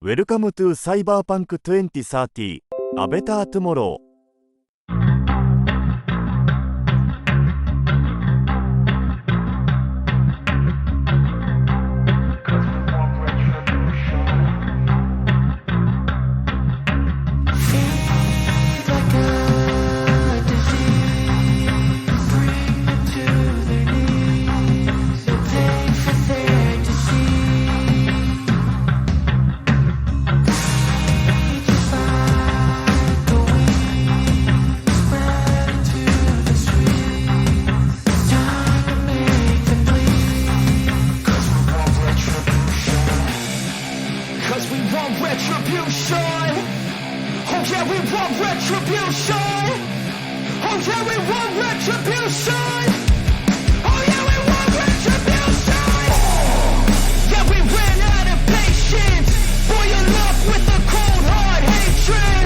Welcome to Cyberpunk 2030 A Better Tomorrow. Cause we want retribution. Oh yeah, we want retribution. Oh yeah, we want retribution. Oh yeah, we want retribution. Yeah, we ran out of patience for your love with a cold hard hatred.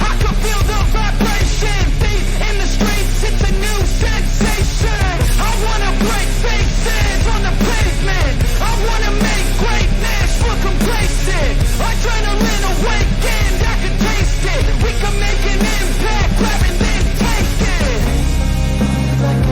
I can feel the vibration, feet in the streets, it's a new sensation. I wanna break faces on the pavement. I wanna make greatness look complacent. Adrenaline awakened, I can taste it. We can make an impact, grab and then take it. Like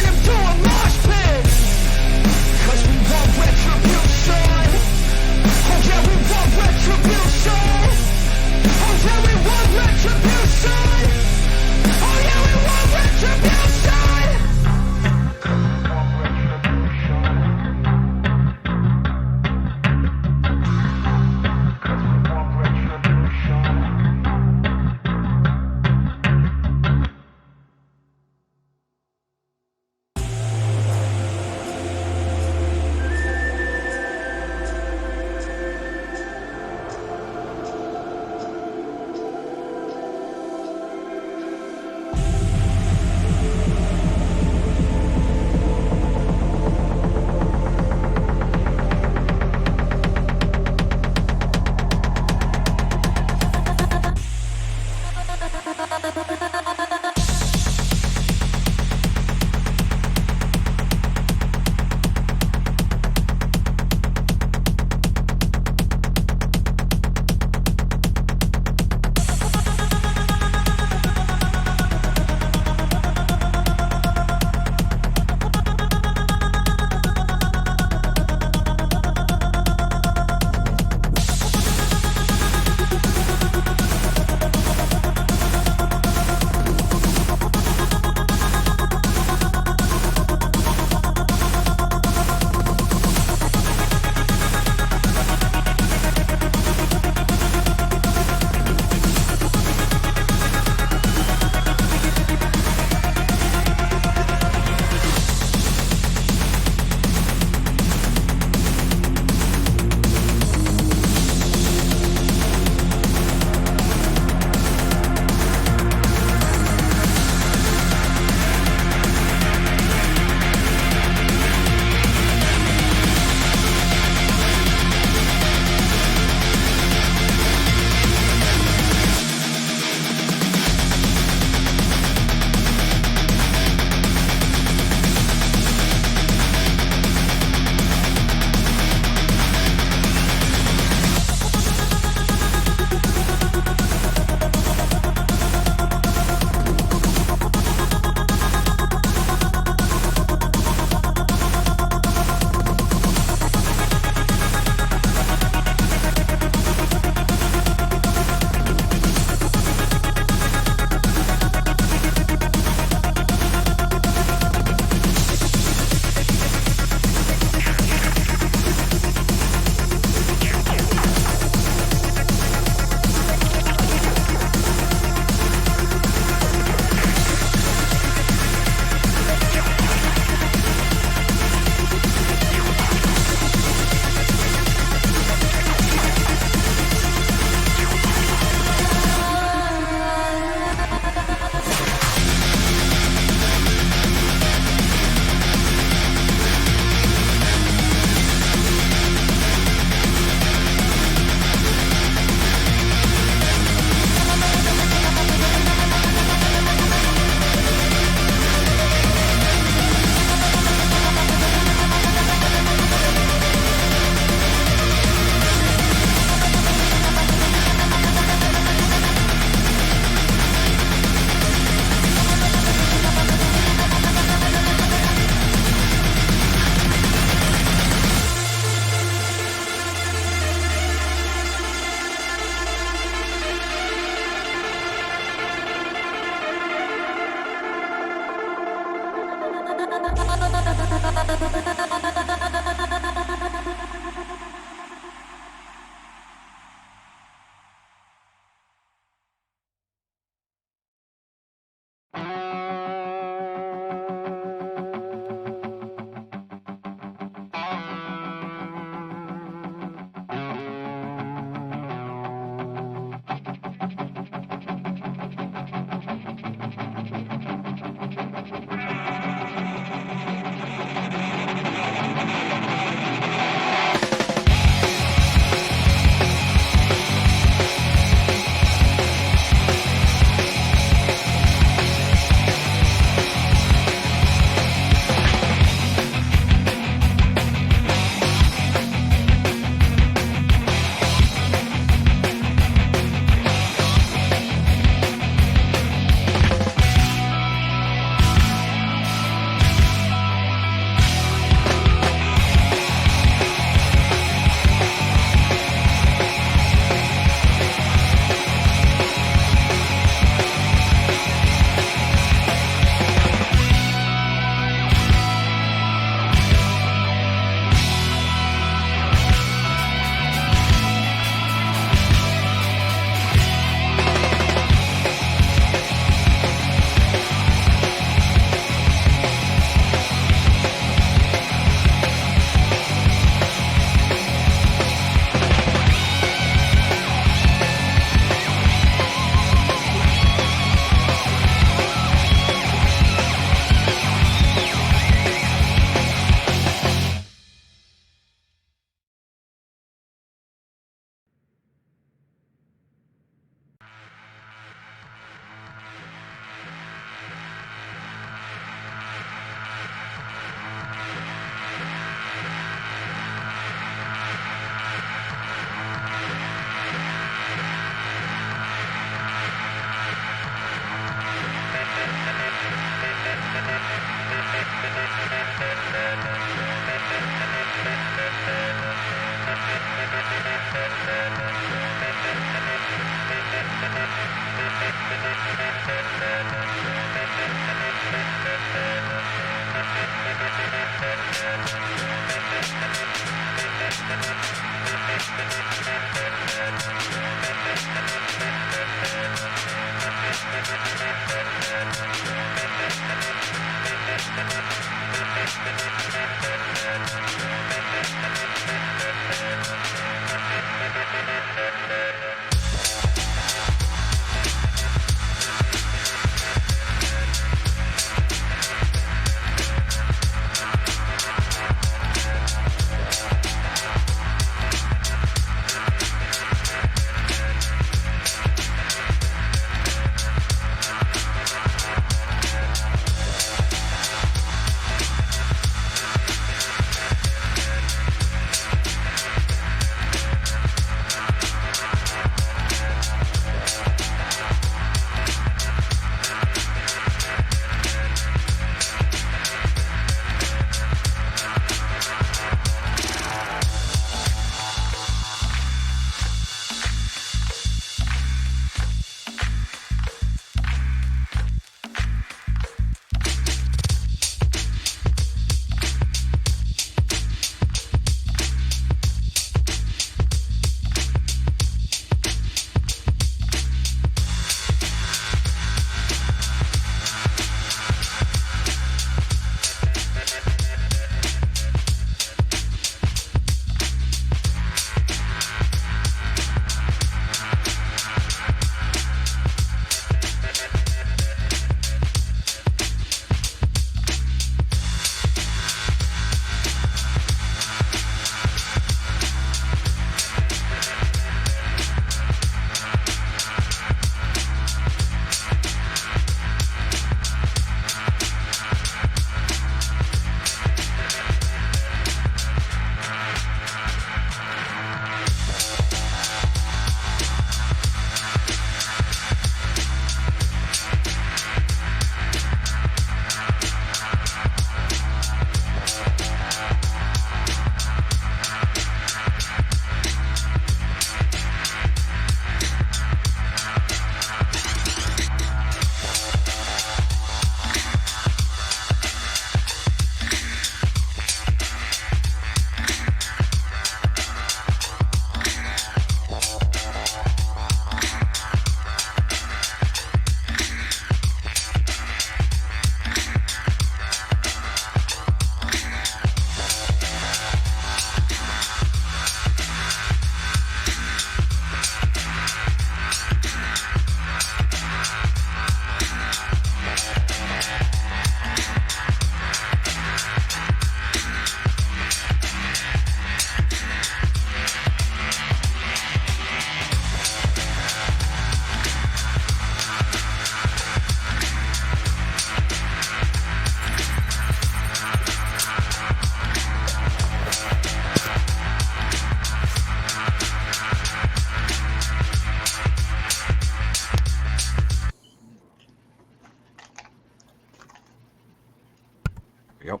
Yep.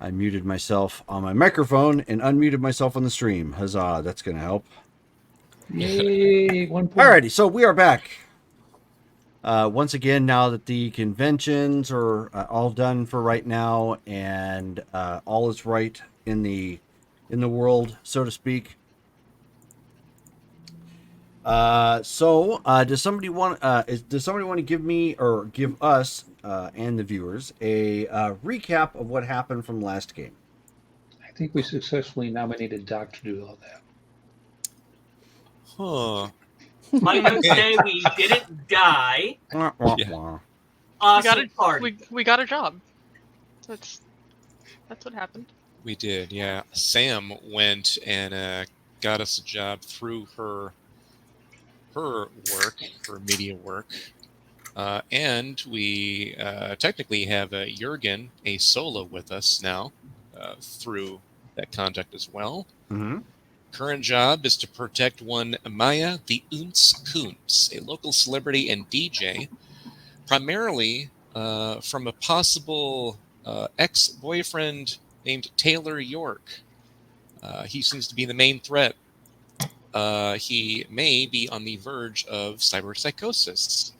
I muted myself on my microphone and unmuted myself on the stream. Huzzah, that's going to help. Yay, 1 point. Alrighty, so we are back. Once again, now that the conventions are all done for right now, and all is right in the world, so to speak. Does somebody want to give me or give us and the viewers a recap of what happened from last game? I think we successfully nominated Doc to do all that. Huh. I would say we didn't die. Wah, wah, Yeah. wah. Awesome party. We got a job. That's what happened. We did, yeah. Sam went and got us a job through her work, her media work. And we technically have Jurgen, a solo, with us now through that contact as well. Mm-hmm. Current job is to protect one Maya the Unz Kunz, a local celebrity and DJ, primarily from a possible ex-boyfriend named Taylor York. He seems to be the main threat. He may be on the verge of cyberpsychosis.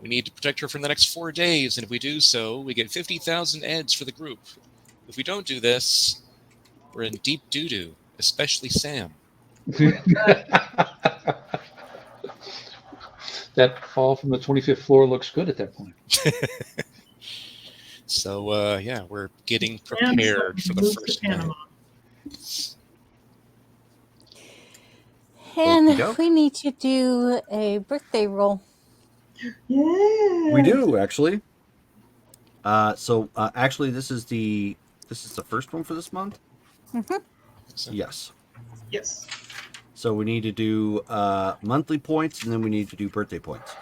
We need to protect her for the next 4 days, and if we do so, we get 50,000 eds for the group. If we don't do this, we're in deep doo-doo, especially Sam. That fall from the 25th floor looks good at that point. So, yeah, we're getting prepared for the first night. And Okey-doke. we need to do a birthday roll. Yeah. We do actually. Actually, this is the first one for this month. Mm-hmm. So, Yes. Yes. So we need to do monthly points, and then we need to do birthday points.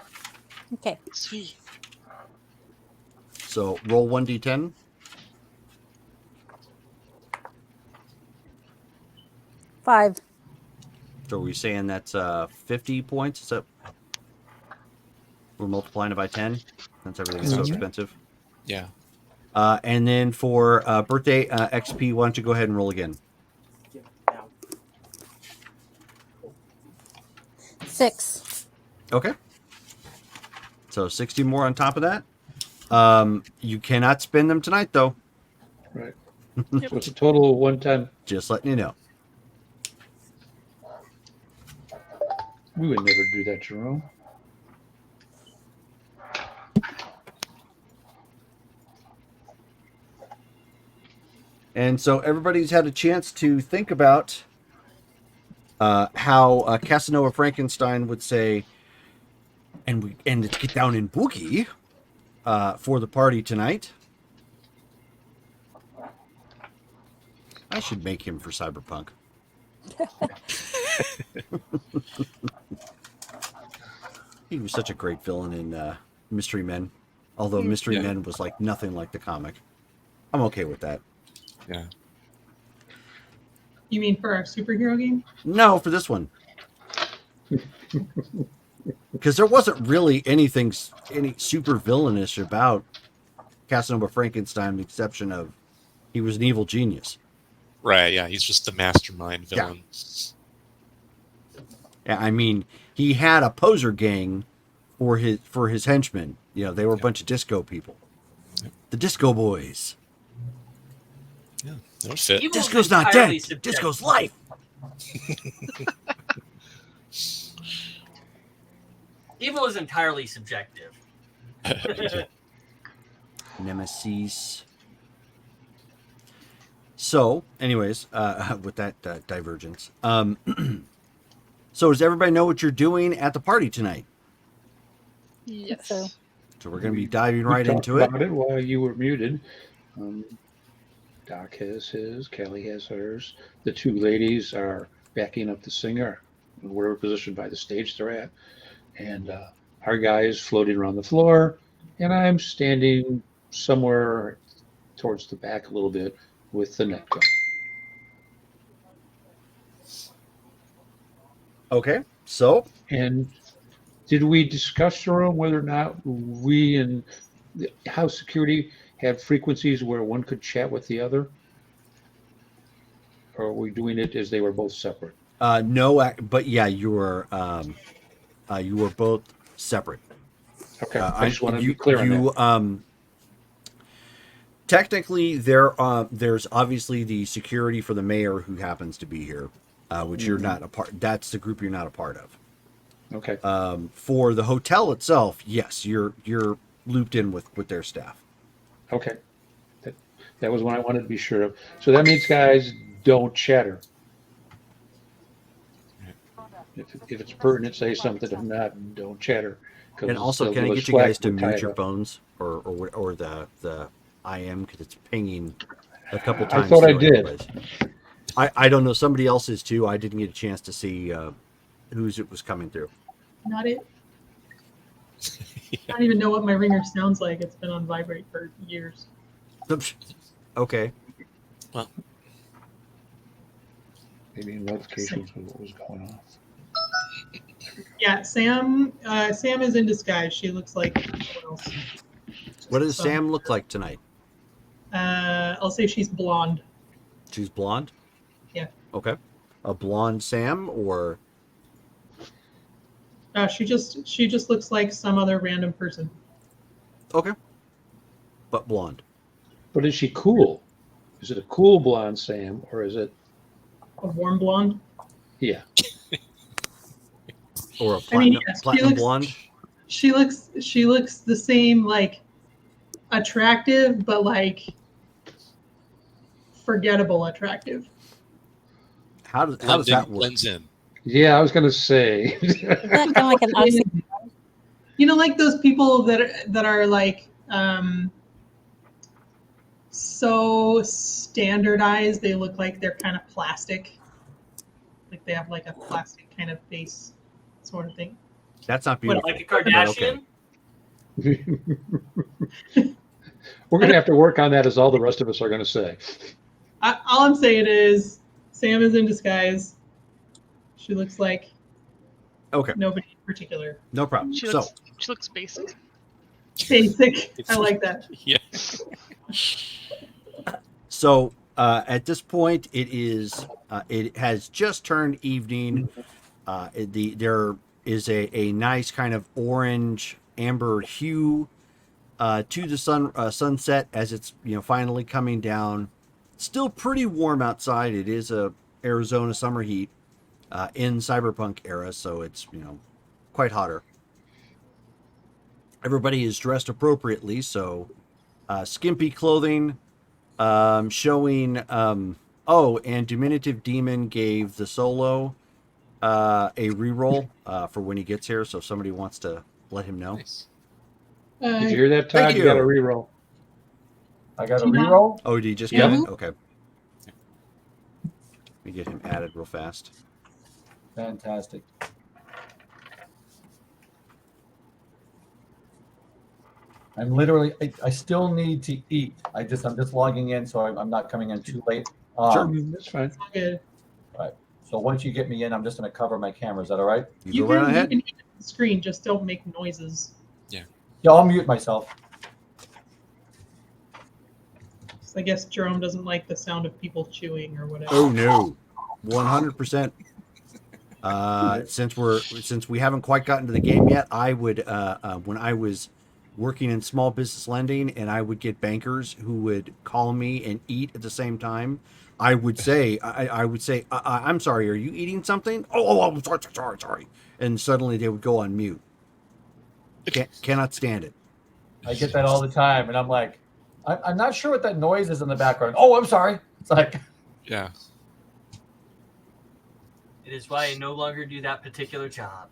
Okay. Sweet. So roll 1d10. Five. So we're saying that's 50 points. Is that we're multiplying it by 10? Since everything is so Mhm. expensive. yeah. And then for birthday XP, why don't you go ahead and roll again? 6. Okay. So 60 more on top of that. You cannot spend them tonight, though. Right. So it's a total one-time. Just letting you know. We would never do that, Jerome. And so everybody's had a chance to think about how Casanova Frankenstein would say, and let's get down in boogie for the party tonight. I should make him for Cyberpunk. He was such a great villain in Mystery Men. Although Mystery Men was like nothing like the comic. I'm okay with that. Yeah. You mean for our superhero game? No, for this one. Because there wasn't really any super villainous about Casanova Frankenstein, with the exception of he was an evil genius. Right, yeah, he's just the mastermind villain. Yeah, I mean, he had a poser gang for his henchmen. You know, they were a bunch of disco people. The Disco Boys. Yeah, that would fit. Evil's Disco's not entirely dead. subjective. Disco's life. Evil is entirely subjective. Nemesis. So, anyways, with that divergence, so does everybody know what you're doing at the party tonight? Yes. So. So we're going to be diving We right talked into it. about it while you were muted. Doc has his, Kelly has hers. The two ladies are backing up the singer. We're positioned by the stage they're at. And our guy is floating around the floor, and I'm standing somewhere towards the back a little bit with the net gun. Okay, so And did we discuss, Jerome, whether or not we and the house security have frequencies where one could chat with the other? Or are we doing it as they were both separate? No, but yeah, you were both separate. Okay, I just want to be You clear on that. technically there's obviously the security for the mayor who happens to be here, which you're not a part. That's the group you're not a part of. Okay, For the hotel itself, yes, you're looped in with their staff. okay. That was what I wanted to be sure of. So that means, guys, don't chatter. If it's pertinent, say something. If not, don't chatter. 'Cause And also, they'll can I give get us you guys slack, to we're mute tied your up. phones or the IM because it's pinging a couple I times. thought I through did. anyways. I don't know. Somebody else is too. I didn't get a chance to see whose it was coming through. Not it. I don't even know what my ringer sounds like. It's been on vibrate for years. Okay. Well, Maybe notifications was what was going on. Yeah, Sam. Sam is in disguise. She looks like someone else. What does So, Sam look like tonight? I'll say she's blonde. She's blonde. Yeah. Okay. A blonde Sam or She just looks like some other random person. okay, but blonde. But is she cool? Is it a cool blonde Sam, or is it? A warm blonde. Yeah. Or a I platinum, mean, yes, platinum blonde. She looks the same, like attractive, but like forgettable attractive. How does that work? Blends in. Yeah, I was gonna say. Is that kind of like an oxy? You know, like those people that are like so standardized, they look like they're kind of plastic. Like they have like a plastic kind of face, sort of thing. That's not What, beautiful. Like a Kardashian? Okay. We're gonna have to work on that, as all the rest of us are gonna say. All I'm saying is, Sam is in disguise. She looks like Okay. nobody in particular. No problem. She So looks basic. Basic. I like that. Yeah. So at this point, it has just turned evening. There is a nice kind of orange amber hue to the sunset as it's finally coming down. Still pretty warm outside. It is a Arizona summer heat in Cyberpunk era, so it's quite hotter. Everybody is dressed appropriately, so skimpy clothing. Showing and Diminutive Demon gave the solo a reroll for when he gets here, so if somebody wants to let him know. Nice. Did you hear that, Todd? Thank You got a you. reroll. I got a Tina? reroll. Oh, did you just Yeah. get it? Okay. Let me get him added real fast. Fantastic. I'm literally. I still need to eat. I'm just logging in, so I'm not coming in too late. That's fine. It's all good. So once you get me in, I'm just going to cover my camera. Is that all right? You go right ahead. You can hit the screen, just don't make noises. Yeah, I'll mute myself. So I guess Jerome doesn't like the sound of people chewing or whatever. Oh no, 100%. Since we haven't quite gotten to the game yet, I would when I was working in small business lending and I would get bankers who would call me and eat at the same time, I would say, I'm sorry, are you eating something? Oh, sorry. And suddenly they would go on mute. Cannot stand it. I get that all the time, and I'm like, I'm not sure what that noise is in the background. Oh, I'm sorry. It's like, Yeah. It is why I no longer do that particular job.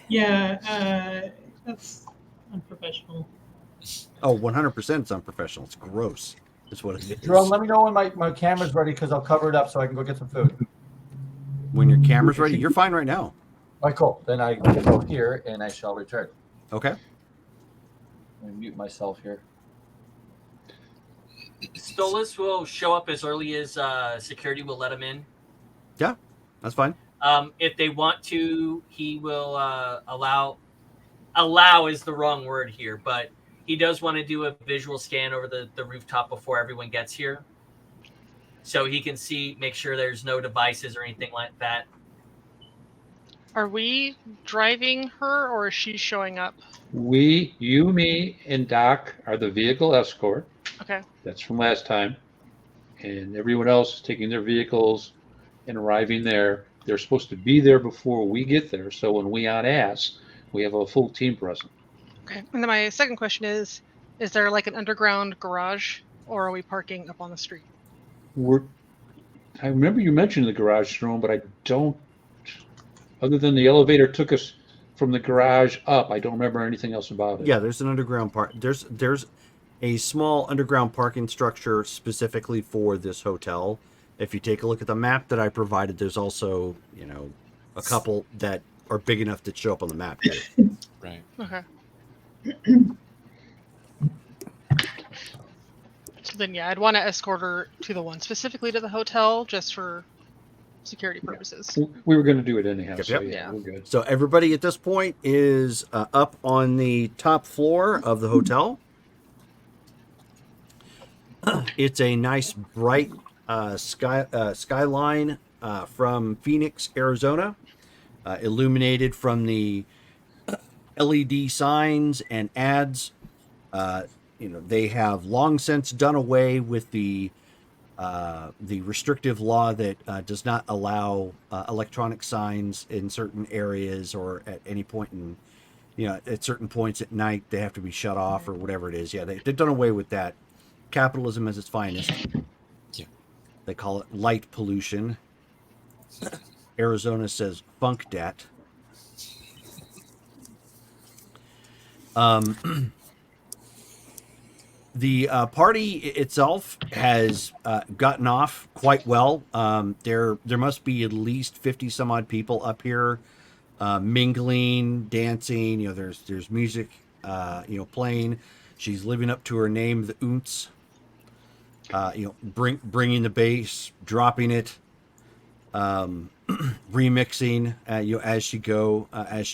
Yeah, that's unprofessional. Oh, 100% it's unprofessional. It's gross. That's what it is. Jerome, let me know when my camera's ready because I'll cover it up so I can go get some food. When your camera's ready, you're fine right now. All right, cool. Then I will go here and I shall return. Okay. Let me mute myself here. Stolas will show up as early as security will let him in. Yeah, that's fine. If they want to, he will allow is the wrong word here, but he does want to do a visual scan over the rooftop before everyone gets here, so he can see, make sure there's no devices or anything like that. Are we driving her or is she showing up? We, you, me, and Doc are the vehicle escort. Okay. That's from last time. And everyone else is taking their vehicles and arriving there. They're supposed to be there before we get there. So when we on ass, we have a full team present. Okay. And then my second question is there like an underground garage or are we parking up on the street? I remember you mentioned the garage, Jerome, but I don't, other than the elevator took us from the garage up, I don't remember anything else about it. Yeah, there's an underground park. There's a small underground parking structure specifically for this hotel. If you take a look at the map that I provided, there's also, you know, a couple that are big enough to show up on the map here. Right. Okay. So then, yeah, I'd want to escort her to the one specifically to the hotel just for security purposes. We were going to do it anyhow, Yep, so yep. yeah, we're good. So everybody at this point is up on the top floor of the hotel. It's a nice bright skyline from Phoenix, Arizona, illuminated from the LED signs and ads. You know, they have long since done away with the restrictive law that does not allow electronic signs in certain areas or at any point in, you know, at certain points at night they have to be shut off or whatever it is. Yeah, they've done away with that. Capitalism at its finest. Yeah. They call it light pollution. Arizona says funk debt. The party itself has gotten off quite well. There must be at least 50 some odd people up here, mingling, dancing. You know, there's music, you know, playing. She's living up to her name, the Oonts. You know, bringing the bass, dropping it, remixing, you know, as she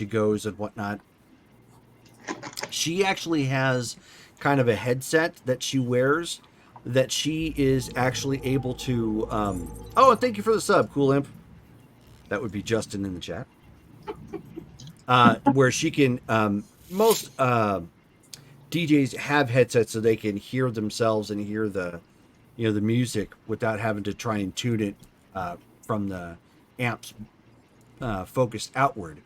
goes and whatnot. She actually has kind of a headset that she wears that she is actually able to. Oh, and thank you for the sub, Cool Imp. That would be Justin in the chat. Where she can. Most DJs have headsets so they can hear themselves and hear the, you know, the music without having to try and tune it from the amps focused outward.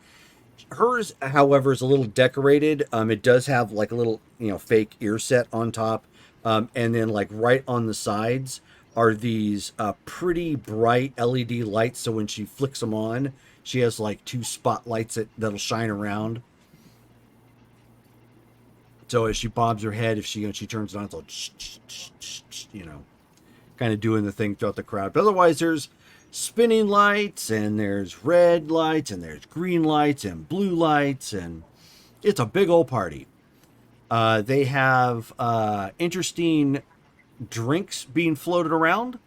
Hers, however, is a little decorated. It does have like a little, you know, fake ear set on top. And then like right on the sides are these pretty bright LED lights. So when she flicks them on, she has like two spotlights that'll shine around. So as she bobs her head, if she, you know, she turns it on, it's all, you know, kind of doing the thing throughout the crowd. But otherwise, there's spinning lights, and there's red lights, and there's green lights, and blue lights, and it's a big old party. They have interesting drinks being floated around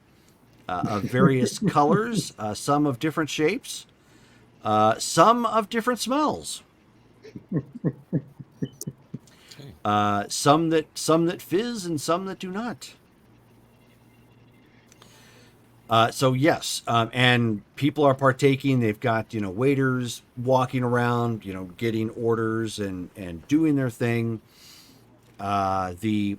of various colors, some of different shapes, some of different smells. Some that fizz and some that do not. So yes, and people are partaking. They've got, you know, waiters walking around, you know, getting orders and doing their thing. The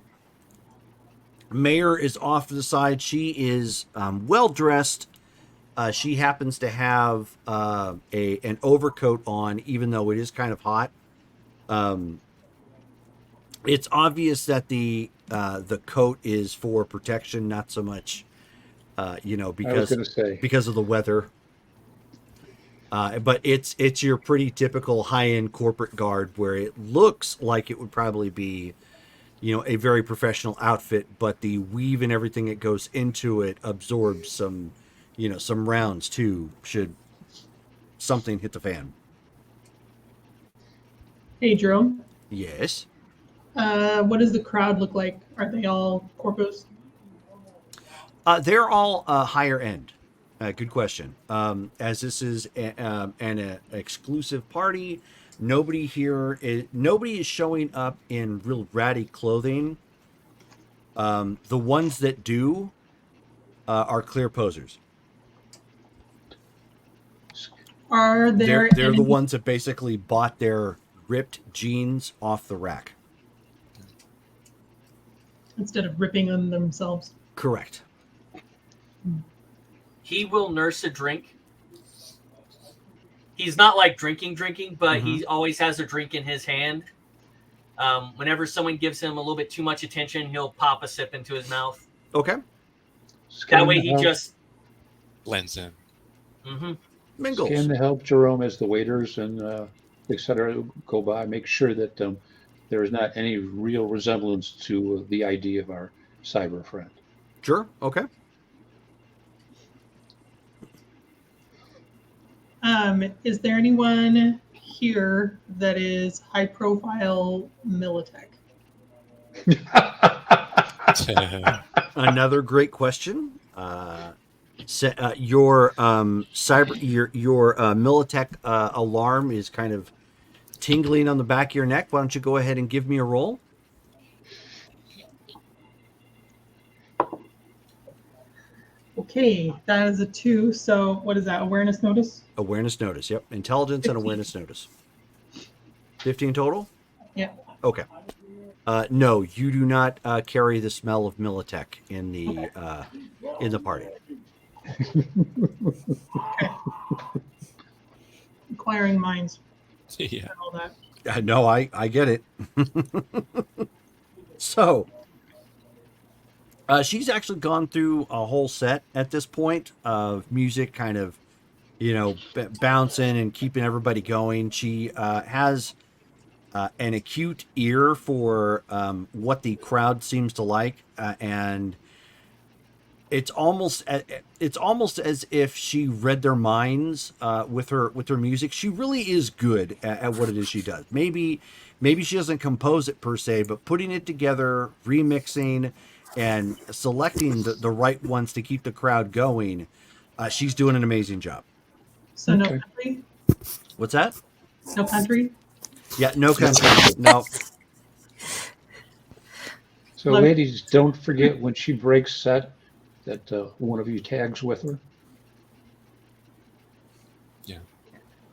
mayor is off to the side. She is well dressed. She happens to have an overcoat on, even though it is kind of hot. It's obvious that the coat is for protection, not so much, you know, because of the weather. But it's your pretty typical high-end corporate guard, where it looks like it would probably be, you know, a very professional outfit, but the weave and everything that goes into it absorbs some, you know, some rounds too, should something hit the fan. Hey, Jerome. Yes. What does the crowd look like? Are they all corpos? They're all higher end. Good question. As this is an exclusive party, Nobody nobody is showing up in real ratty clothing. The ones that do are clear posers. Are there They're any, the ones that basically bought their ripped jeans off the rack. instead of ripping on themselves? Correct. He will nurse a drink. He's not like drinking, but he always has a drink in his hand. Whenever someone gives him a little bit too much attention, he'll pop a sip into his mouth. Okay. That way he just Blends in. Mingles. Scan to help Jerome as the waiters and et cetera go by. Make sure that there is not any real resemblance to the ID of our cyber friend. Sure. Okay. Is there anyone here that is high profile Militech? Another great question. Your Militech alarm is kind of tingling on the back of your neck. Why don't you go ahead and give me a roll? Okay, that is a 2. So what is that? Awareness notice? Awareness notice. Yep. Intelligence and 15. awareness notice. 15 total? Yeah. Okay. No, you do not carry the smell of Militech in the party. Acquiring minds Yeah. and all that. No, I get it. So, she's actually gone through a whole set at this point of music, kind of, bouncing and keeping everybody going. She has an acute ear for what the crowd seems to like, and it's almost as if she read their minds with her music. She really is good at what it is she does. Maybe she doesn't compose it per se, but putting it together, remixing, and selecting the right ones to keep the crowd going, she's doing an amazing job. So no Okay. country? What's that? No country? Yeah, no country. No. So, ladies, don't forget when she breaks set that one of you tags with her.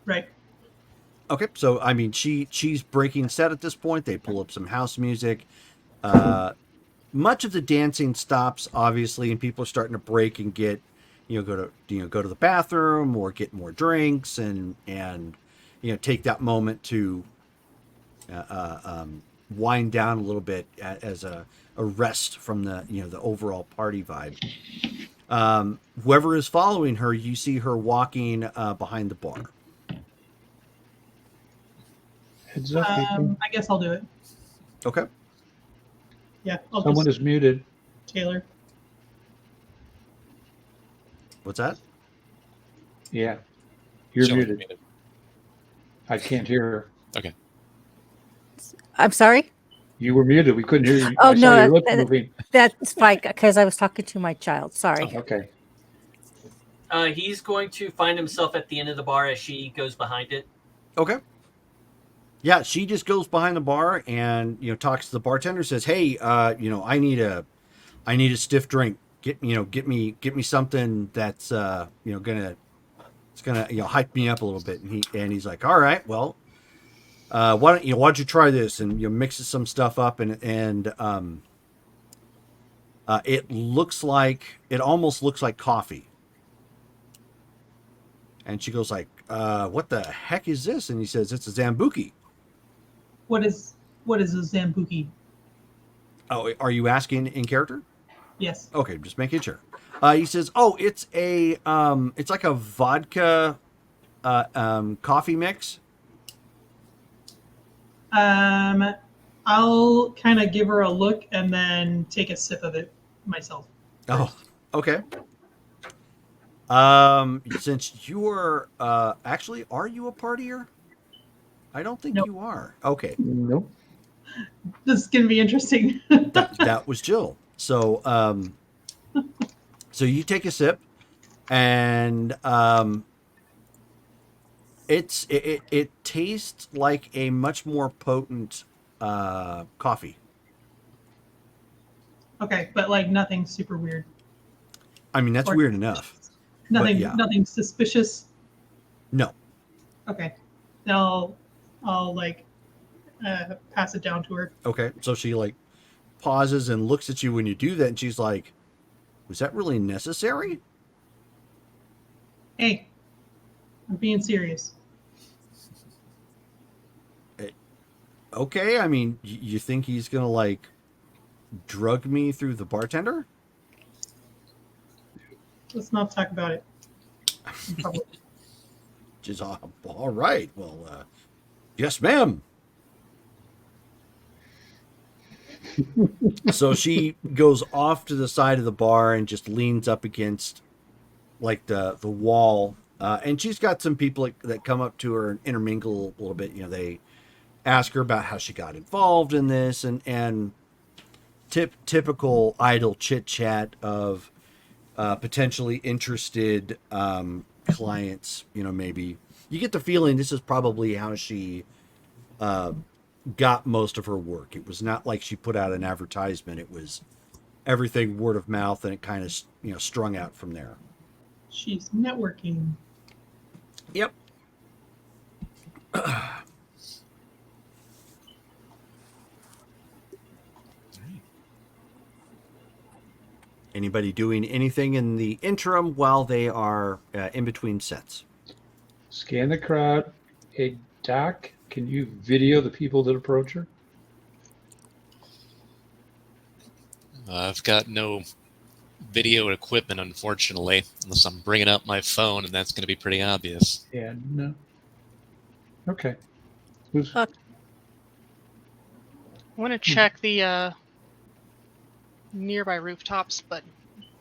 Right. Okay, so I mean, she's breaking set at this point. They pull up some house music. Much of the dancing stops, obviously, and people are starting to break and get, go to the bathroom or get more drinks and take that moment to wind down a little bit as a rest from the overall party vibe. Whoever is following her, you see her walking behind the bar. Heads up, people. I guess I'll do it. Okay. Yeah. I'll Someone just, is muted. Taylor. What's that? Yeah. You're Shelley muted. I can't hear her. Okay. I'm sorry. You were muted. We couldn't hear you. Oh, I saw no, your lips moving. That's fine because I was talking to my child. Sorry. Okay. He's going to find himself at the end of the bar as she goes behind it. Okay. Yeah, she just goes behind the bar and talks to the bartender. Says, "Hey, I need a stiff drink. Get me something that's gonna hype me up a little bit." And he's like, "All right, well, why don't you try this?" And mixes some stuff up and it almost looks like coffee. And she goes like, "What the heck is this?" And he says, "It's a Zambuki." What is a Zambuki? Oh, are you asking in character? Yes. Okay, just making sure. He says, "Oh, it's it's like a vodka, coffee mix." I'll kind of give her a look and then take a sip of it myself. Oh, okay. Since you are actually, are you a partier? I don't think Nope. you are. Okay, Nope. This is gonna be interesting. that was Jill. So so you take a sip, and It tastes like a much more potent coffee. Okay, but like nothing super weird. I mean, that's Or weird enough. Nothing, yeah. nothing suspicious. No. Okay, then I'll like pass it down to her. Okay. So she like pauses and looks at you when you do that, and she's like, "Was that really necessary?" Hey, I'm being serious. Okay. I mean, you think he's gonna like drug me through the bartender? Let's not talk about it. in public. Just all right. Well, yes, ma'am. So she goes off to the side of the bar and just leans up against like the wall. And she's got some people that come up to her and intermingle a little bit. You know, they ask her about how she got involved in this and typical idle chit chat of potentially interested clients. You know, maybe you get the feeling this is probably how she got most of her work. It was not like she put out an advertisement. It was everything word of mouth, and it kind of strung out from there. She's networking. Yep. Anybody doing anything in the interim while they are in between sets? Scan the crowd. Hey, Doc, can you video the people that approach her? I've got no video equipment, unfortunately, unless I'm bringing up my phone, and that's going to be pretty obvious. Yeah, no. Okay. Who's I want to check the nearby rooftops, but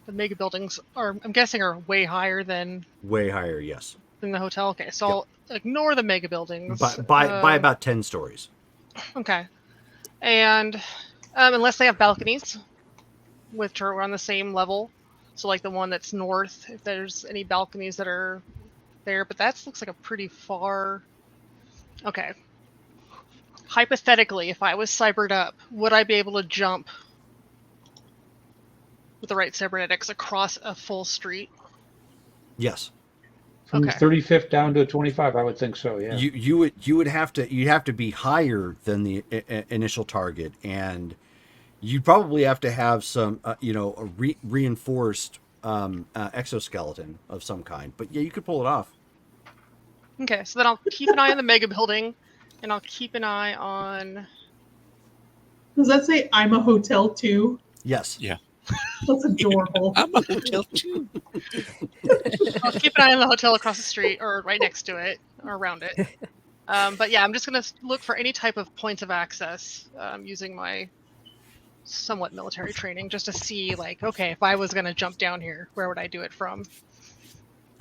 the mega buildings are, I'm guessing, are way higher than Way higher, yes. the hotel. Okay, so I'll ignore the mega buildings. By about 10 stories. Okay. And unless they have balconies, which are on the same level. So like the one that's north, if there's any balconies that are there, but that looks like a pretty far. Okay. Hypothetically, if I was cybered up, would I be able to jump with the right cybernetics across a full street? Yes. from Okay. 35th down to 25? I would think so. Yeah. You'd have to be higher than the initial target, and you'd probably have to have some a reinforced exoskeleton of some kind. But yeah, you could pull it off. Okay, so then I'll keep an eye on the mega building, and I'll keep an eye on. Does that say I'm a hotel too? Yes. Yeah. That's adorable. I'm a hotel too. I'll keep an eye on the hotel across the street, or right next to it, or around it. But yeah, I'm just gonna look for any type of points of access using my somewhat military training, just to see, like, okay, if I was gonna jump down here, where would I do it from?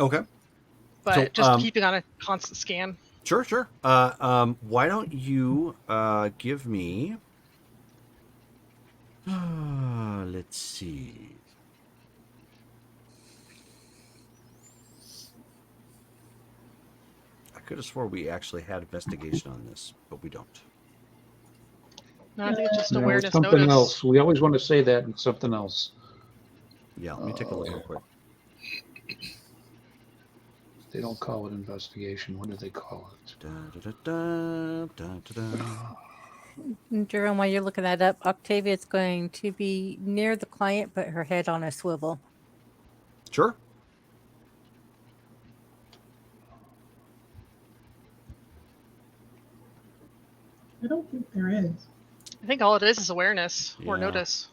Okay. But So, just keeping on a constant scan. Sure. Why don't you give me? Let's see. I could have swore we actually had investigation on this, but we don't. No, I think it's just No, awareness it's something notice. else. We always want to say that and something else. Yeah, let me take a look real quick. They don't call it investigation. What do they call it? Jerome, while you're looking that up, Octavia's going to be near the client, but her head on a swivel. Sure. I don't think there is. I think all it is awareness or Yeah. notice.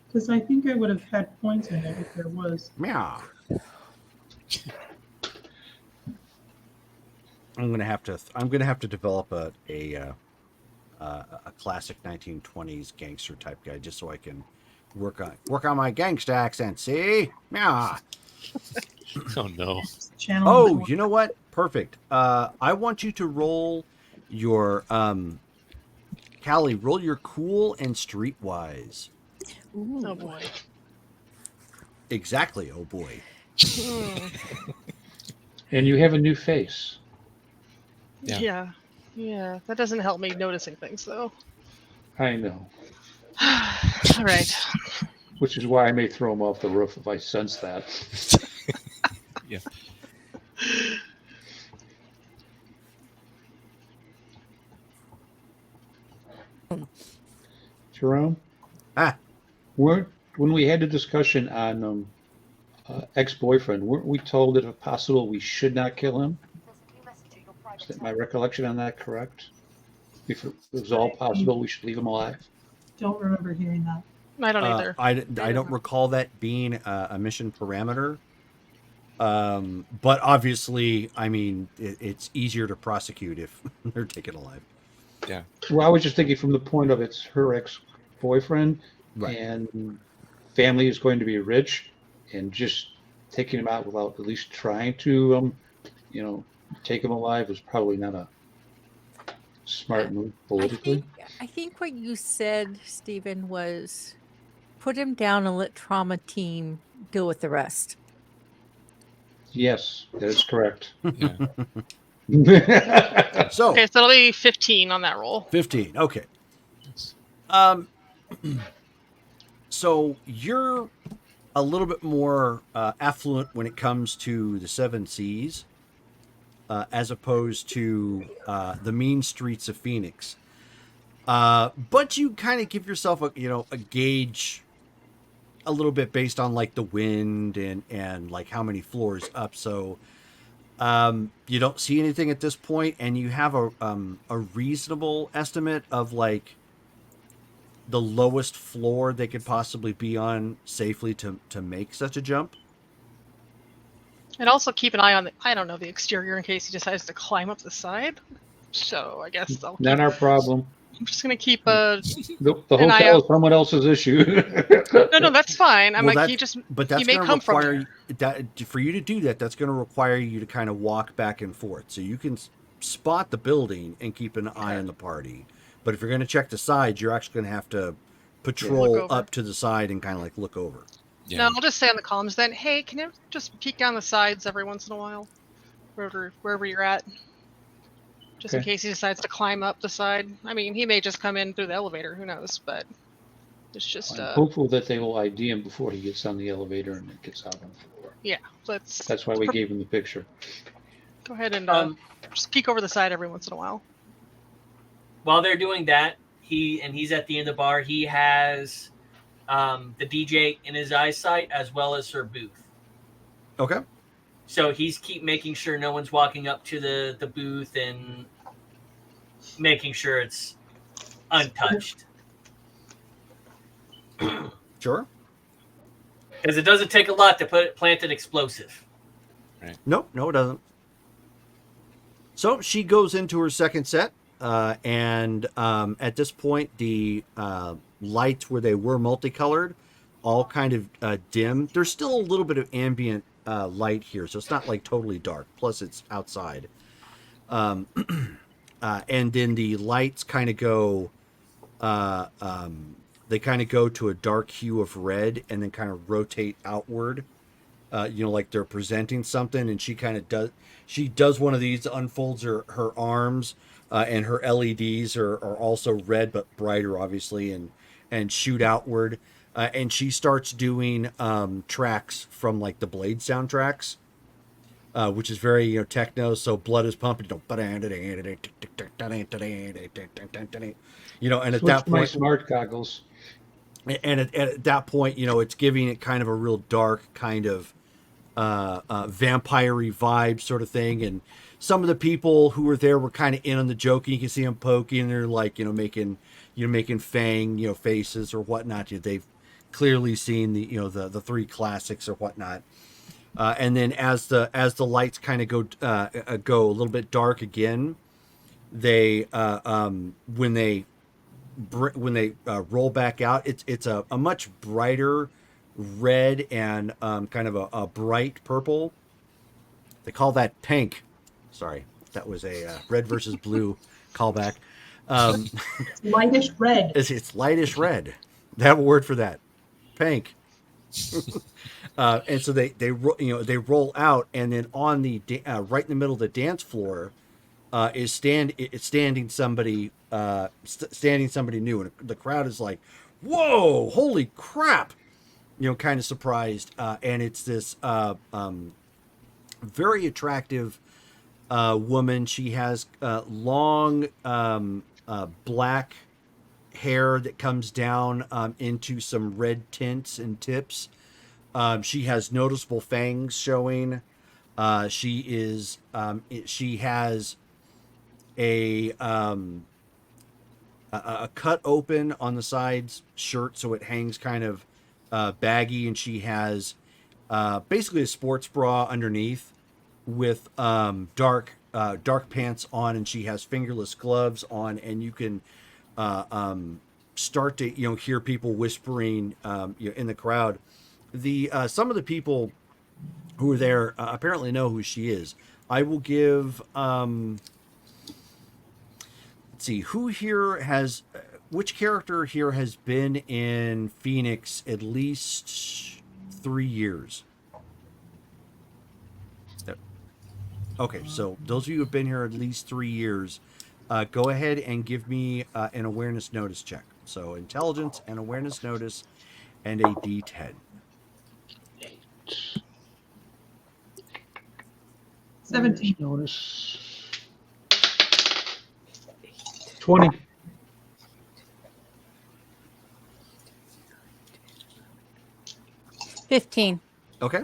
Because I think I would have had points in it if there was. Meow. I'm gonna have to develop a classic 1920s gangster type guy just so I can work on my gangsta accent. See, meow. Oh no. Channel. Oh, you know what? Perfect. I want you to roll your Callie, roll your cool and streetwise. Oh boy. Exactly. Oh boy. Hmm. And you have a new face. Yeah. Yeah. That doesn't help me noticing things though. I know. All right. Which is why I may throw him off the roof if I sense that. Yeah. Jerome, Ah, when we had the discussion on ex-boyfriend, weren't we told that if possible we should not kill him? Is that my recollection on that correct? If it was all possible, we should leave him alive. Don't remember hearing that. I don't either. I don't recall that being a mission parameter. But obviously, I mean, it's easier to prosecute if they're taken alive. Yeah. Well, I was just thinking from the point of it's her ex-boyfriend, Right. and family is going to be rich, and just taking him out without at least trying to, take him alive was probably not a smart move politically. I think what you said, Stephen, was put him down and let trauma team deal with the rest. Yes, that is correct. Yeah. So Okay, so it'll be 15 on that roll. 15. Okay. So you're a little bit more affluent when it comes to the Seven Seas, as opposed to the mean streets of Phoenix. But you kind of give yourself a gauge a little bit based on like the wind and like how many floors up. So you don't see anything at this point, and you have a reasonable estimate of like the lowest floor they could possibly be on safely to make such a jump. And also keep an eye on the exterior in case he decides to climb up the side. So I guess Not our problem. I'm just gonna keep a The an eye hotel out. is someone else's issue. No, that's fine. I'm Well, like that's- he but that's may going to come from require there. that for you to do that. That's going to require you to kind of walk back and forth, so you can spot the building and keep an eye on the party. But if you're going to check the sides, you're actually going to have to patrol Look over. up to the side and kind of like look over. Yeah. No, I'll just say on the columns then, hey, can you just peek down the sides every once in a while? Wherever you're at. Just in Okay. case he decides to climb up the side. I mean, he may just come in through the elevator, who knows, but it's just I'm hopeful that they will ID him before he gets on the elevator and it gets out on the floor. yeah, let's That's why we gave him the picture. go ahead and just peek over the side every once in a while. While they're doing that, he's at the end of the bar. He has the DJ in his eyesight as well as her booth. Okay. So he's keep making sure no one's walking up to the booth and making sure it's untouched. Sure. Because it doesn't take a lot to plant an explosive. No, it doesn't. So she goes into her second set, and at this point, the lights where they were multicolored all kind of dim. There's still a little bit of ambient light here, so it's not like totally dark. Plus, it's outside. And then the lights kind of go, they kind of go to a dark hue of red, and then kind of rotate outward. Like they're presenting something, and she kind of does one of these, unfolds her arms, and her LEDs are also red but brighter, obviously, and shoot outward. And she starts doing tracks from like the Blade soundtracks, which is very techno. So blood is pumping, and at Switch that to my point, smart goggles. and at that point, it's giving it kind of a real dark kind of vampire-y vibe sort of thing. And some of the people who were there were kind of in on the joking. You can see them poking, and they're like, making fang, faces or whatnot. They've clearly seen the three classics or whatnot. And then as the lights kind of go a little bit dark again, they when they roll back out, it's a much brighter red and kind of a bright purple. They call that pink. Sorry, that was a red versus blue callback. Lightish red. It's lightish red. They have a word for that. Pink. And so they roll out, and then on the right in the middle of the dance floor, standing somebody standing somebody new, and the crowd is like, "Whoa, holy crap!" Kind of surprised. And it's this very attractive woman. She has long black hair that comes down into some red tints and tips. She has noticeable fangs showing. She has a cut open on the sides shirt, so it hangs kind of baggy, and she has basically a sports bra underneath with dark pants on, and she has fingerless gloves on, and you can start to hear people whispering in the crowd. Some of the people who are there apparently know who she is. I will give let's see who here has which character here has been in Phoenix at least 3 years. Okay, so those of you who have been here at least 3 years, go ahead and give me an awareness notice check. So intelligence and awareness notice and a D10. 17. Notice. 20. 15. Okay.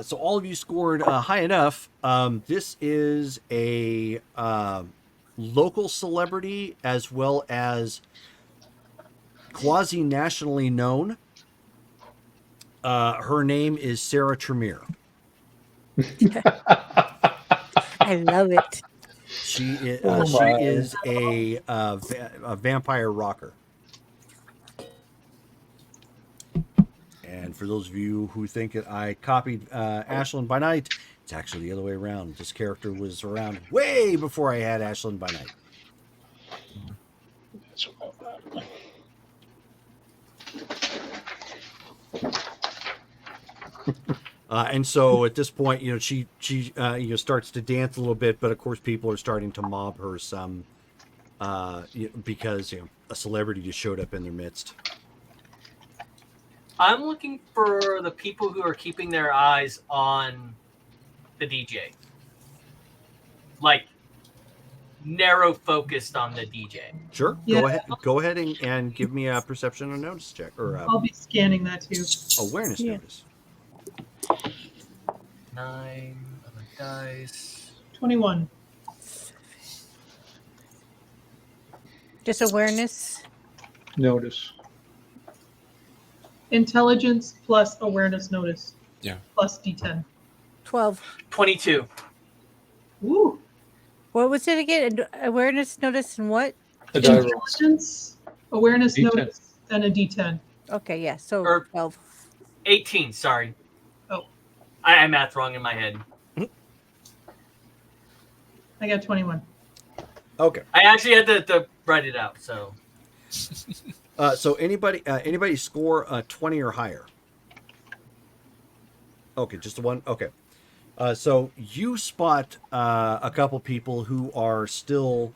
So all of you scored high enough. This is a local celebrity as well as quasi-nationally known. Her name is Sarah Tremere. I love it. She is, Oh she my. is a vampire rocker. And for those of you who think that I copied Ashlyn by Night, it's actually the other way around. This character was around way before I had Ashlyn by Night. That's what I thought. And so at this point, she starts to dance a little bit, but of course people are starting to mob her some because a celebrity just showed up in their midst. I'm looking for the people who are keeping their eyes on the DJ. Like, narrow focused on the DJ. Sure. Yeah. Go ahead and give me a perception and notice check or I'll be scanning that too. awareness Yeah. notice. 9 other dice. 21. Just awareness. Notice. Intelligence plus awareness notice. Yeah. Plus D10. 12. 22. Ooh. What was it again? Awareness notice and what? A die roll. Intelligence, awareness D10. notice, and a D10. Okay, yeah. So Or- 12. 18, sorry. Oh. I math wrong in my head. I got 21. Okay. I actually had to write it out, so. So anybody score 20 or higher? Okay, just the one. Okay. So you spot a couple people who are still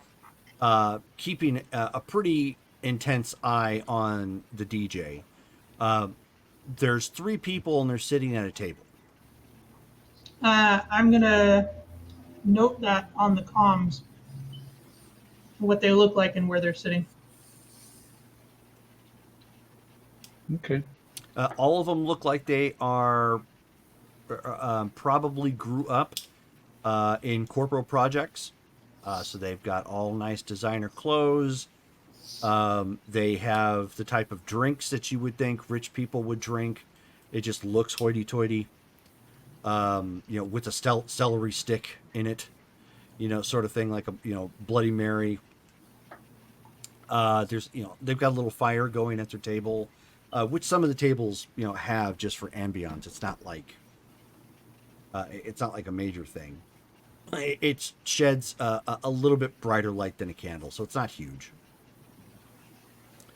keeping a pretty intense eye on the DJ. There's 3 people and they're sitting at a table. I'm going to note that on the comms, what they look like and where they're sitting. Okay. All of them look like they are probably grew up in corporate projects. So they've got all nice designer clothes. They have the type of drinks that you would think rich people would drink. It just looks hoity-toity. With a celery stick in it, sort of thing, like a Bloody Mary. There's they've got a little fire going at their table, which some of the tables have just for ambiance. It's not like a major thing. It sheds a little bit brighter light than a candle, so it's not huge.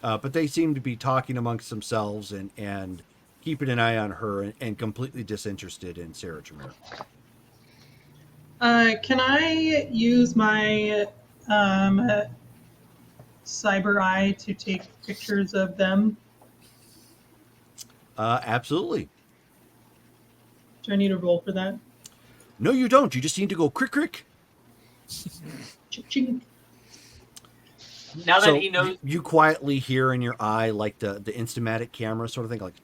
But they seem to be talking amongst themselves and keeping an eye on her and completely disinterested in Sarah Tremere. Can I use my cyber eye to take pictures of them? Absolutely. Do I need a roll for that? No, you don't. You just need to go crick crick. Ching. Now that So he knows, you quietly hear in your eye like the Instamatic camera sort of thing, like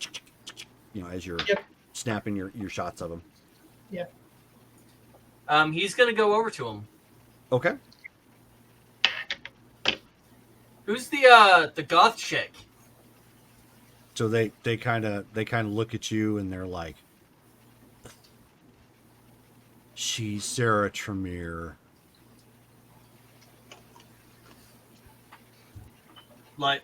as you're Yep. snapping your shots of them. Yeah. he's gonna go over to him. Okay. Who's the goth chick? So they kind of look at you and they're like, "She's Sarah Tremere." Like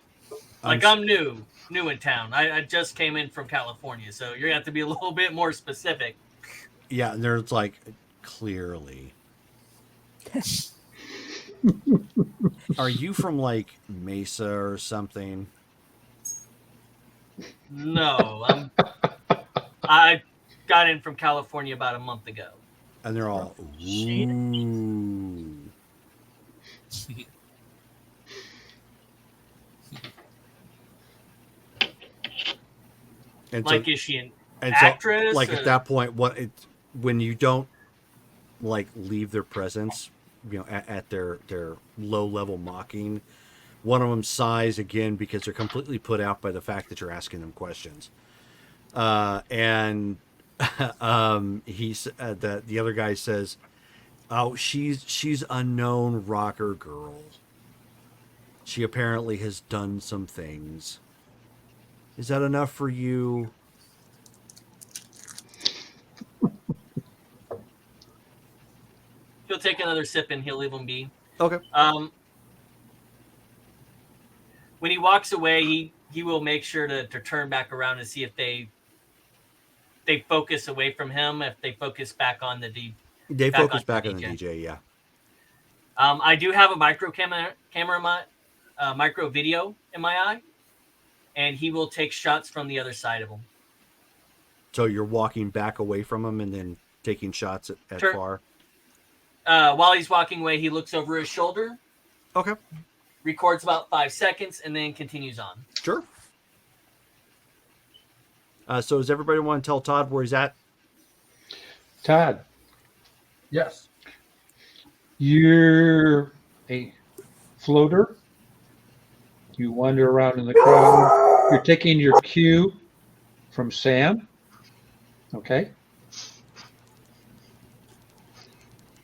I'm new in town. I just came in from California, so you're gonna have to be a little bit more specific. Yeah, and there's like, clearly. Are you from like Mesa or something? No, I got in from California about a month ago. And they're all, Shit. ooh. And Like, so, is she an and actress? so, like or- at that point, when you don't like leave their presence, at their low level mocking, one of them sighs again because they're completely put out by the fact that you're asking them questions. And the other guy says, "Oh, she's a known rocker girl. She apparently has done some things. Is that enough for you?" He'll take another sip and he'll leave him be. Okay. When he walks away, he will make sure to turn back around and see if they focus away from him. If they focus back on the D. They Back focus on back the on the DJ. DJ, yeah. I do have a micro camera in my micro video in my eye, and he will take shots from the other side of him. So you're walking back away from him and then taking shots at Sure. far. While he's walking away, he looks over his shoulder, Okay, records about 5 seconds, and then continues on. sure. So does everybody want to tell Todd where he's at? Todd, Yes. you're a floater. You wander around in the crowd. You're taking your cue from Sam. Okay.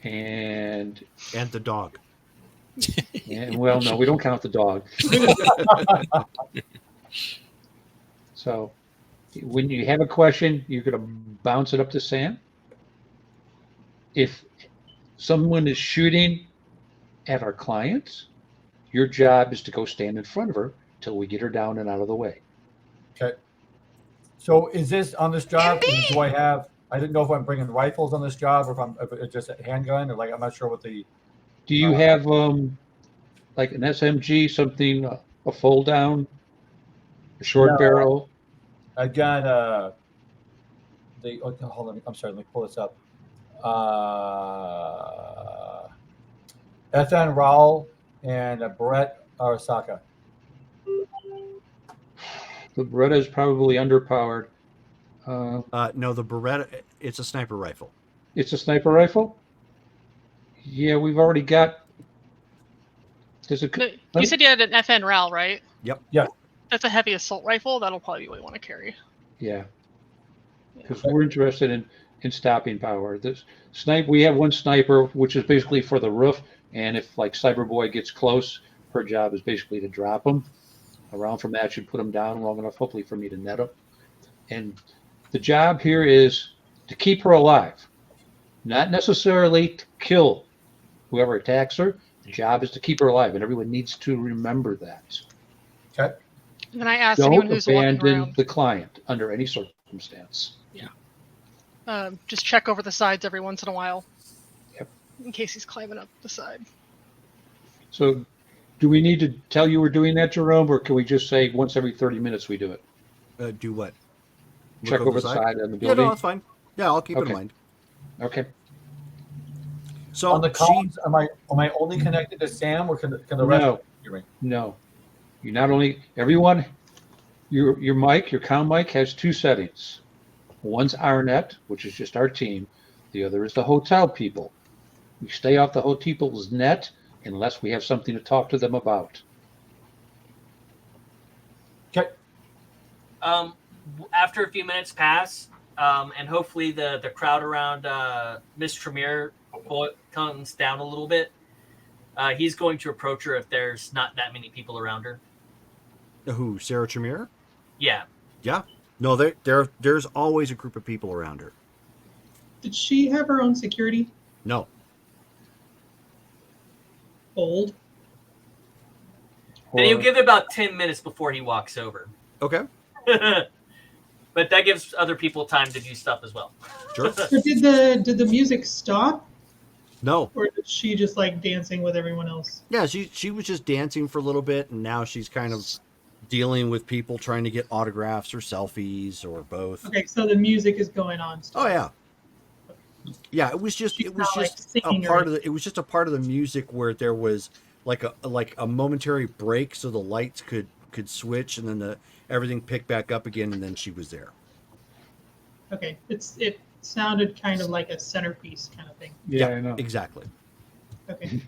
And And the dog. well, no, we don't count the dog. So when you have a question, you're going to bounce it up to Sam. If someone is shooting at our clients, your job is to go stand in front of her till we get her down and out of the way. Okay. So is this on this job? Do I have? I didn't know if I'm bringing rifles on this job or if it's just a handgun or like I'm not sure what the. Do you have like an SMG, something, a fold down, a short No. barrel? I got hold on. I'm sorry. Let me pull this up. FN Rowell and Brett Arasaka. The Beretta is probably underpowered. No, the Beretta, it's a sniper rifle. It's a sniper rifle? Yeah, we've already got. There's a. No, you said you had an FN RAL, right? Yep. Yeah. That's a heavy assault rifle. That'll probably be what you want to carry. Yeah. Because we're interested in stopping power. This we have one sniper, which is basically for the roof, and if like Cyberboy gets close, her job is basically to drop him. Around from that should put him down long enough, hopefully, for me to net him. And the job here is to keep her alive, not necessarily to kill whoever attacks her. The job is to keep her alive, and everyone needs to remember that. Okay. Then I asked anyone Don't who's walking abandon around, the client under any circumstance. just check over the sides every once in a while. Yep. In case he's climbing up the side. So do we need to tell you we're doing that, Jerome, or can we just say once every 30 minutes we do it? Do what? Check over the side of the Yeah, building? no, that's fine. Yeah, I'll keep it in Okay. mind. Okay. So On the she, comms, am I only connected to Sam, or can the rest No. of you hear me? No. You not only, everyone, your mic, your comm mic has two settings. One's our net, which is just our team. The other is the hotel people. We stay off the hotel people's net unless we have something to talk to them about. Okay. After a few minutes pass, and hopefully the crowd around Miss Tremere comes down a little bit, he's going to approach her if there's not that many people around her. who, Sarah Tremere? Yeah. Yeah. No, there's always a group of people around her. Did she have her own security? No. Bold. Then you give it about 10 minutes before he walks over. Okay. But that gives other people time to do stuff as well. Sure. So did the music stop, No. or is she just like dancing with everyone else? Yeah, she was just dancing for a little bit, and now she's kind of dealing with people trying to get autographs or selfies or both. Okay, so the music is going on still. Oh yeah. Yeah, it was just She's it was not, like, just a singing or part of the it was just a part of the music where there was like a momentary break so the lights could switch, and then everything picked back up again, and then she was there. Okay, it sounded kind of like a centerpiece kind of thing. Yeah, I know. Exactly. Okay.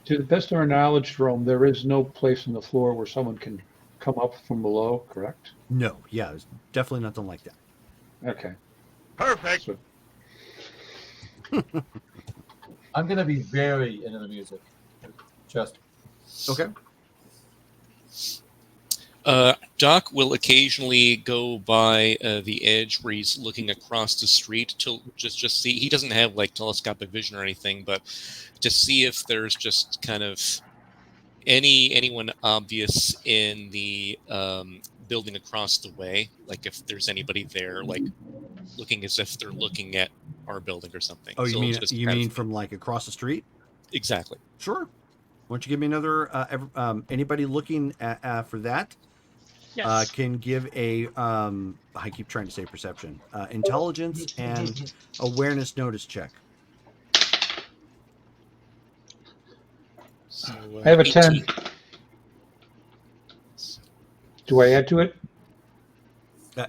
To the best of our knowledge, Jerome, there is no place on the floor where someone can come up from below, correct? No, yeah, it's definitely nothing like that. Okay. Perfect. So, I'm gonna be very into the music. Just Okay. Doc will occasionally go by the edge where he's looking across the street to just see. He doesn't have like telescopic vision or anything, but to see if there's just kind of anyone obvious in the building across the way, like if there's anybody there, like looking as if they're looking at our building or something. Oh, So you just mean kind of- from like across the street? exactly? Sure. Why don't you give me another? Anybody looking for that Yes. can give a. I keep trying to say perception, intelligence, and awareness notice check. So, I have a 10. 18. Do I add to it?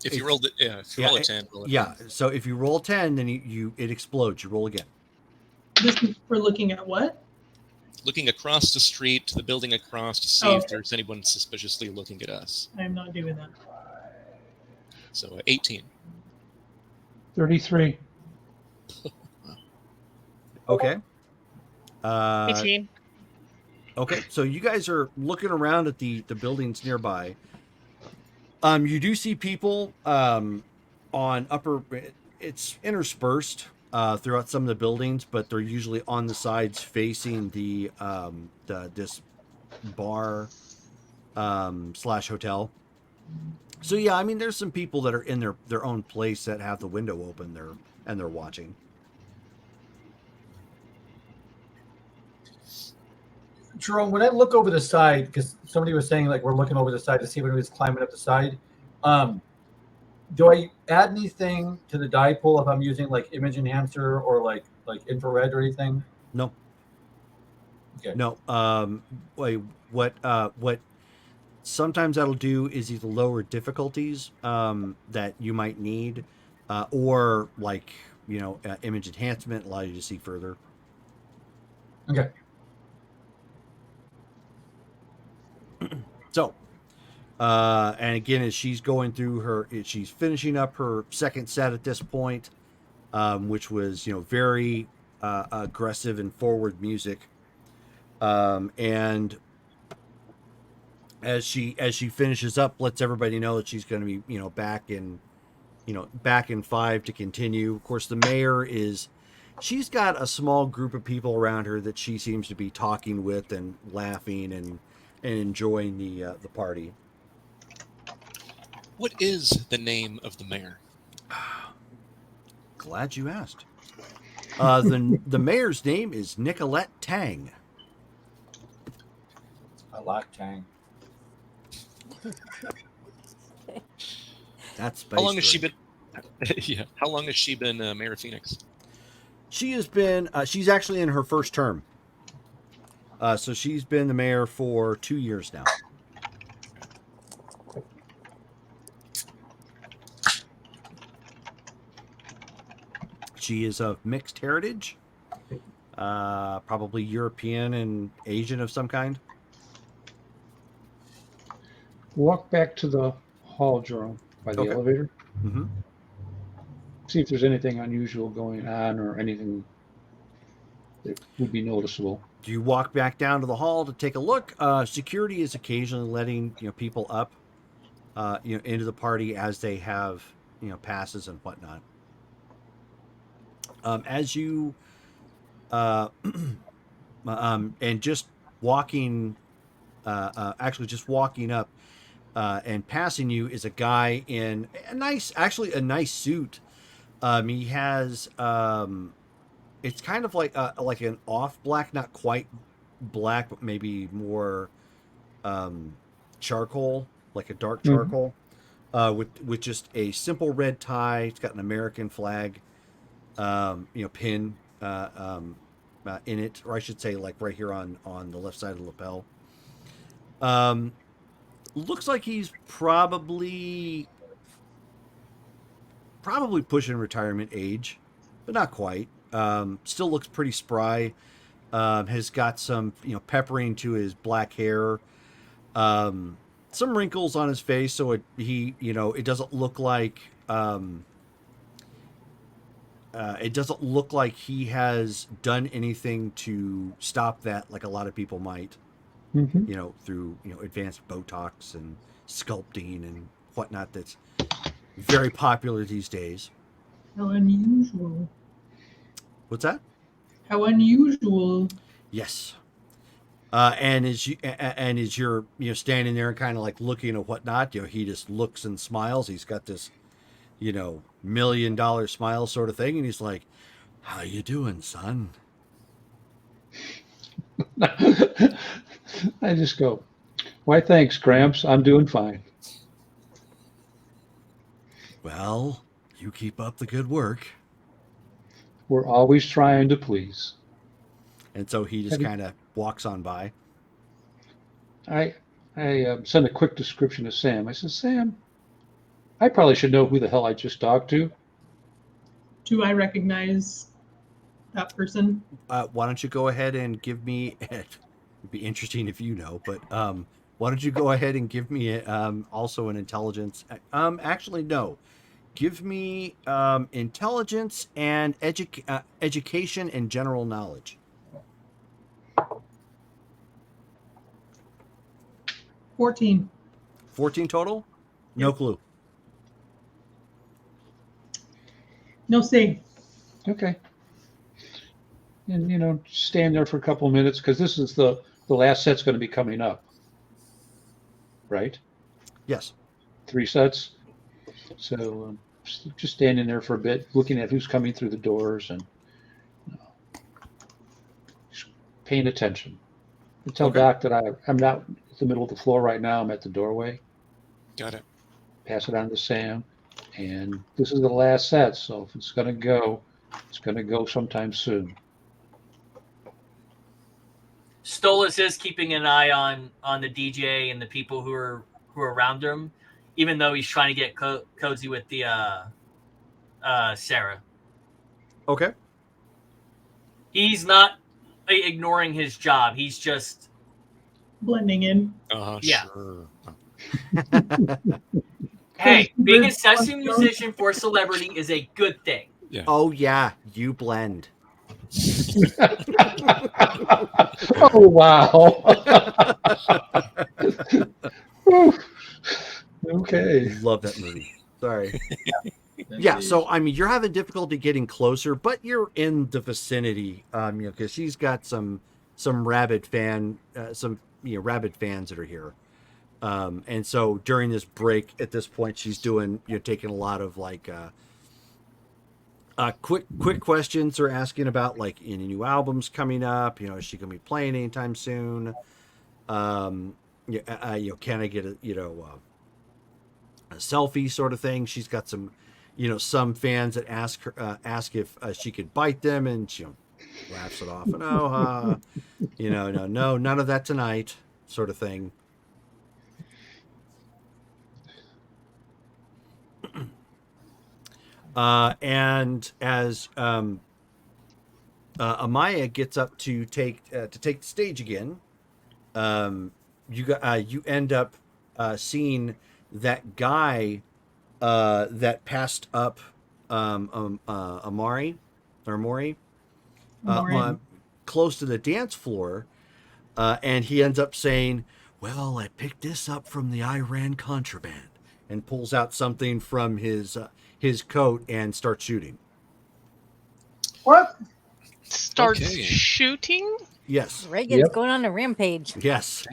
If you roll a 10, roll a 10. Yeah. So if you roll 10, then it explodes. You roll again. This is for looking at what? Looking across the street to the building across to see if there's anyone suspiciously looking at us. I'm not doing that. So 18. 33. Okay. 18. Okay, so you guys are looking around at the buildings nearby. You do see people on upper. It's interspersed throughout some of the buildings, but they're usually on the sides facing the this bar slash hotel. So yeah, I mean, there's some people that are in their own place that have the window open there and they're watching. Jerome, when I look over the side, because somebody was saying like we're looking over the side to see if anybody's climbing up the side, do I add anything to the dipole if I'm using like image enhancer or like infrared or anything? No. Okay. No. What sometimes that'll do is either lower difficulties that you might need, or like image enhancement allow you to see further. Okay. So, and again, as she's going through she's finishing up her second set at this point, which was very aggressive and forward music, and as she finishes up, lets everybody know that she's going to be back in 5 to continue. Of course, the mayor she's got a small group of people around her that she seems to be talking with and laughing and enjoying the party. What is the name of the mayor? Glad you asked. The mayor's name is Nicolette Tang. I like Tang. That's How long has she been? Yeah. How long has she been Mayor of Phoenix? She has been. She's actually in her first term. So she's been the mayor for 2 years now. She is of mixed heritage, probably European and Asian of some kind. Walk back to the hall, Jerome, by the Okay. elevator. Mm-hmm. See if there's anything unusual going on or anything that would be noticeable. You walk back down to the hall to take a look. Security is occasionally letting people up, into the party as they have passes and whatnot. As you and just walking, actually just walking up and passing you is a guy in a nice suit. He has it's kind of like an off black, not quite black, but maybe more charcoal, like a dark charcoal, with just a simple red tie. It's got an American flag, pin in it, or I should say, like right here on the left side of the lapel. Looks like he's probably pushing retirement age, but not quite. Still looks pretty spry. Has got some peppering to his black hair. Some wrinkles on his face, so it doesn't look like he has done anything to stop that, like a lot of people might. Through advanced Botox and sculpting and whatnot. That's very popular these days. How unusual. What's that? How unusual. Yes. And as you're standing there and kind of like looking at whatnot, he just looks and smiles. He's got this $1 million smile sort of thing, and he's like, "How you doing, son?" I just go, "Why, thanks, Gramps. I'm doing fine." Well, you keep up the good work. We're always trying to please. And so he just kind of walks on by. I sent a quick description to Sam. I said, "Sam, I probably should know who the hell I just talked to." Do I recognize that person? Why don't you go ahead and give me? It'd be interesting if you know, but why don't you go ahead and give me also an intelligence? Actually, no. Give me intelligence and education and general knowledge. 14. 14 total? No Yep. clue. No say. Okay. And stand there for a couple of minutes because this is the last set's going to be coming up, right? Yes. 3 sets. So just standing there for a bit, looking at who's coming through the doors and just paying attention. I tell Okay. Doc that I'm not at the middle of the floor right now. I'm at the doorway. Got it. Pass it on to Sam. And this is the last set, so if it's going to go, it's going to go sometime soon. Stolas is keeping an eye on the DJ and the people who are around him, even though he's trying to get cozy with the Sarah. Okay. He's not ignoring his job. He's just blending in. Yeah. Sure. Hey, being a session musician for a celebrity is a good thing. Yeah. Oh yeah, you blend. Oh, wow. Okay. Love that movie. Sorry. Yeah, so I mean, you're having difficulty getting closer, but you're in the vicinity, because she's got some rabid fans that are here, and so during this break, at this point, she's doing, taking a lot of like quick questions or asking about like any new albums coming up. Is she gonna be playing anytime soon? Can I get a selfie sort of thing? She's got some some fans that ask if she could bite them, and she laughs it off. And no, none of that tonight, sort of thing. And as Amaya gets up to take the stage again, you end up seeing that guy that passed up Mori, Maury. close to the dance floor, and he ends up saying, "Well, I picked this up from the Iran contraband," and pulls out something from his coat and starts shooting. What? Starts Okay. shooting. Yes. Reagan's Yep. going on a rampage. Yes.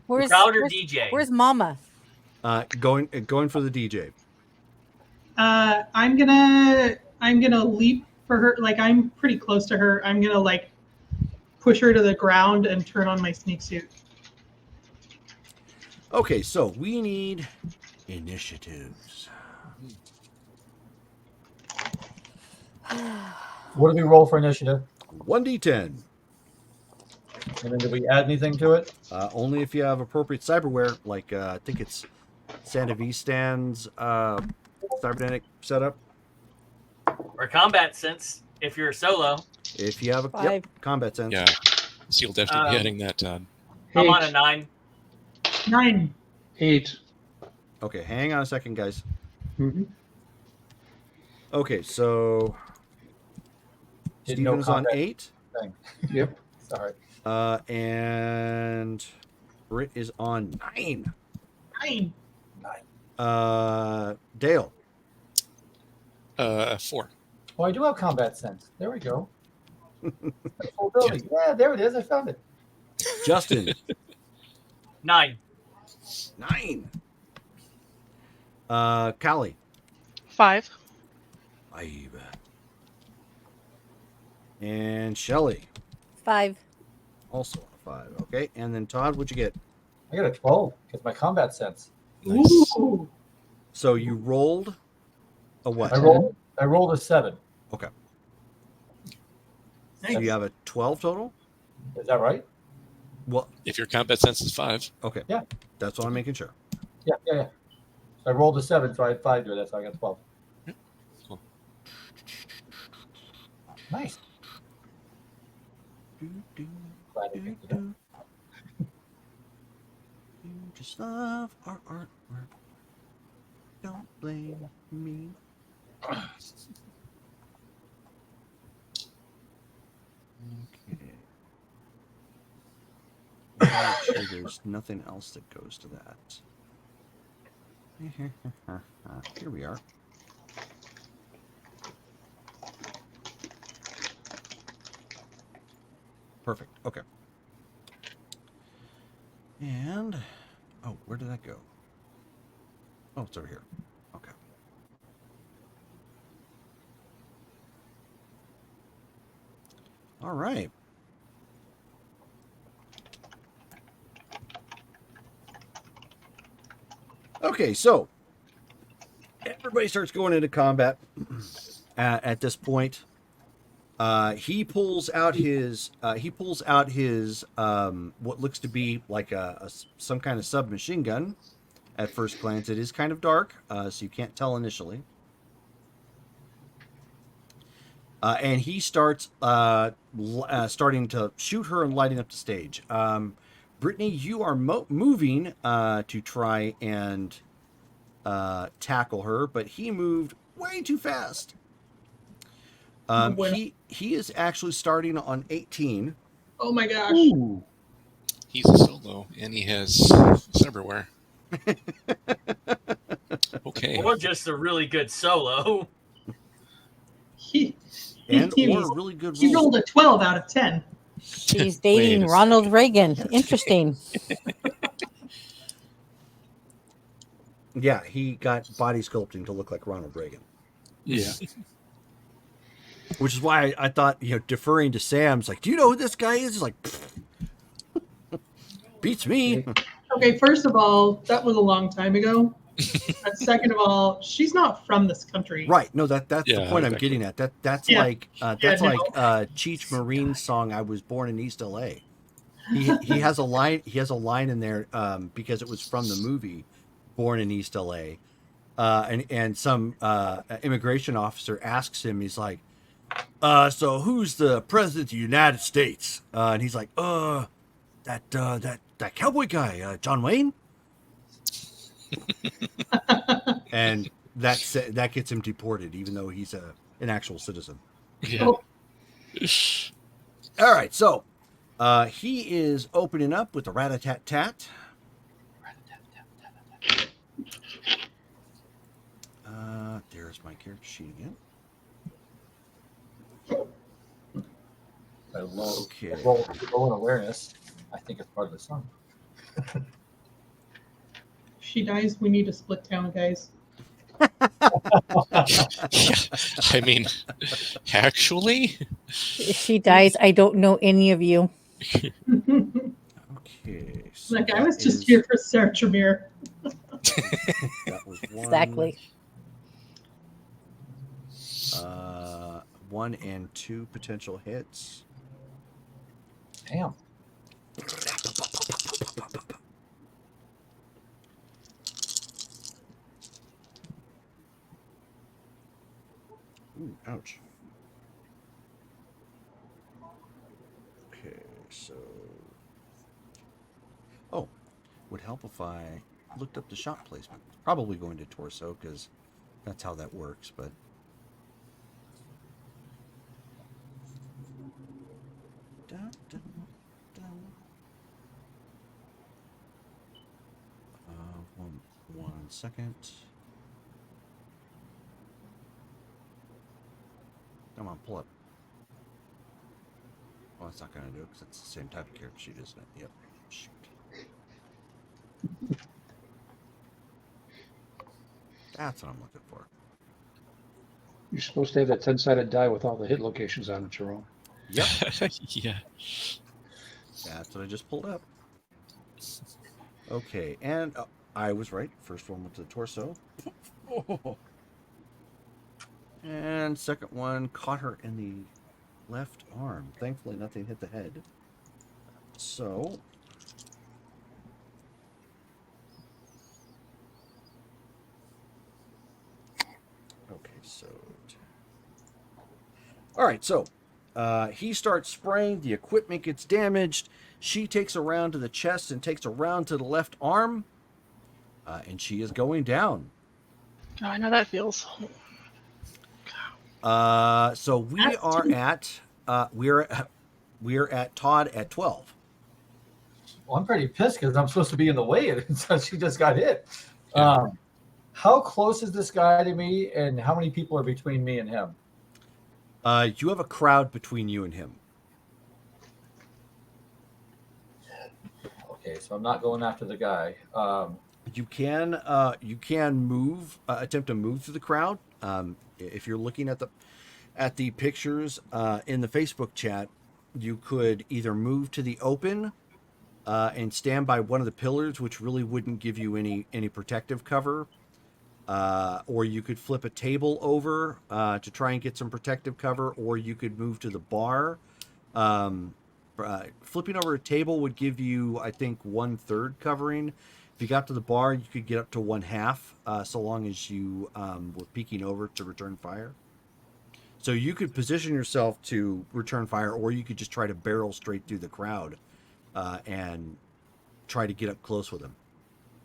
Where's Crowd or where's, DJ? where's Mama? Going for the DJ. I'm gonna leap for her. Like I'm pretty close to her. I'm gonna like push her to the ground and turn on my sneak suit. Okay, so we need initiatives. What do we roll for initiative? 1d10. And then do we add anything to it? Only if you have appropriate cyberware, like I think it's Santa V Stand's cybernetic setup. Or combat sense if you're solo. If you have a 5. combat sense. Yeah. So you'll definitely be Um, adding that, Todd. I'm on a 8. 9. 9. 8. Okay, hang on a second, guys. Mhm. Okay, so Didn't know Steven is on combat 8, thing. Yep. Sorry. and Britt is on 9. 9. Dale. 4. Oh, I do have combat sense. There we go. Full building. Yeah, there it is. I found it. Justin. 9. 9. Callie. 5. 5. And Shelly. 5. Also a 5. Okay, and then Todd, what'd you get? I got a 12 because my combat sense. Nice. Ooh. So you rolled a what? I rolled a 7. Okay. Nice. So you have a 12 total? Is that right? Well, If your combat sense is 5. okay. Yeah. That's what I'm making sure. Yeah. So I rolled a 7, so I had 5 to it. That's how I got 12. Cool. Nice. Glad I picked it up. You just love our artwork. Don't blame me. Okay. Make sure there's nothing else that goes to that. Here we are. Perfect. Okay. And oh, where did that go? Oh, it's over here. Okay. All right. Okay, so everybody starts going into combat at this point. He pulls out his what looks to be like some kind of submachine gun. At first glance, it is kind of dark, so you can't tell initially. And he starts starting to shoot her and lighting up the stage. Brittany, you are moving to try and tackle her, but he moved way too fast. He is actually starting on 18. Oh my gosh. Ooh. He's a solo, and he has cyberware. Okay. Or just a really good solo. He And he or was- a really good he roll. rolled a 12 out of 10. She's Wait dating a Ronald Reagan. Interesting. Yeah, he got body sculpting to look like Ronald Reagan. Yeah. Which is why I thought, deferring to Sam's like, do you know who this guy is? He's like, beats me. Okay, first of all, that was a long time ago. But second of all, she's not from this country. Right. No, that's the Yeah, point I'm exactly. getting at. That's Yeah. like Yeah, no. Cheech Marine's song "I Was Born in East L.A." He has a line. He has a line in there because it was from the movie "Born in East L.A." And some immigration officer asks him. He's like, "So who's the president of the United States?" And he's like, that cowboy guy, John Wayne." And that gets him deported, even though he's an actual citizen. Yeah. Oh, All right, so he is opening up with the rat-a-tat-tat. There's my character sheet again. I love Okay. roll an awareness. I think it's part of the song. if she dies, we need to split town, guys. Yeah. I mean, actually, If she dies, I don't know any of you. Okay. So Like, I that was just is- here for Sarah Tremere. That was one. Exactly. 1 and 2 potential hits. Damn. Ooh, ouch. Okay, so. Oh, would help if I looked up the shot placement. Probably going to torso because that's how that works, but. Dun, dun, dun. One second. Come on, pull up. Well, that's not going to do it because it's the same type of character sheet, isn't it? Yep. Shoot. That's what I'm looking for. You're supposed to have that 10-sided die with all the hit locations on it, Jerome. Yep. yeah. That's what I just pulled up. Okay, and I was right. First one went to the torso. And second one caught her in the left arm. Thankfully, nothing hit the head. So. Okay, so. All right, so he starts spraying. The equipment gets damaged. She takes a round to the chest and takes a round to the left arm. And she is going down. Oh, I know that feels. So we are at we're at Todd at 12. Well, I'm pretty pissed because I'm supposed to be in the way, and so she just got hit. Yeah. How close is this guy to me, and how many people are between me and him? You have a crowd between you and him. Okay, so I'm not going after the guy. You can move, attempt to move through the crowd. If you're looking at the pictures in the Facebook chat, you could either move to the open and stand by one of the pillars, which really wouldn't give you any protective cover, or you could flip a table over to try and get some protective cover, or you could move to the bar. Flipping over a table would give you, I think, 1/3 covering. If you got to the bar, you could get up to 1/2, so long as you were peeking over to return fire. So you could position yourself to return fire, or you could just try to barrel straight through the crowd and try to get up close with him.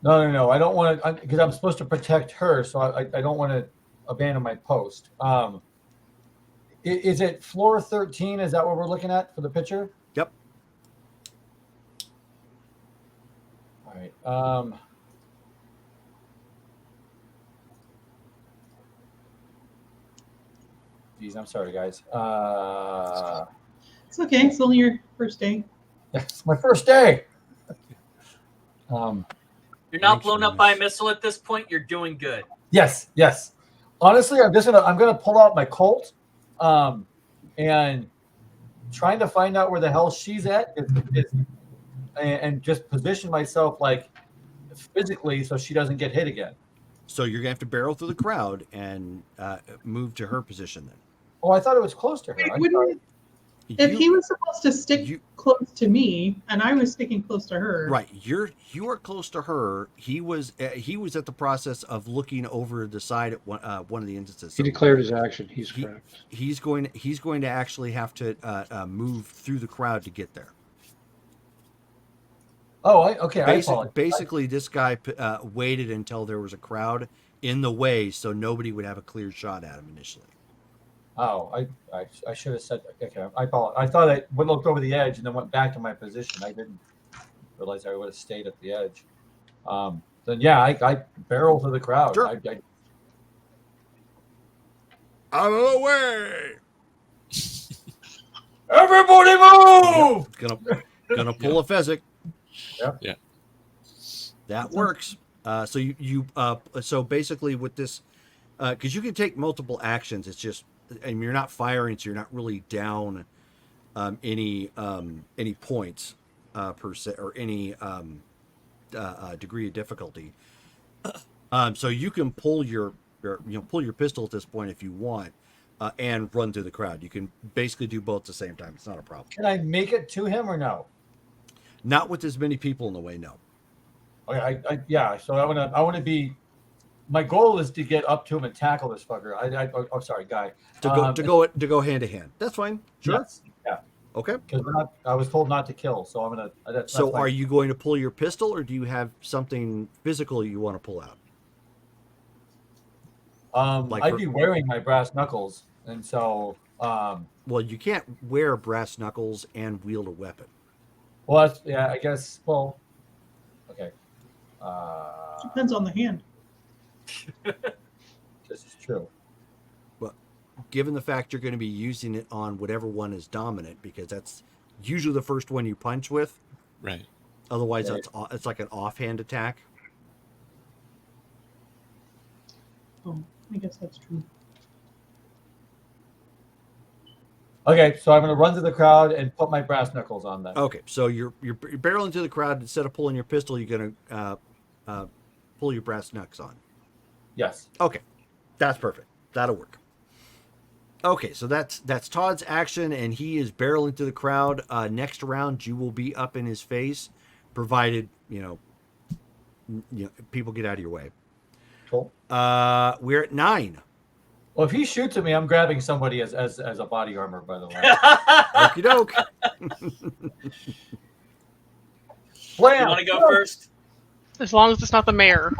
No. I don't want to, because I'm supposed to protect her, so I don't want to abandon my post. Is it floor 13? Is that what we're looking at for the picture? Yep. All right. Geez, I'm sorry, guys. It's okay. It's only your first day. It's my first day. You're not blown up by a missile at this point. You're doing good. Yes. Honestly, I'm gonna pull out my Colt, and trying to find out where the hell she's at, and just position myself like physically so she doesn't get hit again. So you're gonna have to barrel through the crowd and move to her position then. Oh, I thought it was close to her. Wait, I'm wouldn't sorry. it- If You- he was supposed to stick you- close to me and I was sticking close to her, Right, you are close to her. He was at the process of looking over the side at one of the instances. He So declared his action. He's correct. he's going to actually have to move through the crowd to get there. Oh, okay. I apologize. Basically, this guy waited until there was a crowd in the way, so nobody would have a clear shot at him initially. Oh, I should have said. Okay, I apologize. I thought I looked over the edge and then went back to my position. I didn't realize I would have stayed at the edge. Then yeah, I barrel to the crowd. Sure. I, Out of the way! Everybody move! Gonna pull a Fezzik. Yep. Yeah. That works. So so basically with this, because you can take multiple actions. It's just, and you're not firing, so you're not really down any points per se, or any degree of difficulty. So you can pull your pistol at this point if you want, and run through the crowd. You can basically do both at the same time. It's not a problem. Can I make it to him or no? Not with as many people in the way. No. Okay, yeah. So I want to be. My goal is to get up to him and tackle this fucker. I'm sorry, guy. To go hand to hand. That's fine. Sure. Yes, yeah. Okay. Because I was told not to kill, so I'm gonna. That's So my- are you going to pull your pistol, or do you have something physical you want to pull out? like I'd for- be wearing my brass knuckles, and so Well, you can't wear brass knuckles and wield a weapon. well, I guess. Well, okay. depends on the hand. This is true. Given the fact you're going to be using it on whatever one is dominant, because that's usually the first one you punch with. Right. Otherwise, Right. it's like an offhand attack. Oh, I guess that's true. Okay, so I'm gonna run to the crowd and put my brass knuckles on them. Okay, so you're barreling to the crowd. Instead of pulling your pistol, you're going to pull your brass knucks on. Yes. Okay, that's perfect. That'll work. Okay, so that's Todd's action, and he is barreling to the crowd. Next round, you will be up in his face, provided people get out of your way. Cool. We're at 9. Well, if he shoots at me, I'm grabbing somebody as a body armor. By the way. Okie doke. Blam! You want to go first? As long as it's not the mayor,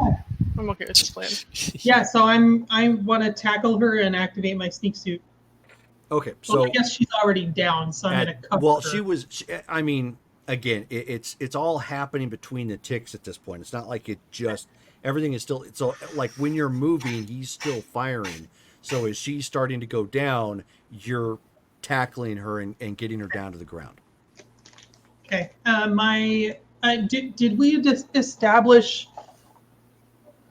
I'm okay with this plan. Yeah, so I want to tackle her and activate my sneak suit. Okay, Well, so I guess she's already down, so I'm going to cover well, her. I mean, again, it's all happening between the ticks at this point. It's not like everything is still. So like when you're moving, he's still firing. So as she's starting to go down, you're tackling her and getting her down to the ground. Okay. Did we establish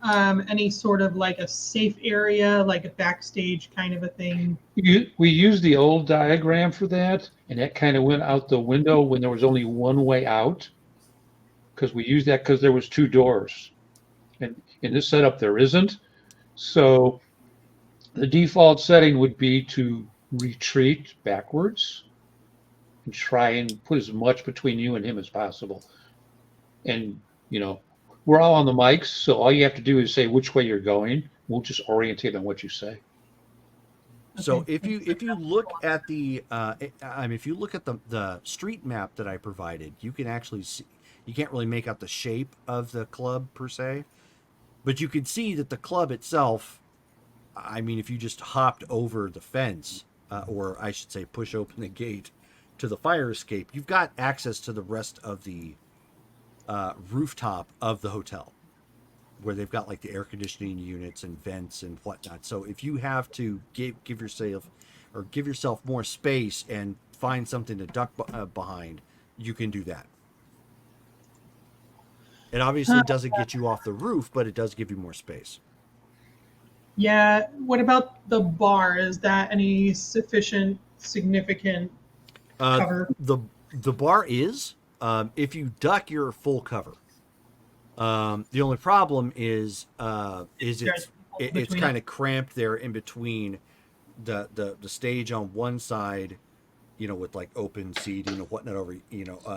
any sort of like a safe area, like a backstage kind of a thing? We used the old diagram for that, and that kind of went out the window when there was only one way out. Because we used that because there was 2 doors, and in this setup there isn't. So the default setting would be to retreat backwards and try and put as much between you and him as possible. And we're all on the mics, so all you have to do is say which way you're going. We'll just orientate on what you say. So Okay. if you look at the the street map that I provided, you can actually see. You can't really make out the shape of the club per se, but you can see that the club itself. I mean, if you just hopped over the fence, or I should say, push open the gate to the fire escape, you've got access to the rest of the rooftop of the hotel, where they've got like the air conditioning units and vents and whatnot. So if you have to give yourself more space and find something to duck behind, you can do that. It obviously doesn't get you off the roof, but it does give you more space. Yeah. What about the bar? Is that any significant cover? The bar is, if you duck, you're full cover. The only problem is it's Between kind of cramped there in between the stage on one side, with like open seating or whatnot over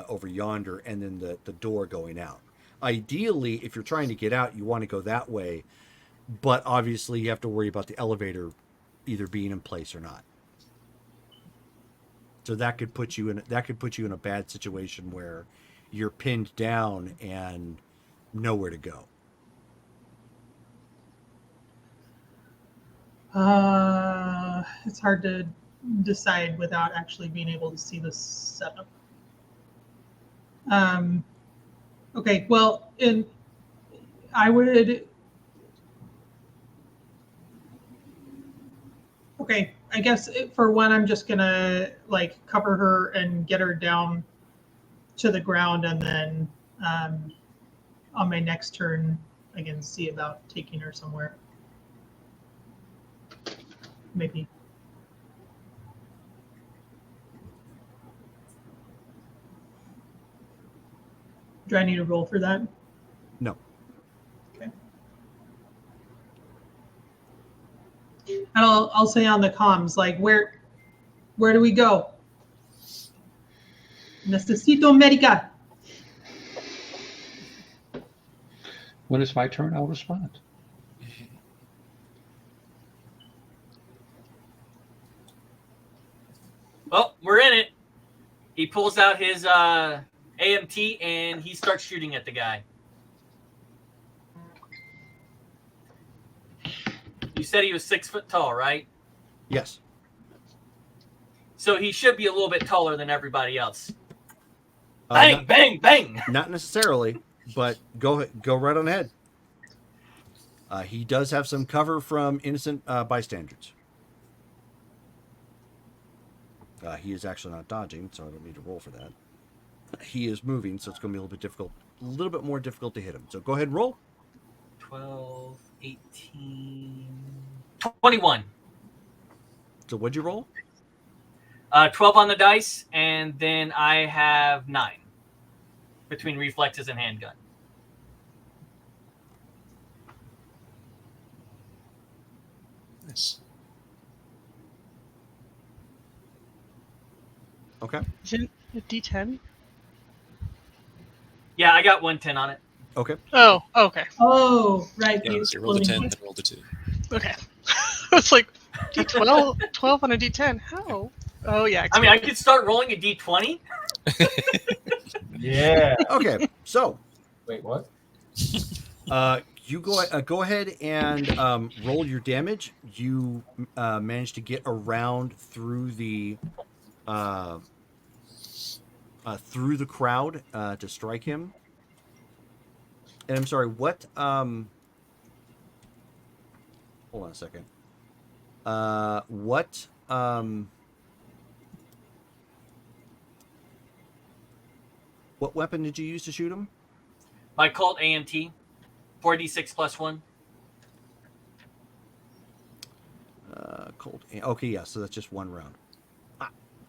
over yonder, and then the door going out. Ideally, if you're trying to get out, you want to go that way, but obviously you have to worry about the elevator either being in place or not. So that could put you in a bad situation where you're pinned down and nowhere to go. It's hard to decide without actually being able to see the setup. Okay, well, I would. Okay, I guess for one, I'm just gonna like cover her and get her down to the ground, and then on my next turn, I can see about taking her somewhere. Maybe. Do I need to roll for that? No. Okay. And I'll say on the comms, like, where do we go? Necesito médica. When it's my turn, I'll respond. Well, we're in it. He pulls out his AMT and he starts shooting at the guy. You said he was 6 foot tall, right? Yes. So he should be a little bit taller than everybody else. Bang, bang, bang. Not necessarily, but go right on ahead. He does have some cover from innocent bystanders. He is actually not dodging, so I don't need to roll for that. He is moving, so it's going to be a little bit more difficult to hit him. So go ahead and roll. 12, 18, 21. So what'd you roll? 12 on the dice, and then I have 9 between reflexes and handgun. Nice. Okay. Is it a D10? Yeah, I got 110 on it. Okay. Oh, okay. Oh, right. Yeah, so you roll the 10, then roll the 2. Okay. I was like, D12? 12 on a D10? How? Oh, yeah. I mean, I could start rolling a D20. Yeah. Okay. So, Wait, what? you go ahead and roll your damage. You managed to get around through the crowd to strike him. And I'm sorry, what? Hold on a second. What? What weapon did you use to shoot him? My Colt AMT, 4d6 plus 1. Cold. Okay, yeah. So that's just one round.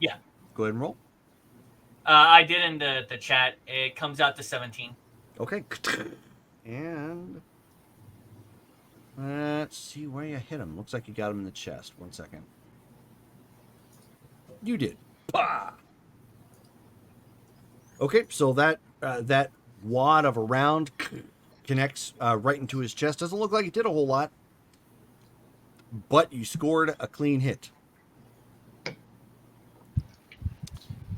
Yeah. Go ahead and roll. I did in the chat. It comes out to 17. Okay. And let's see where you hit him. Looks like you got him in the chest. 1 second. You did. Bah! Okay, so that wad of a round connects right into his chest. Doesn't look like it did a whole lot, but you scored a clean hit.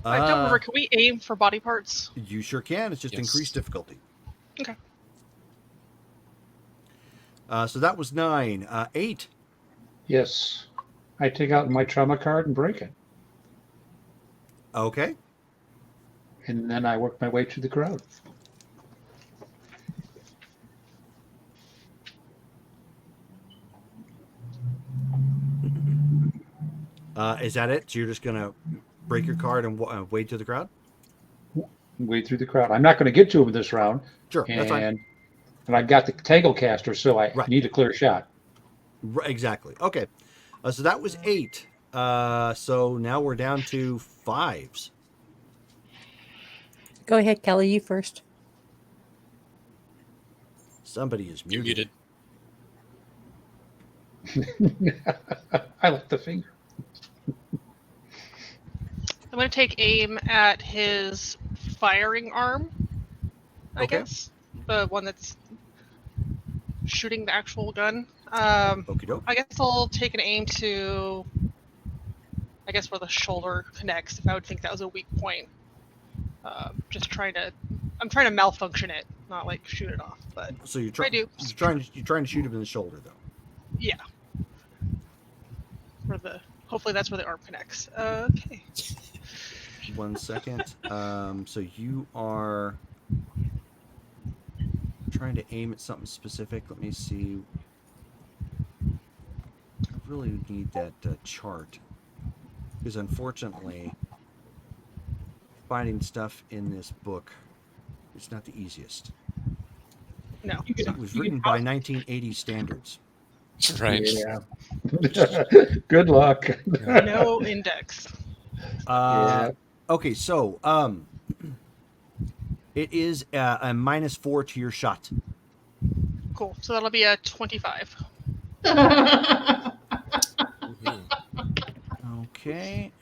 I don't remember. Can we aim for body parts? You sure can. It's just increased difficulty. Okay. So that was 9. 8. Yes. I take out my trauma card and break it. Okay. And then I work my way to the crowd. Is that it? So you're just going to break your card and wade through the crowd? Wade through the crowd. I'm not going to get to him this round. Sure, that's fine. And I've got the Tangle Caster, so I Right. need a clear shot. Right, exactly. Okay. So that was 8. So now we're down to 5s. Go ahead, Kelly. You first. Somebody is You're muted. muted. I like the finger. I'm going to take aim at his firing arm, I Okay. guess. The one that's shooting the actual gun. Okie doke. I guess I'll take an aim to, I guess, where the shoulder connects, if I would think that was a weak point. Just trying to, I'm trying to malfunction it, not like shoot it off. But So you're I do. trying to shoot him in the shoulder though. Yeah. Hopefully that's where the arm connects. Okay. 1 second. So you are trying to aim at something specific. Let me see. I really need that chart because unfortunately, finding stuff in this book is not the easiest. No. It was written by 1980 standards. Right. Yeah. Good luck. No index. Yeah. Okay, so it is a -4 to your shot. Cool. So that'll be a 25. Mhm. Okay.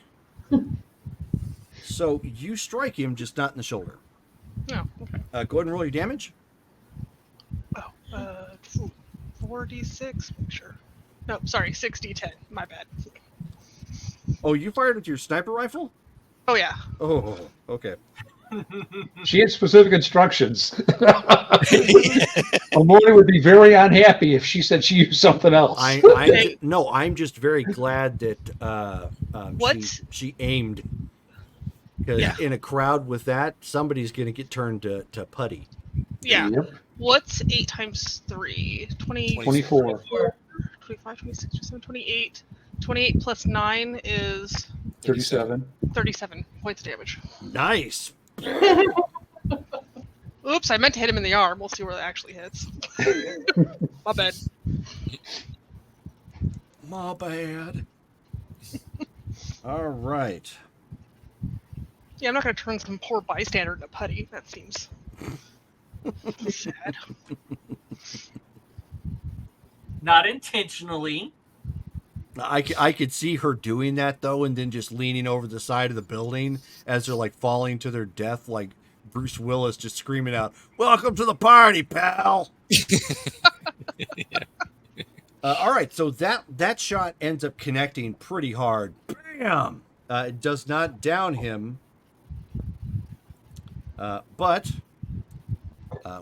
So you strike him, just not in the shoulder. No. Okay. Go ahead and roll your damage. Oh. 4d6. Make sure. No, sorry. 6d10. My bad. Oh, you fired with your sniper rifle? Oh yeah. Oh, okay. She had specific instructions. Amori would be very unhappy if she said she used something else. I'm just very glad that What? she aimed, because in a crowd with that, somebody's going to get turned to putty. Yeah. Yep. What's 8 times 3? 20, 24. 25, 26, 27, 28. 28 plus 9 is 37. 37 points of damage. Nice. Oops, I meant to hit him in the arm. We'll see where that actually hits. My bad. My bad. All right. Yeah, I'm not going to turn some poor bystander into putty. That seems sad. Not intentionally. I could see her doing that though, and then just leaning over the side of the building as they're like falling to their death, like Bruce Willis just screaming out, "Welcome to the party, pal!" All right, so that shot ends up connecting pretty hard. Bam! It does not down him, but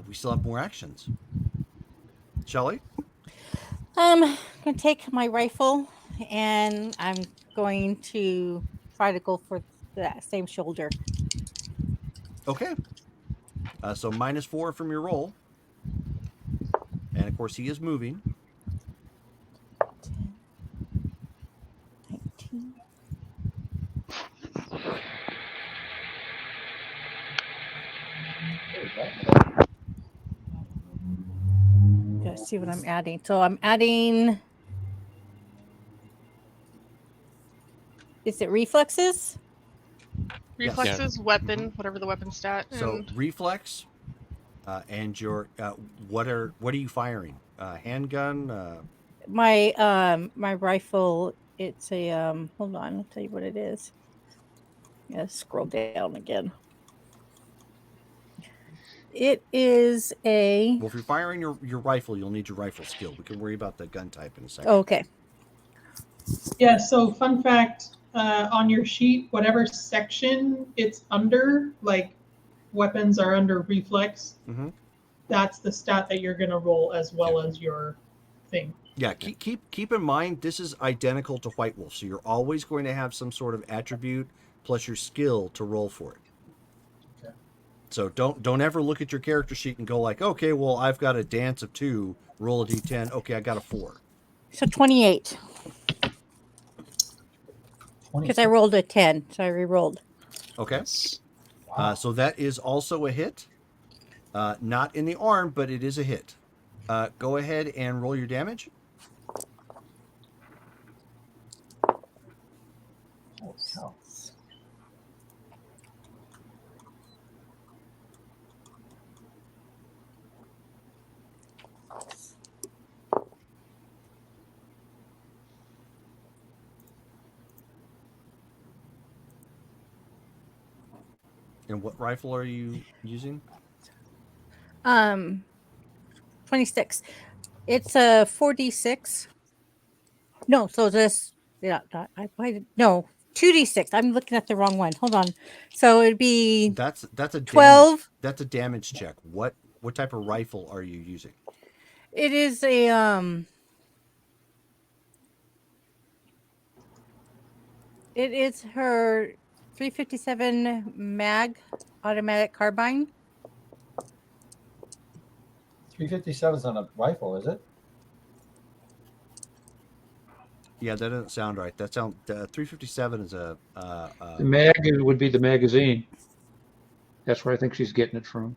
we still have more actions. Shelley? I'm gonna take my rifle and I'm going to try to go for that same shoulder. Okay. So -4 from your roll. And of course, he is moving. 10, 19. Let's see what I'm adding. So I'm adding. Is it reflexes? Reflexes, weapon, whatever the weapon stat. So And reflex, and your what are you firing? Handgun. My rifle. It's a Hold on, I'll tell you what it is. Yeah, scroll down again. It is a. Well, if you're firing your rifle, you'll need your rifle skill. We can worry about the gun type in a second. Okay. Yeah, so fun fact, on your sheet, whatever section it's under, like weapons are under reflex, that's the stat that you're going to roll as well as your thing. Yeah, keep in mind this is identical to White Wolf, so you're always going to have some sort of attribute plus your skill to roll for it. Okay. So don't ever look at your character sheet and go like, okay, well I've got a dance of 2, roll a d10. Okay, I got a 4. So 28. Because I rolled a 10, so I re-rolled. Okay. So that is also a hit. Not in the arm, but it is a hit. Go ahead and roll your damage. Holy cow. And what rifle are you using? 26. It's a 4d6. No, so this, yeah, no, 2d6. I'm looking at the wrong one. Hold on. So it'd be That's a 12. That's a damage check. What type of rifle are you using? It is a it is her 357 mag automatic carbine. 357 is on a rifle, is it? Yeah, that doesn't sound right. That sound 357 is a The mag would be the magazine. That's where I think she's getting it from.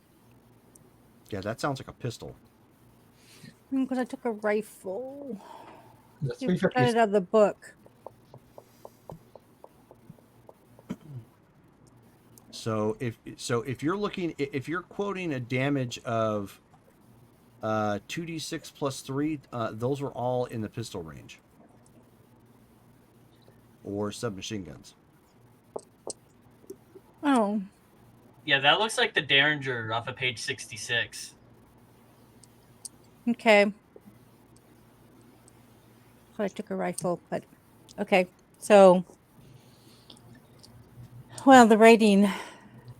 yeah, that sounds like a pistol. Because I took a rifle. The You got 350. it out of the book. So if you're looking, if you're quoting a damage of 2d6 plus 3, those are all in the pistol range or submachine guns. Oh, Yeah, that looks like the Derringer off of page 66. okay. So I took a rifle, but okay. So, well, the rating.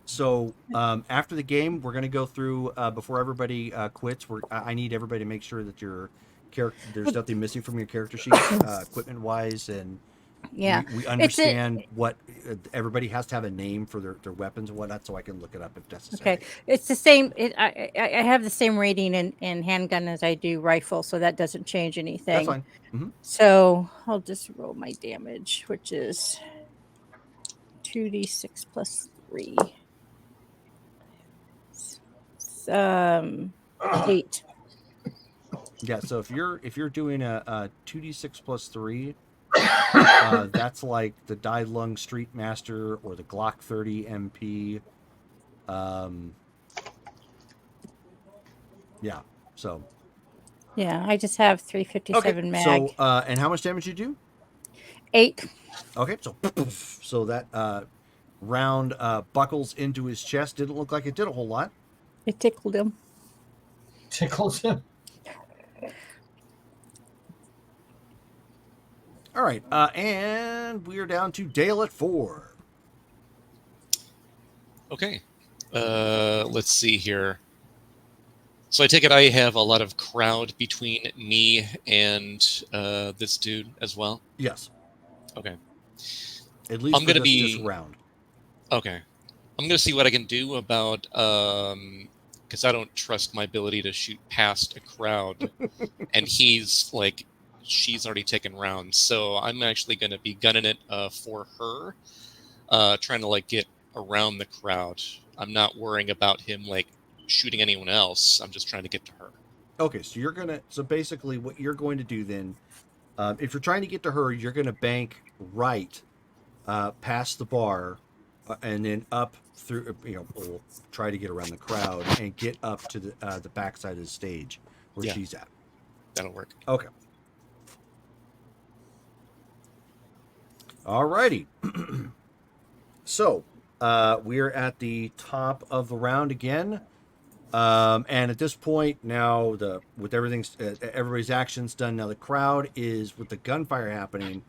So after the game, we're going to go through before everybody quits. I need everybody to make sure that your character, there's nothing missing from your character sheet, equipment wise, and Yeah, we it's a, understand what everybody has to have a name for their weapons and whatnot, so I can look it up if necessary. okay. It's the same. I have the same rating in handgun as I do rifle, so that doesn't change anything. That's fine. Mm-hmm. So I'll just roll my damage, which is 2d6 plus 3. 8. Yeah. So if you're doing a 2d6 plus 3, that's like the Die Lung Street Master or the Glock 30 MP. Yeah. So. Yeah, I just have 357 mag. So and how much damage you do? 8. Okay. So that round buckles into his chest. Didn't look like it did a whole lot. It tickled him. Tickles him. All right. And we are down to Dale at 4. Okay. Let's see here. So I take it I have a lot of crowd between me and this dude as well? Yes. Okay. At least I'm gonna this round. Okay. I'm going to see what I can do about... because I don't trust my ability to shoot past a crowd. And she's already taken rounds. So I'm actually going to be gunning it for her. Trying to, get around the crowd. I'm not worrying about him, shooting anyone else. I'm just trying to get to her. Okay, so basically what you're going to do then, if you're trying to get to her, you're going to bank right past the bar and then up through, we'll try to get around the crowd and get up to the backside of the stage where she's at. That'll work. Okay. All righty. So we're at the top of the round again. And at this point now, with everybody's actions done, now the crowd is, with the gunfire happening,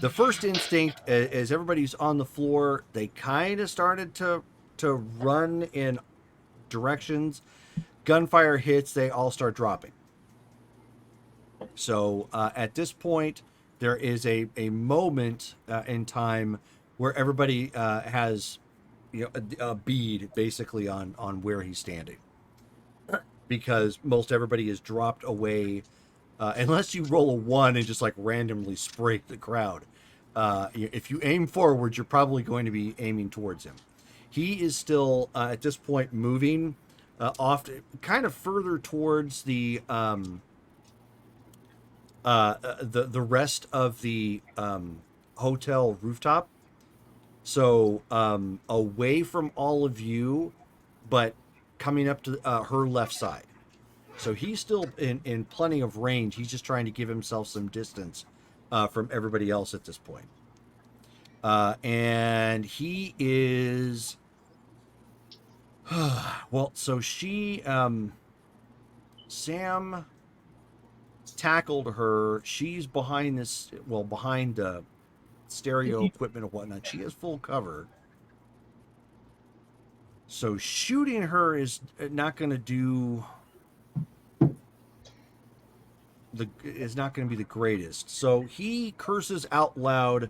the first instinct is everybody's on the floor. They kind of started to run in directions. Gunfire hits, they all start dropping. So at this point, there is a moment in time where everybody has a bead basically on where he's standing, because most everybody is dropped away. Unless you roll a 1 and just randomly spray the crowd. If you aim forward, you're probably going to be aiming towards him. He is still, at this point, moving off, kind of further towards the rest of the hotel rooftop. So away from all of you, but coming up to her left side. So he's still in plenty of range. He's just trying to give himself some distance from everybody else at this point. And he is Well, so she, Sam tackled her. She's behind this, well, behind stereo equipment and whatnot. She has full cover. So shooting her is not going to do is not going to be the greatest. So he curses out loud,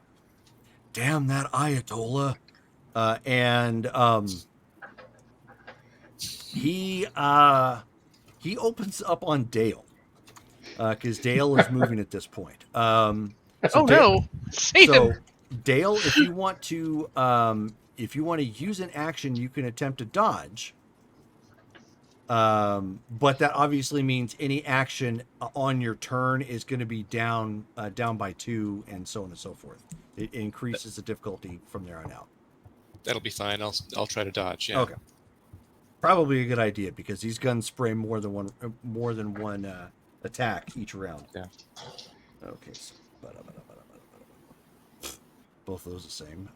"Damn that Ayatollah," and he opens up on Dale because Dale is moving at this point. No, save him. So Dale, if you want to use an action, you can attempt to dodge. But that obviously means any action on your turn is going to be down by 2, and so on and so forth. It increases the difficulty from there on out. That'll be fine. I'll try to dodge. Yeah. Okay. Probably a good idea because these guns spray more than one attack each round. Yeah. Okay. So, both of those the same.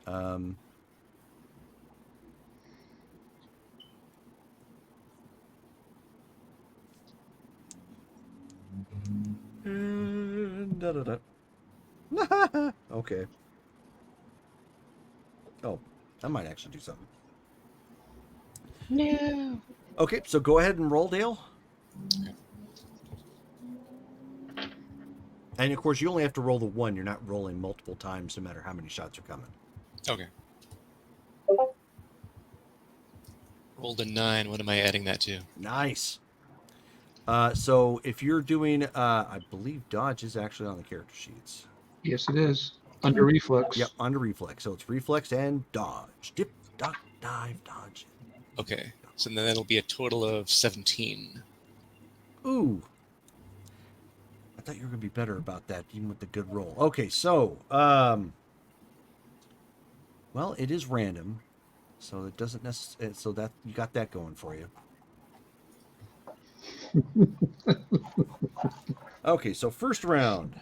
Okay. Oh, that might actually do something. No. Okay, so go ahead and roll, Dale. And of course, you only have to roll the 1. You're not rolling multiple times, no matter how many shots are coming. Okay. Rolled a 9. What am I adding that to? Nice. So if you're doing, I believe dodge is actually on the character sheets. Yes, it is. Under reflex. Yep, under reflex. So it's reflex and dodge. Dip, duck, dive, dodge. Okay. So then that'll be a total of 17. Ooh. I thought you were going to be better about that, even with the good roll. Okay, so, well, it is random. So it doesn't necessarily, so that you got that going for you. Okay, so first round,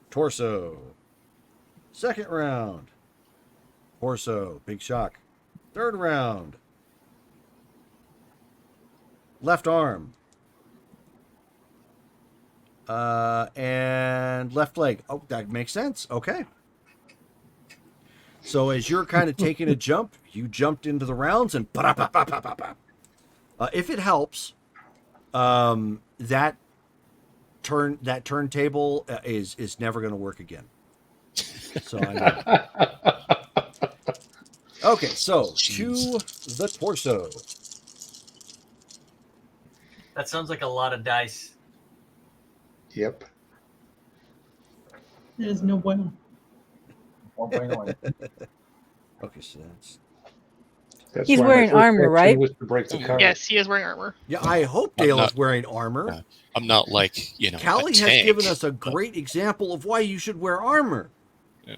torso. Second round, torso, big shock. Third round, left arm. And left leg. Oh, that makes sense. Okay. So as you're kind of taking a jump, you jumped into the rounds and if it helps, that turntable is never going to work again. So I know. Okay, so to the torso. That sounds like a lot of dice. Yep. There's no bueno. Okay, so That's He's why my wearing first armor, action right? Was to break the card. Yes, he is wearing armor. yeah, I hope I'm Dale not- is wearing armor. I'm not like, Callie a has tank, given us a but- great example of why you should wear armor. Yeah.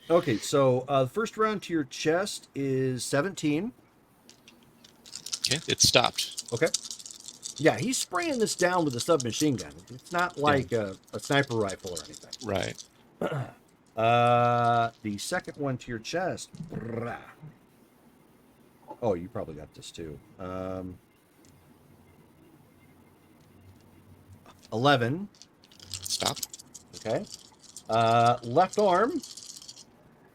Okay, so the first round to your chest is 17. Okay, it stopped. Okay. Yeah, he's spraying this down with a submachine gun. It's not like a sniper rifle or anything. Right. The second one to your chest. Oh, you probably got this too. 11. Stop. Okay. Left arm.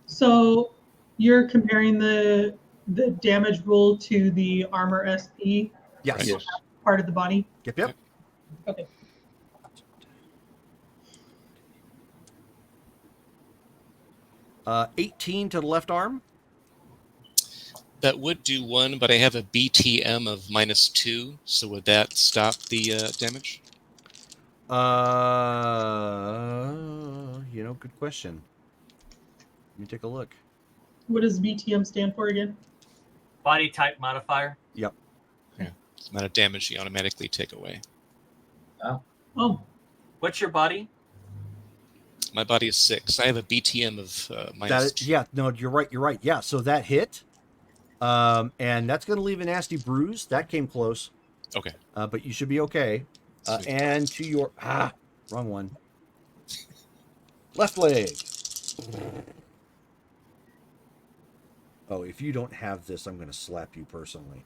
So you're comparing the damage roll to the armor SP Yes. Yes. part of the body. Yep. Okay. Uh, 18 to the left arm. That would do 1, but I have a BTM of -2, so would that stop the damage? Good question. Let me take a look. What does BTM stand for again? Body type modifier. Yep. It's the amount of damage you automatically take away. Oh, What's your body? My body is 6. I have a BTM of -2. Yeah, no, you're right. Yeah, so that hit. And that's going to leave a nasty bruise. That came close. Okay. But you should be okay. Sweet. And to your wrong one. Left leg. Oh, if you don't have this, I'm going to slap you personally.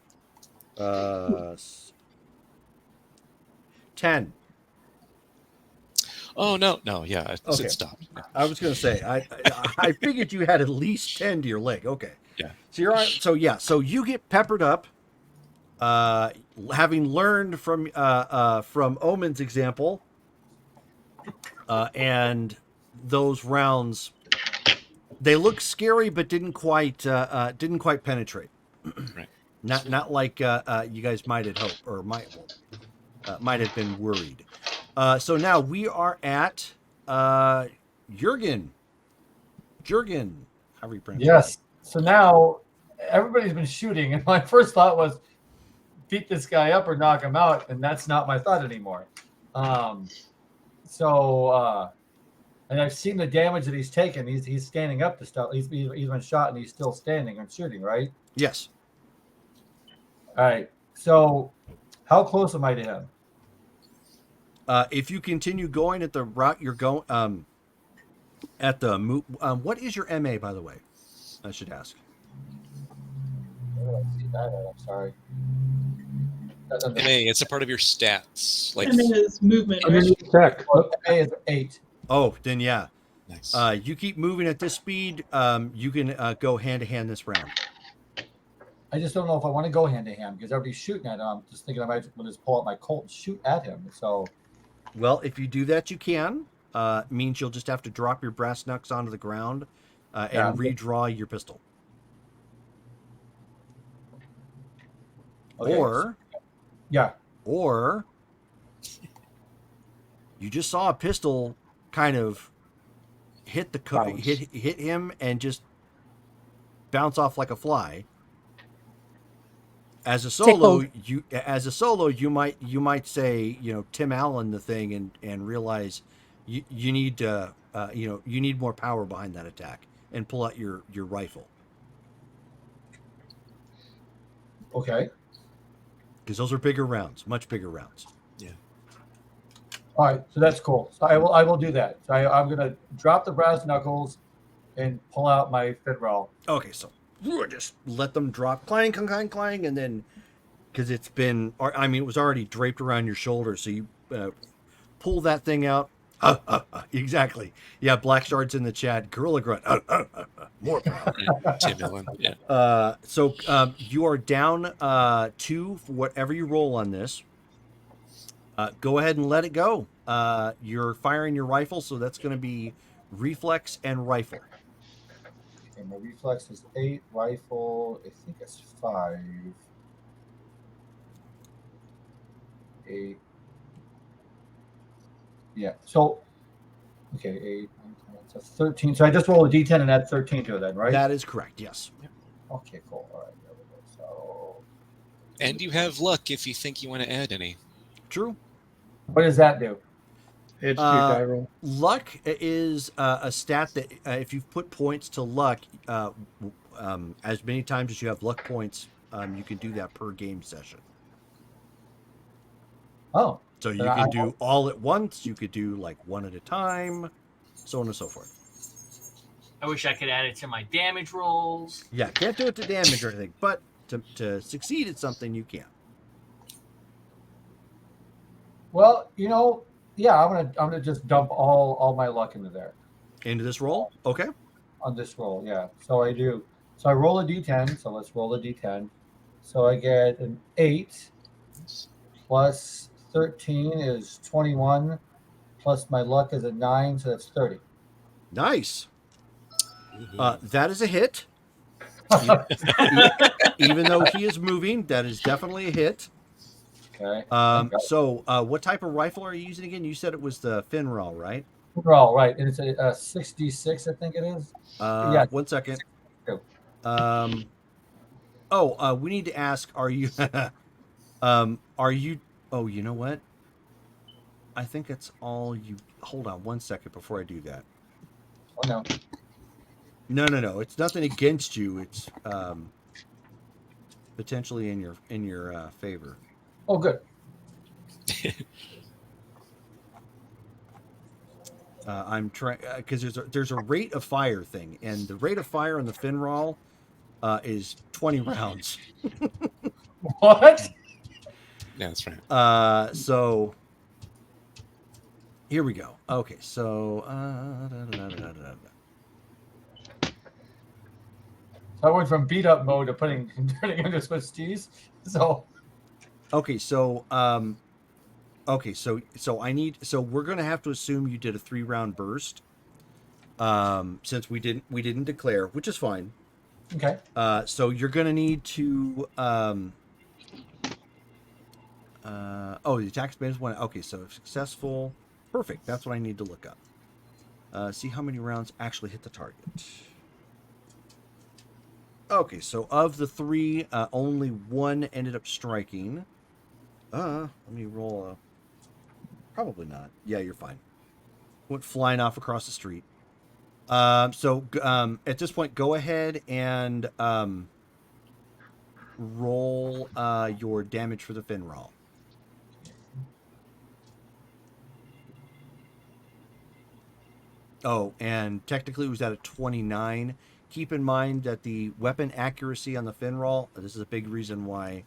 10. Oh no, yeah, Okay. it stopped. Yeah. I was going to say, I figured you had at least 10 to your leg. Okay. Yeah. So you're right. So yeah, so you get peppered up. Having learned from Omen's example, and those rounds, they look scary, but didn't quite penetrate. Right. Not like you guys might have hoped or might have been worried. So now we are at Jurgen. Jurgen, however you pronounce it. Yes. So now everybody's been shooting, and my first thought was beat this guy up or knock him out, and that's not my thought anymore. And I've seen the damage that he's taken. He's standing up to stuff. He's been shot and he's still standing and shooting, right? Yes. All right. So how close am I to him? If you continue going at the route you're going, at the what is your MA, by the way? I should ask. Where do I see that? I'm sorry. MA, it's a part of your stats. Like And then his movement. Right? Underneath tech. MA is 8. Oh, then yeah. nice. You keep moving at this speed. You can go hand to hand this round. I just don't know if I want to go hand to hand because everybody's shooting at him. I'm just thinking I might just pull out my Colt and shoot at him. So, Well, if you do that, you can. Means you'll just have to drop your brass knucks onto the ground and Yeah. redraw your pistol. okay. Or Or you just saw a pistol kind of hit the Bounce. hit him and just bounce off like a fly. As a solo, you might say, Tim Allen the thing and realize you need to you need more power behind that attack and pull out your rifle, okay. because those are bigger rounds, much bigger rounds. All right, so that's cool. So I will do that. So I'm gonna drop the brass knuckles and pull out my Fidrel. Okay, so just let them drop, clang, clang, clang, clang, and then because it was already draped around your shoulder, so you pull that thing out. Exactly. Yeah, Black Shard's in the chat. Gorilla Grunt. More power. Tim Allen. Yeah. So you are down 2 for whatever you roll on this. Go ahead and let it go. You're firing your rifle, so that's going to be reflex and rifle. Okay, my reflex is 8. Rifle, I think it's 5. 8. Yeah. So, okay, 8. So 13. So I just roll a d10 and add 13 to it, then, right? That is correct. Yes. Okay, cool. All right, there we go. So, And you have luck if you think you want to add any. True. what does that do? It's your die roll. Luck is a stat that if you've put points to luck, as many times as you have luck points, you can do that per game session. Oh, So you can do all at once. You could do like one at a time, so on and so forth. I wish I could add it to my damage rolls. Yeah, can't do it to damage or anything, but to succeed at something you can. well, yeah, I'm gonna just dump all my luck into there Into this roll, okay. on this roll. Yeah, so I do. So I roll a d10. So let's roll a d10. So I get an 8 plus 13 is 21, plus my luck is a 9, so that's 30. Nice. That is a hit. Even though he is moving, that is definitely a hit. Okay. So what type of rifle are you using again? You said it was the Finral, right? Overall, right, and it's a 66, I think it is. Yeah. 1 second. 62. We need to ask, are you oh, you know what? I think it's all you. Hold on 1 second before I do that. Oh no. No. It's nothing against you. It's potentially in your favor. Oh, good. I'm trying because there's a rate of fire thing, and the rate of fire on the Finral is 20 rounds. What? Yeah, that's right. So here we go. Okay, so I went from beat up mode to turning into Swiss cheese. So okay, so we're gonna have to assume you did a 3-round burst. Since we didn't declare, which is fine. okay. So you're gonna need to the attack span is 1. Okay, so successful. Perfect. That's what I need to look up. See how many rounds actually hit the target. Okay, so of the 3, only 1 ended up striking. Let me roll a... Probably not. Yeah, you're fine. Went flying off across the street. So at this point, go ahead and roll your damage for the Finral. Oh, and technically it was at a 29. Keep in mind that the weapon accuracy on the Finral, this is a big reason why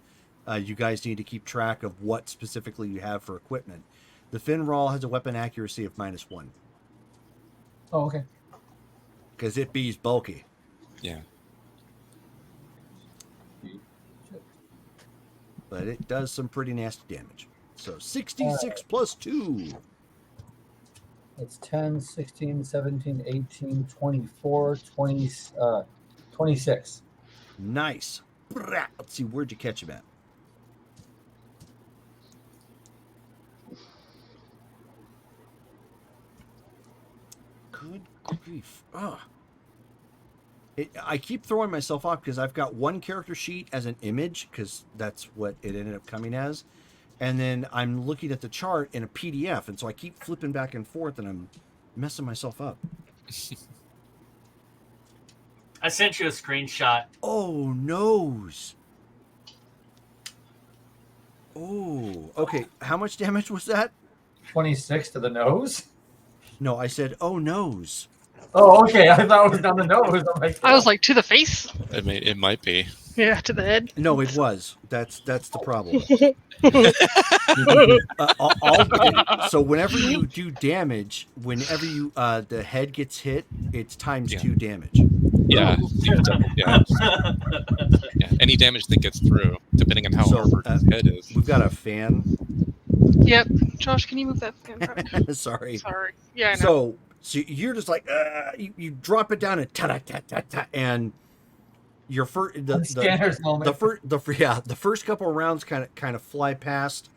you guys need to keep track of what specifically you have for equipment. The Finral has a weapon accuracy of -1. Oh, okay. Because it be's bulky. Yeah. But it does some pretty nasty damage. So 66 plus 2. It's 10, 16, 17, 18, 24, 20, 26. Nice. Let's see, where'd you catch him at? Good grief. I keep throwing myself off because I've got one character sheet as an image, because that's what it ended up coming as. And then I'm looking at the chart in a PDF, and so I keep flipping back and forth, and I'm messing myself up. I sent you a screenshot. Oh, nose. Oh, okay. How much damage was that? 26 to the nose? No, I said, oh, nose. Oh, okay. I thought it was down the nose. I was like, to the face? It might be. Yeah, to the head. No, it was. That's the problem. So whenever you do damage, whenever you the head gets hit, it's times 2 damage. Yeah. Yeah. Any damage that gets through, depending on how armored his head is. We've got a fan. Yep. Josh, can you move that fan? Sorry. Sorry. Yeah, I know. So you're just like you drop it down and ta-ta-ta-ta-ta, and your first the first couple of rounds kind of fly past,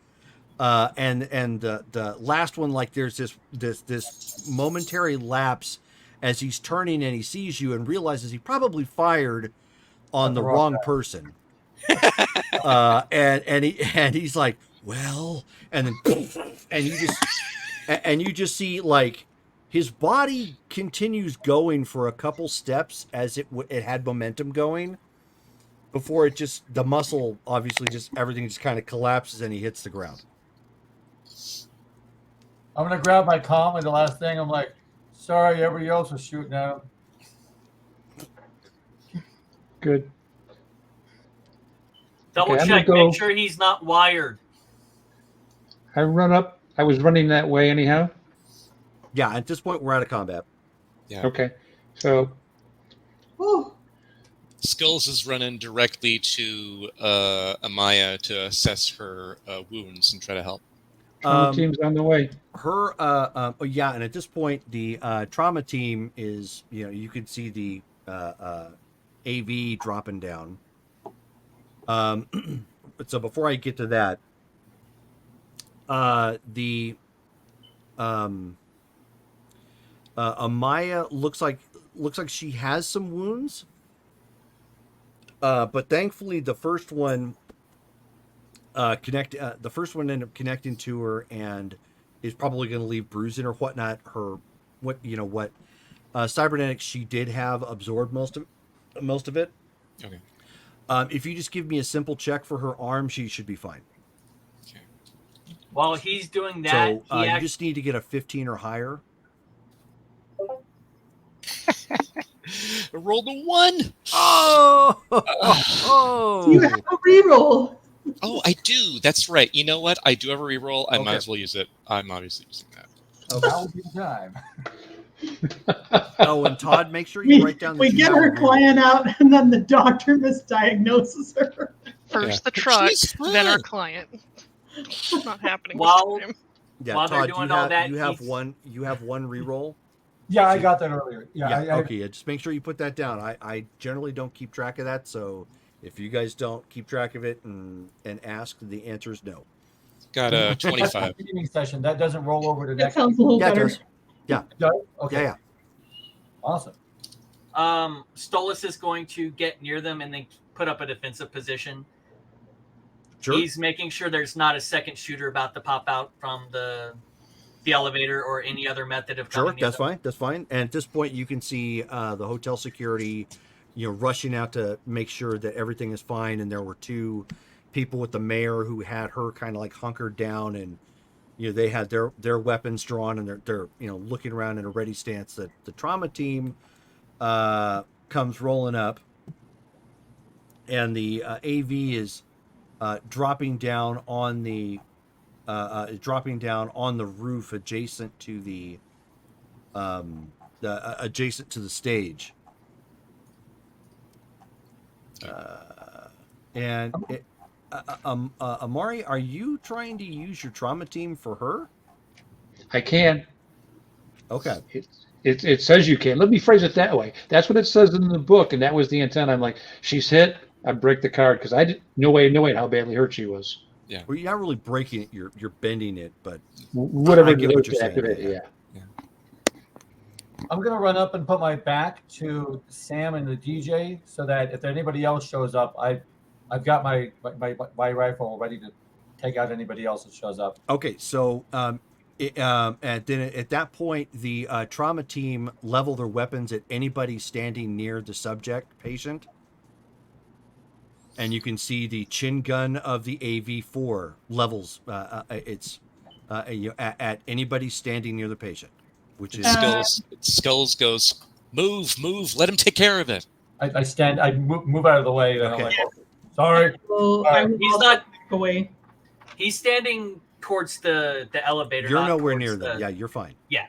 and the last one, like there's this momentary lapse as he's turning and he sees you and realizes he probably fired on the wrong person, and he's like, well, and then and you just see like his body continues going for a couple steps as it had momentum going before it just, the muscle, obviously just everything just kind of collapses and he hits the ground. I'm going to grab my comm and the last thing. I'm like, sorry, everybody else was shooting at him. Good. Double Okay, check, make sure he's not wired. I run up. I was running that way anyhow. Yeah, at this point, we're out of combat. Yeah. Okay. So. Whew. Skulls is running directly to Amaya to assess her wounds and try to help. Trauma team's on the way. Her, yeah, and at this point, the trauma team is, you can see the AV dropping down. So before I get to that, Amaya looks like she has some wounds, but thankfully the first one ended up connecting to her and is probably going to leave bruising or whatnot. Cybernetics she did have absorbed most of it. Okay. If you just give me a simple check for her arm, she should be fine. Okay. While he's doing that, so you just need to get a 15 or higher. I rolled a 1. Oh, You have a reroll. Oh, I do. That's right. You know what? I do have a reroll. I might Okay. as well use it. I'm obviously using that. Now would be the time. Oh, and Todd, make sure you write down that We you get have her a reroll. client out, and then the doctor misdiagnoses her. First Yeah. the truck, She's then our fine. client. Not happening While- this time. Yeah, While they're Todd, doing all that, you have he's- one. You have one reroll. Yeah, I got that earlier. Yeah, Okay. Yeah, just make sure you put that down. I generally don't keep track of that, so if you guys don't keep track of it and ask, the answer is no. Got a That's 25. the beginning session. That doesn't roll over to That next. sounds a little Yeah, it better. does. Yeah. Does? Okay. Yeah. Awesome. Stolas is going to get near them and then put up a defensive position. Sure. He's making sure there's not a second shooter about to pop out from the elevator or any other method of Sure, coming near that's them. fine. That's fine. And at this point, you can see the hotel security, rushing out to make sure that everything is fine. And there were 2 people with the mayor who had her kind of like hunkered down, and they had their weapons drawn, and they're looking around in a ready stance. That the trauma team comes rolling up, and the AV is dropping down on the roof adjacent to the adjacent to the stage. Amari, are you trying to use your trauma team for her? I can. Okay. It says you can. Let me phrase it that way. That's what it says in the book, and that was the intent. I'm like, she's hit. I break the card because I didn't. No way how badly hurt she was. Yeah. Well, you're not really breaking it. You're bending it, but Whatever I get what to you're saying, activate it, yeah. yeah. I'm gonna run up and put my back to Sam and the DJ so that if anybody else shows up, I've got my rifle ready to take out anybody else that shows up. Okay, so and then at that point, the trauma team level their weapons at anybody standing near the subject patient, and you can see the chin gun of the AV4 levels. It's at anybody standing near the patient, which is Skulls goes, move, let him take care of it. I stand. I move out of the way. Then Okay. I'm like, sorry. Well, I will He's also not- back away. He's standing towards the elevator. you're not nowhere towards near them. the- Yeah, you're fine. Yeah.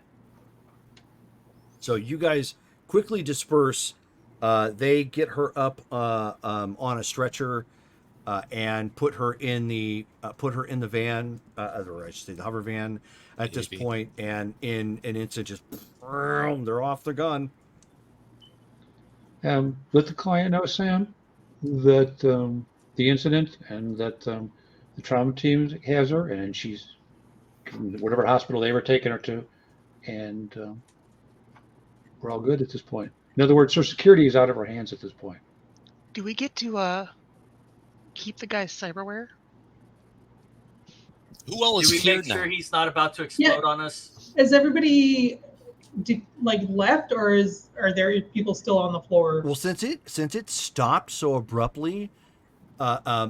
So you guys quickly disperse. They get her up on a stretcher and put her in the van, or I should say the hover van at this AV. point, and in an instant, just they're off the gun. Let the client know, Sam, that the incident and that the trauma team has her, and she's from whatever hospital they were taking her to, and we're all good at this point. In other words, her security is out of her hands at this point. Do we get to keep the guy's cyberware? Who all Do is we here make now? sure he's not about to explode on us? Is everybody left, or are there people still on the floor? Well, since it stopped so abruptly,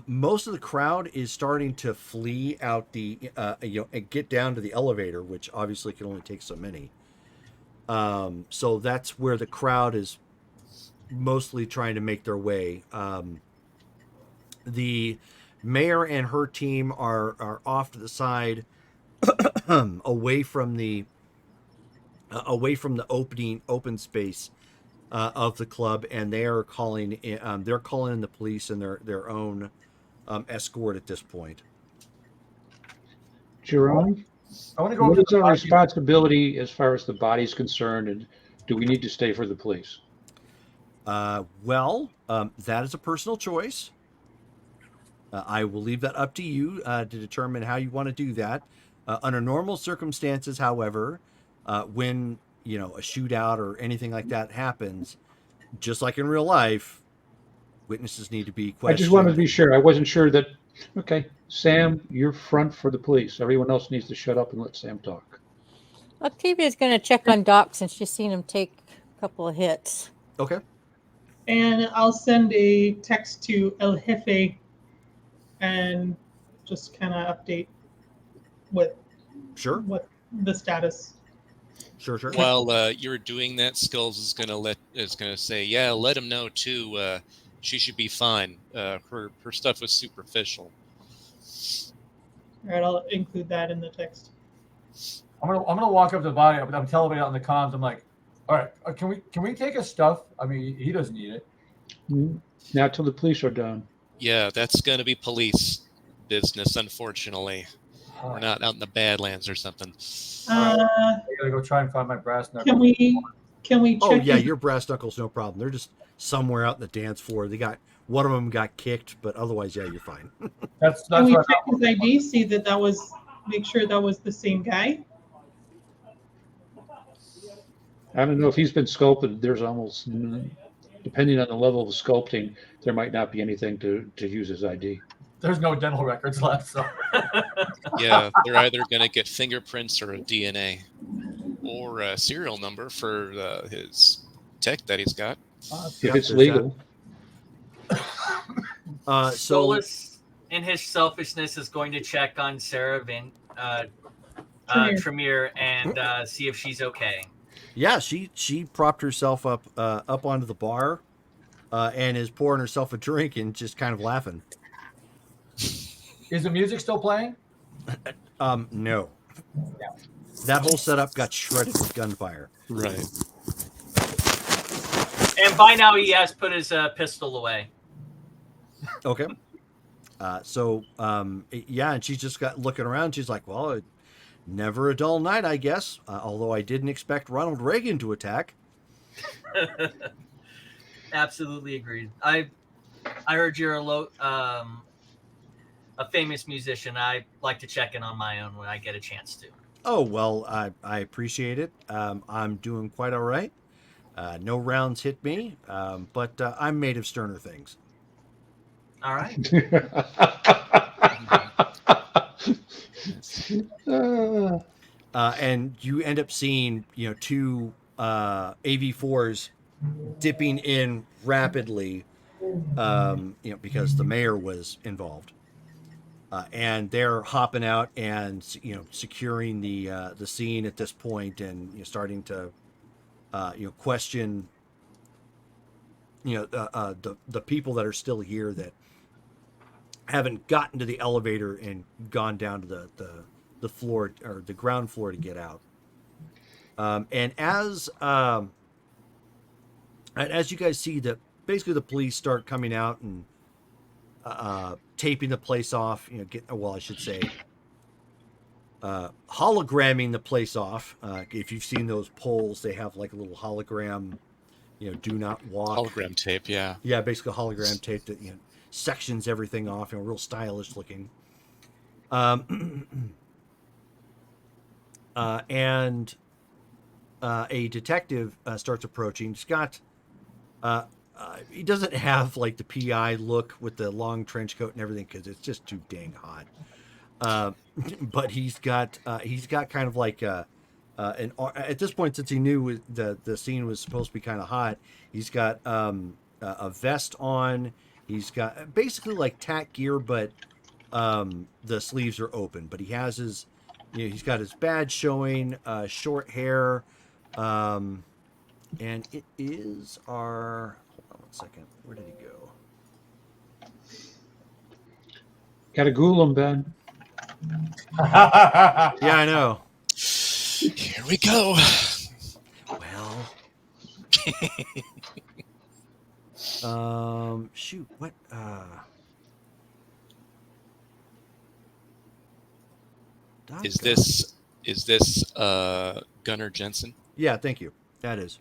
most of the crowd is starting to flee out the and get down to the elevator, which obviously can only take so many. So that's where the crowd is mostly trying to make their way. The mayor and her team are off to the side, away from the open space of the club, and they are calling in the police and their own escort at this point. Jerome, I want to go what to is the our body. responsibility as far as the body's concerned, and do we need to stay for the police? That is a personal choice. I will leave that up to you to determine how you want to do that. Under normal circumstances, however, when a shootout or anything like that happens, just like in real life, witnesses need to be I questioned. just wanted to be sure. I wasn't sure that. Okay, Sam, you're front for the police. Everyone else needs to shut up and let Sam talk. Octavia's going to check on Doc since she's seen him take a couple of hits. Okay. And I'll send a text to El Jefe and just kind of update what Sure. the status. Sure. While you're doing that, Skulls is gonna say, yeah, let him know too. She should be fine. Her stuff was superficial. All right, I'll include that in the text. I'm gonna walk up to the body. I'm telling it on the comms. I'm like, all right, can we take his stuff? I mean, he doesn't need it. Not till the police are done. Yeah, that's gonna be police business, unfortunately. We're not out in the Badlands or something. I gotta go try and find my brass knuckles. Can we check? Oh yeah, his- your brass knuckles, no problem. They're just somewhere out in the dance floor. They got one of them got kicked, but otherwise, yeah, you're fine. That's Can we what check his ID? See that was. Make sure that was the same guy. I don't know if he's been sculpted. There's almost, depending on the level of sculpting, there might not be anything to use as ID. there's no dental records left. So Yeah, they're either gonna get fingerprints or a DNA, or a serial number for his tech that he's got. If it's legal. So Solus, in his selfishness, is going to check on Sarah Tremere and see if she's okay. yeah, she propped herself up onto the bar, and is pouring herself a drink and just kind of laughing. is the music still playing? No. That whole setup got shredded with gunfire. Right. And by now, he has put his pistol away. Okay. Yeah, and she's just got looking around. She's like, well, never a dull night, I guess. Although I didn't expect Ronald Reagan to attack. Absolutely agreed. I heard you're a famous musician. I like to check in on my own when I get a chance to. Oh, well, I appreciate it. I'm doing quite all right. No rounds hit me, but I'm made of sterner things. All right. And you end up seeing, two AV4s dipping in rapidly, because the mayor was involved. And they're hopping out and, securing the scene at this point, and starting to, question, the people that are still here that haven't gotten to the elevator and gone down to the floor or the ground floor to get out. And as you guys see that basically the police start coming out and taping the place off, I should say hologramming the place off. If you've seen those poles, they have like a little hologram, do not walk. Hologram tape, yeah. Yeah, basically hologram tape that, sections everything off, real stylish looking. And a detective starts approaching. Scott, he doesn't have like the PI look with the long trench coat and everything because it's just too dang hot. But he's got kind of like at this point, since he knew the scene was supposed to be kind of hot, he's got a vest on. He's got basically like tack gear, but the sleeves are open. But he has his, he's got his badge showing, short hair, and it is our. Hold on one second. Where did he go? Gotta Google him, Ben. Yeah, I know. Here we go. Well. Shoot. What? Is this Gunnar Jensen? Yeah, thank you. That is.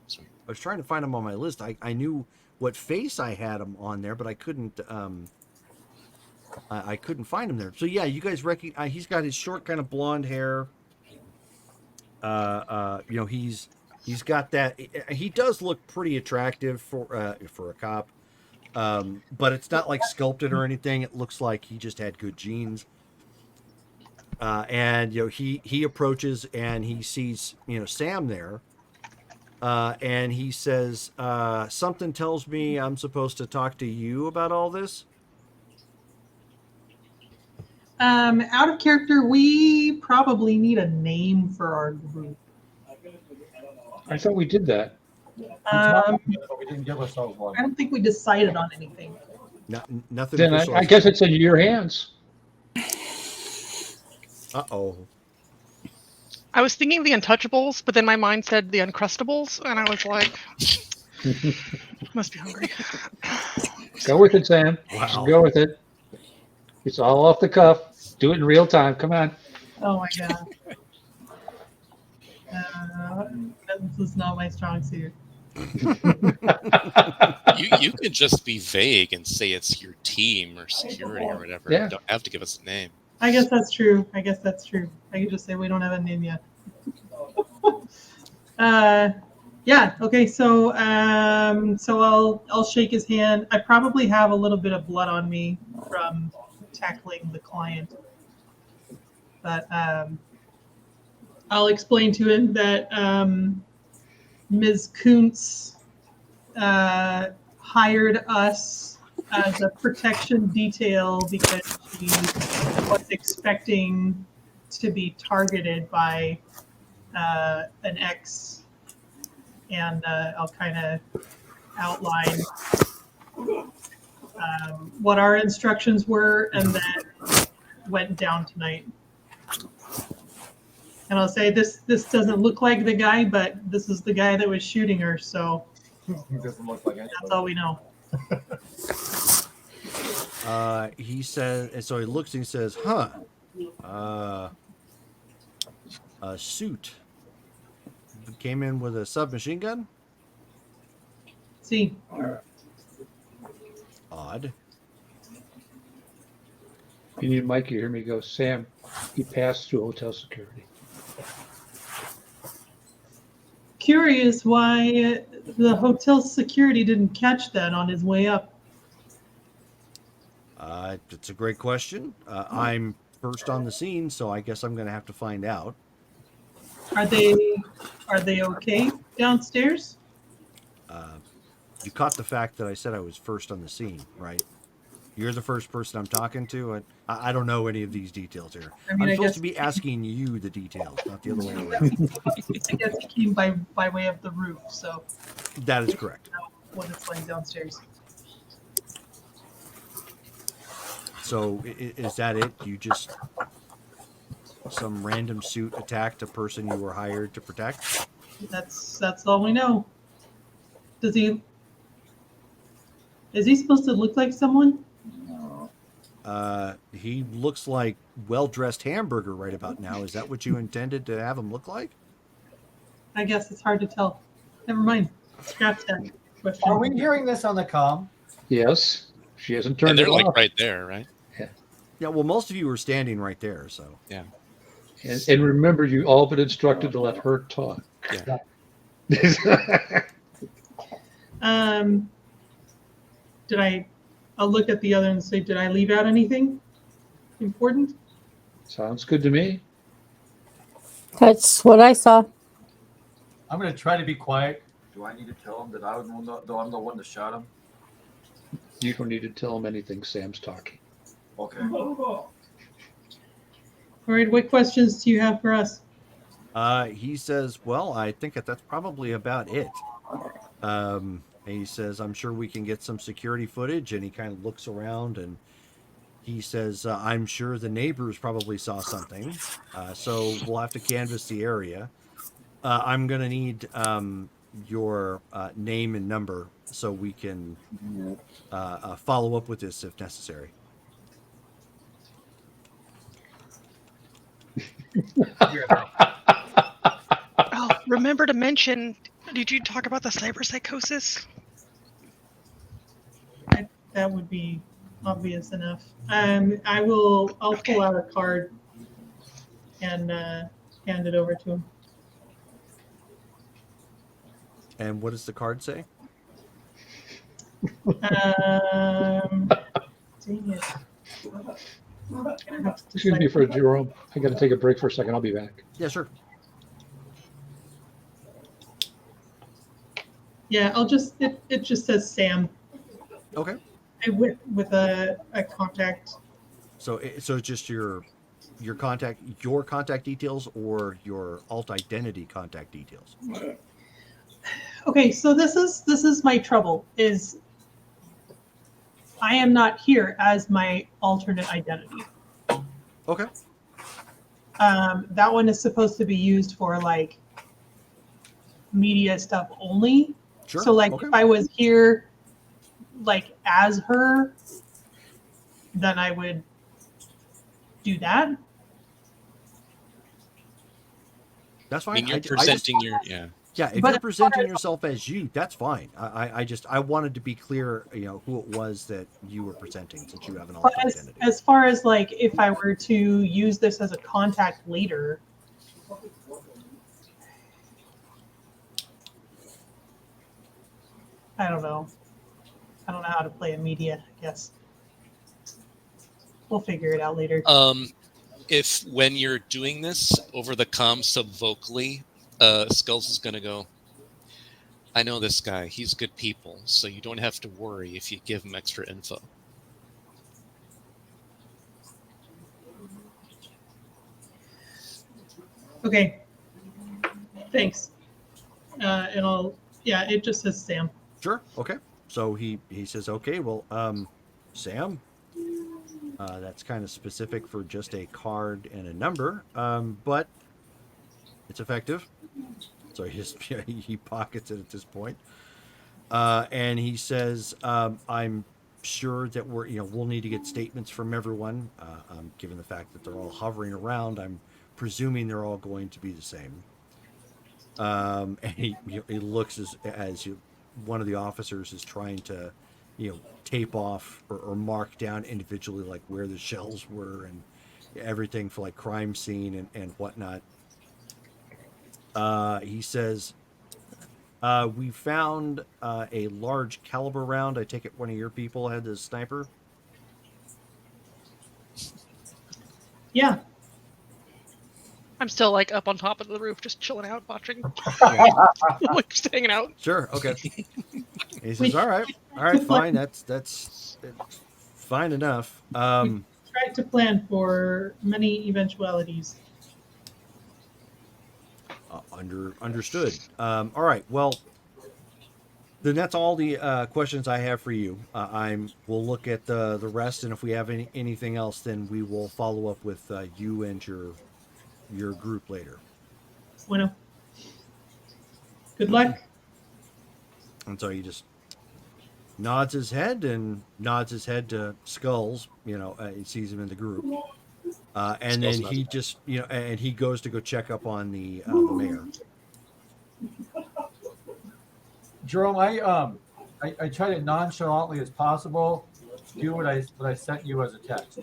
Sweet. I was trying to find him on my list. I knew what face I had him on there, but I couldn't. I couldn't find him there. So yeah, you guys recognize he's got his short kind of blonde hair. He's got that. He does look pretty attractive for a cop, but it's not like sculpted or anything. It looks like he just had good genes. And he approaches and he sees Sam there, and he says, "Something tells me I'm supposed to talk to you about all this." Out of character, we probably need a name for our group. I thought we did that. Um, But we didn't give ourselves one. I don't think we decided on anything. Nothing. Then I guess it's in your hands. Uh-oh. I was thinking the Untouchables, but then my mind said the Uncrustables, and I was like, must be hungry. Go with it, Sam. Wow. Just go with it. It's all off the cuff. Do it in real time. Come on. Oh my god. This is not my strong suit. You could just be vague and say it's your team or security or whatever. Yeah. You don't have to give us a name. I guess that's true. I could just say we don't have a name yet. Yeah. Okay. So I'll shake his hand. I probably have a little bit of blood on me from tackling the client, but I'll explain to him that Ms. Kuntz hired us as a protection detail because she was expecting to be targeted by an ex, and I'll kind of outline what our instructions were and then went down tonight. And I'll say this doesn't look like the guy, but this is the guy that was shooting her, so It doesn't look like that's all we know. He says, and so he looks and he says, "Huh, a suit came in with a submachine gun. See, Odd. If you need Mike, you hear me go, Sam, he passed through hotel security. curious why the hotel security didn't catch that on his way up. It's a great question. I'm first on the scene, so I guess I'm going to have to find out. Are they okay downstairs? You caught the fact that I said I was first on the scene, right? You're the first person I'm talking to. I don't know any of these details here. I mean, I'm I supposed guess- to be asking you the details, not the other way around. I guess he came by way of the roof, so That is correct. I don't know what it's like downstairs. So is that it? You just some random suit attacked a person you were hired to protect? That's all we know. Is he supposed to look like someone? He looks like well-dressed hamburger right about now. Is that what you intended to have him look like? I guess it's hard to tell. Never mind. Scratch that question. Are we hearing this on the comm? Yes. She hasn't And turned they're it like off. right there, right? Yeah, well, most of you were standing right there, so. Yeah. And remember, you all been instructed to let her talk. Yeah. I'll look at the other and say, did I leave out anything important? Sounds good to me. That's what I saw. I'm going to try to be quiet. Do I need to tell him that I'm the one that shot him? You don't need to tell him anything. Sam's talking. Okay. All right, what questions do you have for us? He says, well, I think that's probably about it. And he says, I'm sure we can get some security footage. And he kind of looks around and he says, I'm sure the neighbors probably saw something. So we'll have to canvass the area. I'm going to need your name and number so we can follow up with this if necessary. Oh, remember to mention, did you talk about the cyberpsychosis? That would be obvious enough. I'll pull out a card and hand it over to him. And what does the card say? Dang it. Excuse me for Jerome. I got to take a break for a second. I'll be back. Yeah, sure. Yeah, it just says Sam. Okay. With a contact. So it's just your contact details or your alt identity contact details? Okay, so this is my trouble. Is I am not here as my alternate identity. Okay. That one is supposed to be used for like media stuff only. Sure. So like Okay. if I was here like as her, then I would do that. That's I fine. mean, you're I just, presenting your yeah, if But you're as far presenting as- yourself as you, that's fine. I wanted to be clear, who it was that you were presenting, since you have an But alternate as, identity. as far as like if I were to use this as a contact later, I don't know. I don't know how to play a media, I guess. We'll figure it out later. if when you're doing this over the comm subvocally, Skulls is gonna go, I know this guy, he's good people, so you don't have to worry if you give him extra info. Okay. Thanks. And it just says Sam. Sure. Okay. So he says, okay, well, Sam, that's kind of specific for just a card and a number, but it's effective. So he pockets it at this point. And he says, I'm sure that we'll need to get statements from everyone. Given the fact that they're all hovering around, I'm presuming they're all going to be the same. And he looks as one of the officers is trying to, tape off or mark down individually, like where the shells were and everything for like crime scene and whatnot. He says, we found a large caliber round. I take it one of your people had the sniper. Yeah. I'm still like up on top of the roof, just chilling out, watching, Yeah. like just hanging out. Sure. Okay. He We- says, all right, fine. That's fine enough. Tried to plan for many eventualities. Understood. All right. Well, then that's all the questions I have for you. We'll look at the rest, and if we have anything else, then we will follow up with you and your group later. Bueno. Good luck. And so he just nods his head to Skulls. He sees him in the group, and Skulls then nods he back. just and he goes to go check up on the mayor. Jerome, I tried it nonchalantly as possible. Do what I sent you as a text.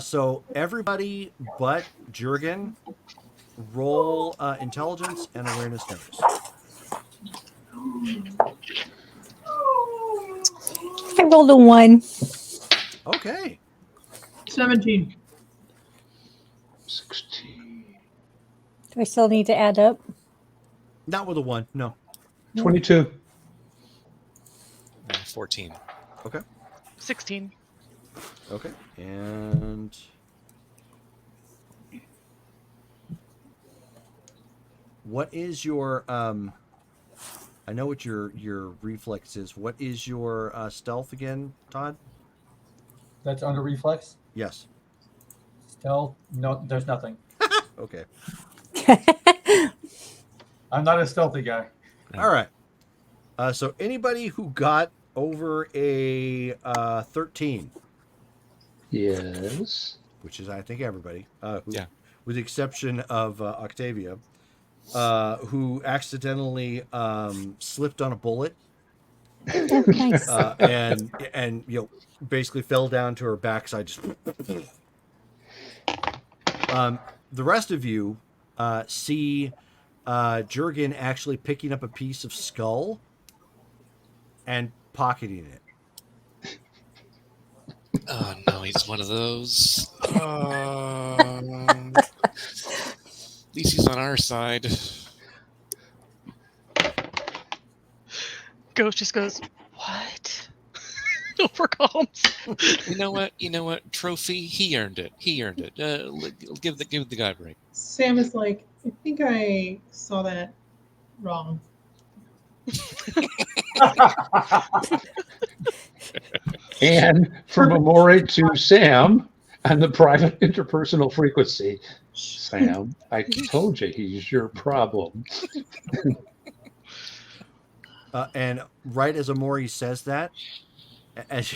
So everybody but Jurgen, roll intelligence and awareness notice. I rolled a 1. Okay. 17. 16. Do I still need to add up? Not with a 1, no. 22. 14. Okay. 16. Okay. And what is your I know what your reflex is. What is your stealth again, Todd? That's under reflex. Yes. Stealth. No, there's nothing. Okay. I'm not a stealthy guy. All right. So anybody who got over a 13, Yes. which is I think everybody, Yeah. with the exception of Octavia, who accidentally slipped on a bullet Oh, nice. and basically fell down to her backside. Just the rest of you see Jurgen actually picking up a piece of skull and pocketing it. Oh no, he's one of those. At least he's on our side. Ghost just goes, what? Overcomes. You know what? Trophy. He earned it. Give the guy a break. Sam is like, I think I saw that wrong. And from Amore to Sam on the private interpersonal frequency. Sam, I told you he's your problem. And right as Amori says that, as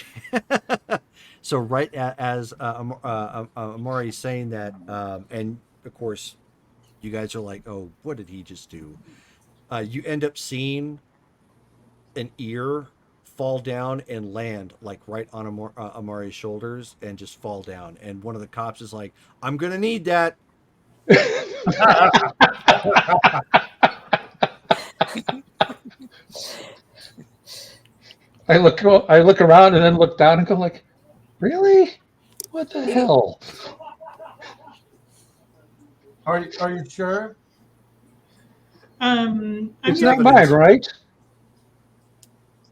so right as Amori's saying that, and of course, you guys are like, "Oh, what did he just do?" You end up seeing an ear fall down and land like right on Amari's shoulders and just fall down. And one of the cops is like, "I'm gonna need that." I look around and then look down and go like, really? What the hell? Are you sure? I'm It's gonna, not mine, right?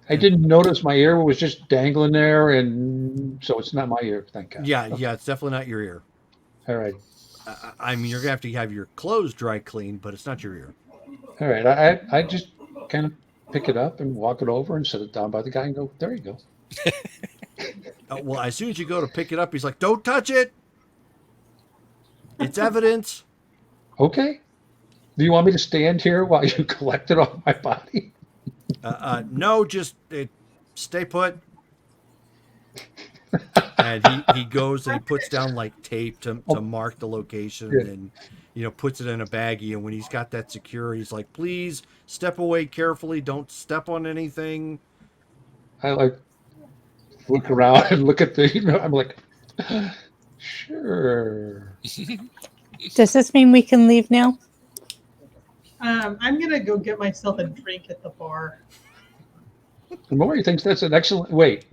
I didn't notice my ear was just dangling there, and so it's not my ear. Thank God. Yeah, Okay. yeah, it's definitely not your ear. All right. I mean, you're gonna have your clothes dry cleaned, but it's not your ear. All right. I just kind of pick it up and walk it over and set it down by the guy and go, there you go. Well, as soon as you go to pick it up, he's like, "Don't touch it. It's evidence." Okay. Do you want me to stand here while you collect it off my body? No, just stay put. And he goes and he puts down like tape to mark the location, Yeah. and puts it in a baggie. And when he's got that secure, he's like, "Please step away carefully. Don't step on anything." I like look around and look at the, I'm like, sure. Does this mean we can leave now? I'm gonna go get myself a drink at the bar. The more he thinks that's an excellent, wait,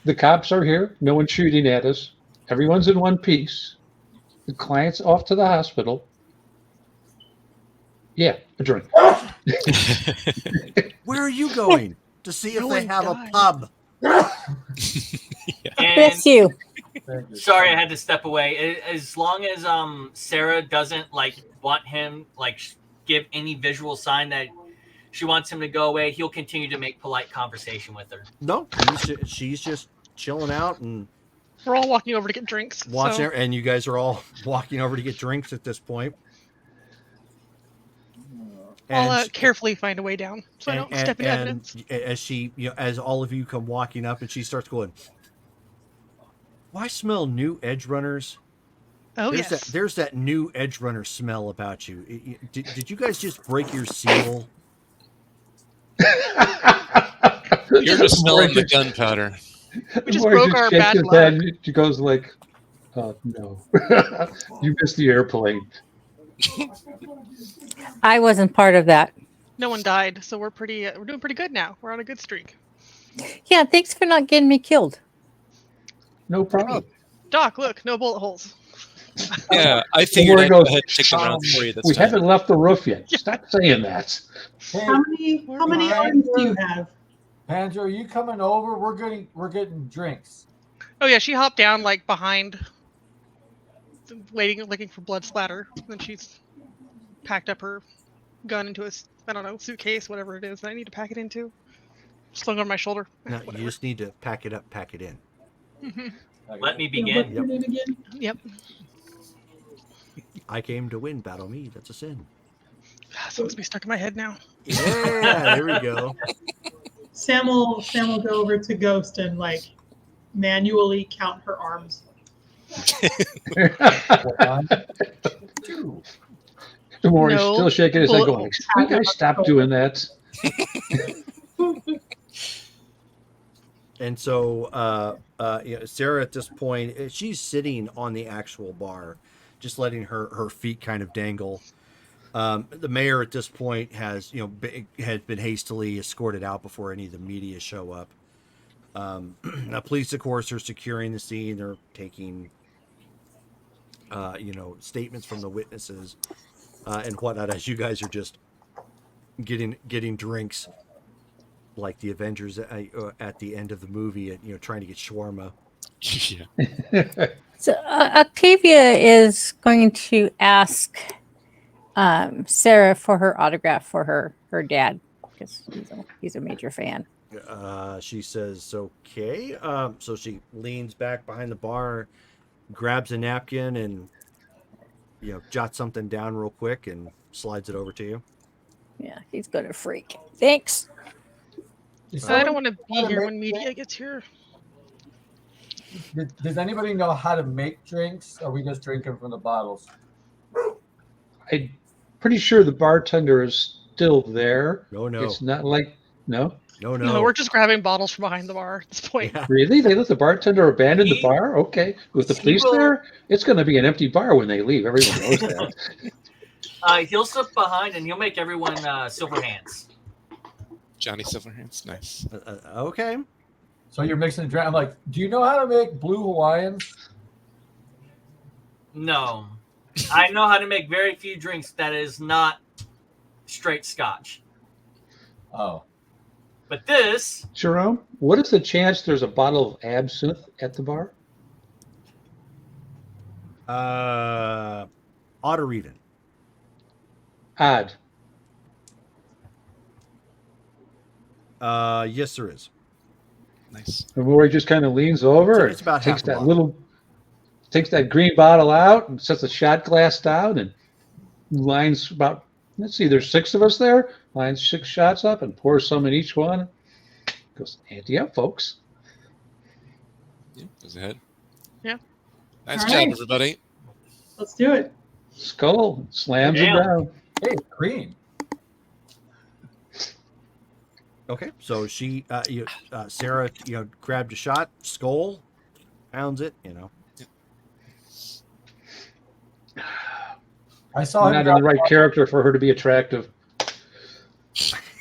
the cops are here. No one's shooting at us. Everyone's in one piece. The client's off to the hospital. Yeah, a drink. Where are you going? To see if No they one have died. a pub. And Bless you. Thank you. sorry, I had to step away. As long as Sarah doesn't want him give any visual sign that she wants him to go away, he'll continue to make polite conversation with her. No, she's just chilling out and We're all walking over to get drinks. watching so her, and you guys are all walking over to get drinks at this point. I'll carefully find a way down so I don't step in evidence. As she, as all of you come walking up, and she starts going, "Why smell new edge runners? Oh, There's yes. there's that new edge runner smell about you. Did you guys just break your seal?" You're just smelling the gunpowder. We just broke our bad luck. She goes like, no. You missed the airplane. I wasn't part of that. No one died, so we're doing pretty good now. We're on a good streak. Yeah, thanks for not getting me killed. No problem. Doc, look, no bullet holes. Yeah, I figured Where I'd it go goes, ahead and take the round for you. That's We fine. haven't left the roof yet. Stop saying that. Hey, How many arms do you have? Panzer, are you coming over? We're getting drinks. Oh yeah, she hopped down behind, looking for blood splatter. Then she's packed up her gun into a suitcase, whatever it is that I need to pack it into. Slung on my shoulder. No, you Whatever. just need to pack it up, pack it in. Let me What's begin. your name again? Yep. I came to win, battle me. That's a sin. So it's be stuck in my head now. Yeah, there we go. Sam will go over to Ghost and manually count her arms. One, two. The more he's No still shaking his head bullet going, holes. you guys stop doing that. And so, Sarah at this point, she's sitting on the actual bar, just letting her feet kind of dangle. The mayor at this point has been hastily escorted out before any of the media show up. The police, of course, are securing the scene. They're taking, statements from the witnesses and whatnot. As you guys are just getting drinks, like the Avengers at the end of the movie, trying to get shawarma. Yeah. So Octavia is going to ask Sarah for her autograph for her dad because he's a major fan. She says, okay. So she leans back behind the bar, grabs a napkin, and jots something down real quick and slides it over to you. Yeah, he's gonna freak. Thanks. I don't want to be here when media gets here. Does anybody know how to make drinks? Or are we just drinking from the bottles? I'm pretty sure the bartender is still there. No. It's not like no. No, we're just grabbing bottles from behind the bar at this point. Yeah. Really? They let the bartender abandon the He- bar? Okay. With the he police will- there, it's going to be an empty bar when they leave. Everyone knows that. He'll slip behind and he'll make everyone silver hands. Johnny Silverhands, nice. Okay. So you're mixing drink. I'm like, do you know how to make blue Hawaiians? No, I know how to make very few drinks that is not straight Scotch. Oh. But this, Jerome, what is the chance there's a bottle of absinthe at the bar? Odd or even? Odd. Yes, there is. Nice. And Rory just kind of leans over It's about and takes half a that bottle. takes that green bottle out and sets a shot glass down and lines about, let's see, there's 6 of us there, lines 6 shots up and pours some in each one. Goes, ante up, folks. Yeah, goes ahead. Yeah. Nice All job, right. everybody. Let's do it. Skull slams it Damn. down. Hey, green. Okay. So she, Sarah, grabbed a shot, skull, pounds it. I saw him. Not in the right character for her to be attractive.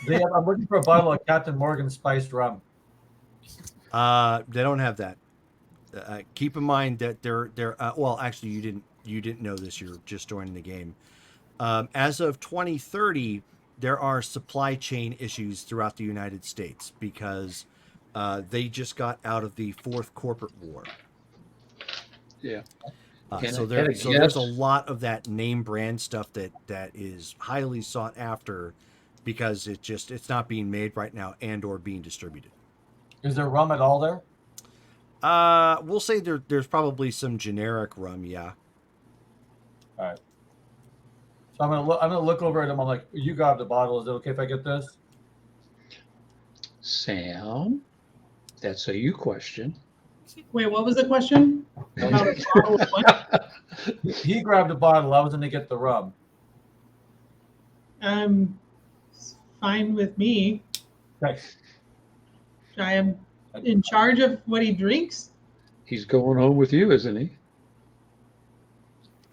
I'm looking for a bottle of Captain Morgan spiced rum. They don't have that. Keep in mind that they're well, actually, you didn't know this. You're just joining the game. As of 2030, there are supply chain issues throughout the United States because they just got out of the 4th corporate war. Yeah. So there's a lot of that name brand stuff that is highly sought after because it's not being made right now and or being distributed. Is there rum at all there? We'll say there's probably some generic rum, yeah. All right. So I'm gonna look over at him. I'm like, you grab the bottle. Is it okay if I get this? Sam, that's a you question. Wait, what was the question? About a bottle of what? He grabbed the bottle. I was gonna get the rum. It's fine with me. Okay. I am in charge of what he drinks, He's going home with you, isn't he?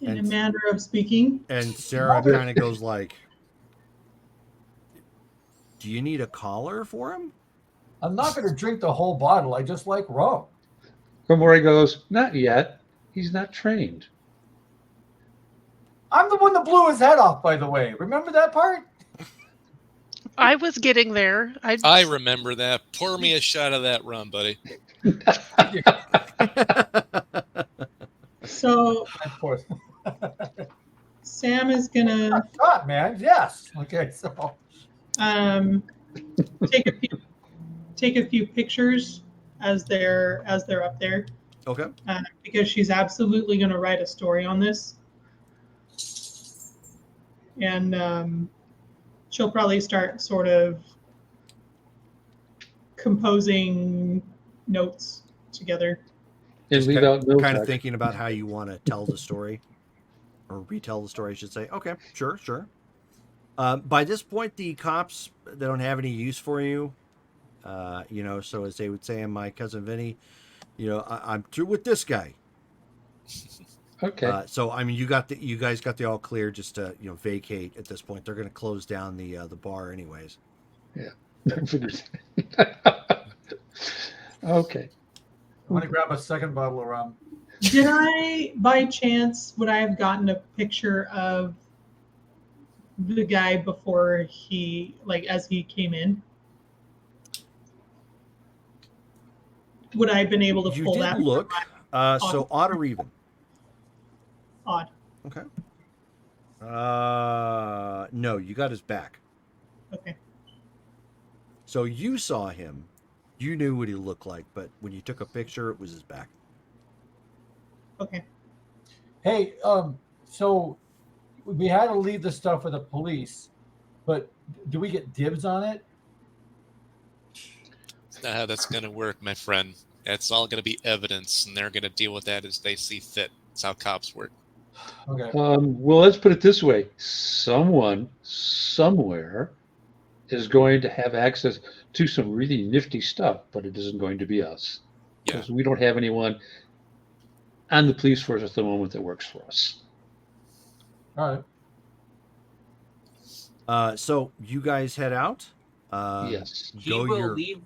in a And- manner of speaking. And Sarah kind of goes like, "Do you need a collar for him?" I'm not gonna drink the whole bottle. I just like rum. Romori goes, not yet. He's not trained. I'm the one that blew his head off, by the way. Remember that part? I was getting there. I remember that. Pour me a shot of that rum, buddy. So Of course. Sam is gonna God, man. Yes. Okay. So take a few pictures as they're up there, Okay. because she's absolutely gonna write a story on this, and she'll probably start sort of composing notes together. And leave out no Kind of text. thinking about how you want to tell the story or retell the story, I should say. Okay, sure. By this point, the cops, they don't have any use for you. So as they would say in My Cousin Vinny, I'm through with this guy. Okay. So I mean, you guys got the all clear just to vacate at this point. They're going to close down the bar anyways. Okay. I'm gonna grab a second bottle of rum. Did I, by chance, would I have gotten a picture of the guy before he, as he came in? Would I have been able to You pull did that? from look. my So odd or even? Odd. Okay. No, you got his back. Okay. So you saw him. You knew what he looked like, but when you took a picture, it was his back. Okay. Hey, so we had to leave the stuff with the police, but do we get dibs on it? That's not how that's going to work, my friend. It's all going to be evidence, and they're going to deal with that as they see fit. That's how cops work. Okay. Well, let's put it this way: someone somewhere is going to have access to some really nifty stuff, but it isn't going to be us Yeah. because we don't have anyone on the police force at the moment that works for us. All right. So you guys head out. Yes. He Go will your. leave.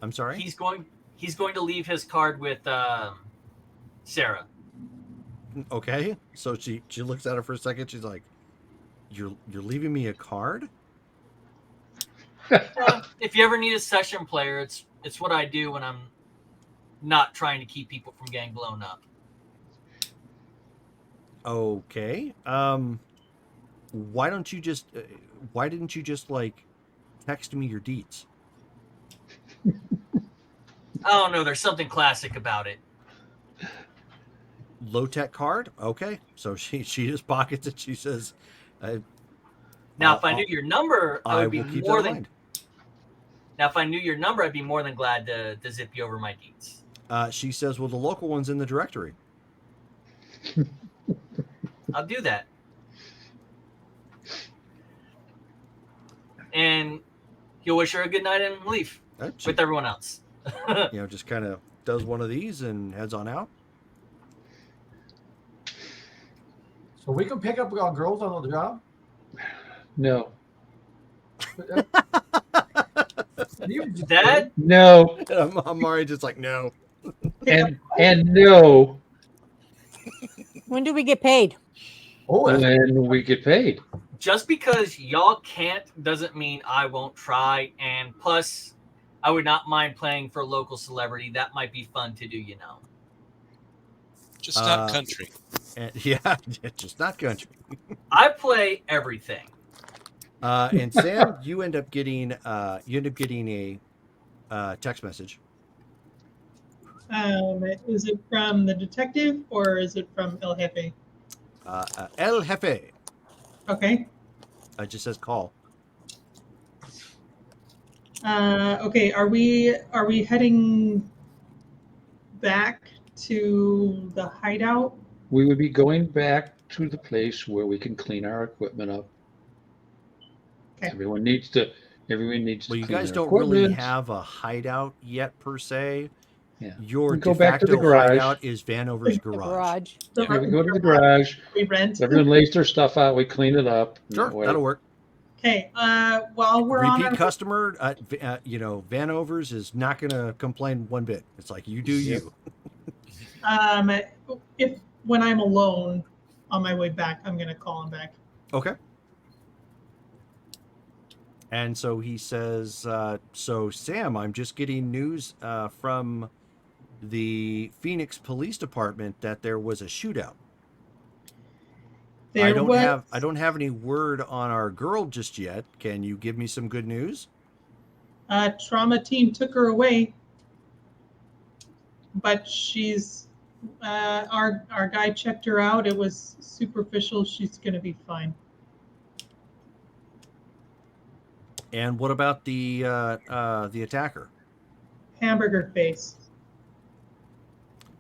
I'm sorry. He's going to leave his card with Sarah. Okay. So she looks at her for a second. She's like, "You're leaving me a card?" If you ever need a session player, it's what I do when I'm not trying to keep people from getting blown up. Okay. Why don't you just? Why didn't you just like text me your deets? I don't know. There's something classic about it. Low tech card. Okay. So she just pockets it. She says, Now, if I knew your number, I would be will keep more that in than. mind. Now, if I knew your number, I'd be more than glad to zip you over my deeds. She says, "Well, the local one's in the directory." I'll do that. And he'll wish her a good night and leave She, with everyone else. just kind of does one of these and heads on out. So we can pick up on girls on the job? No. That No. I'm already just like, no. And no When do we get paid? Oh, that's when we get paid. just because y'all can't doesn't mean I won't try. And plus, I would not mind playing for a local celebrity. That might be fun to do, you know. Just not country. And, yeah, just not country. I play everything. And Sam, you end up getting a text message. Is it from the detective or is it from El Jefe? El Jefe. Okay. It just says call. Okay. Are we heading back to the hideout? We would be going back to the place where we can clean our equipment up. Okay. Everyone needs to Well, you clean guys their don't really equipment. have a hideout yet per se. Yeah. Your We go de back to facto the garage. hideout is Vanover's The garage. garage. Yeah, we go to the garage. We rent. Everyone lays their stuff out. We clean it up. Sure, That way- that'll work. Okay. While we're on Repeat our customer, Vanovers is not going to complain one bit. It's like, you do Yep. you. if when I'm alone on my way back, I'm gonna call him back. Okay. And so he says, so Sam, I'm just getting news from the Phoenix Police Department that there was a shootout. I don't have any word on our girl just yet. Can you give me some good news? Trauma team took her away, but she's our guy checked her out. It was superficial. She's gonna be fine. And what about the attacker? Hamburger face.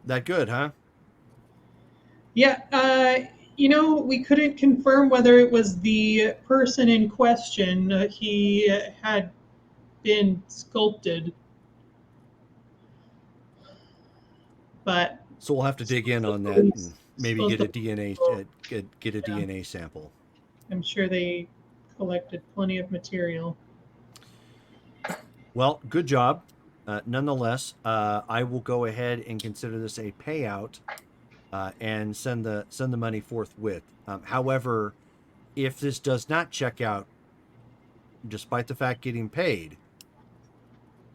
That good, huh? Yeah, we couldn't confirm whether it was the person in question. He had been sculpted, but So we'll have to dig in on that and maybe get a DNA sample. I'm sure they collected plenty of material. Well, good job. Nonetheless, I will go ahead and consider this a payout and send the money forthwith. However, if this does not check out, despite the fact getting paid,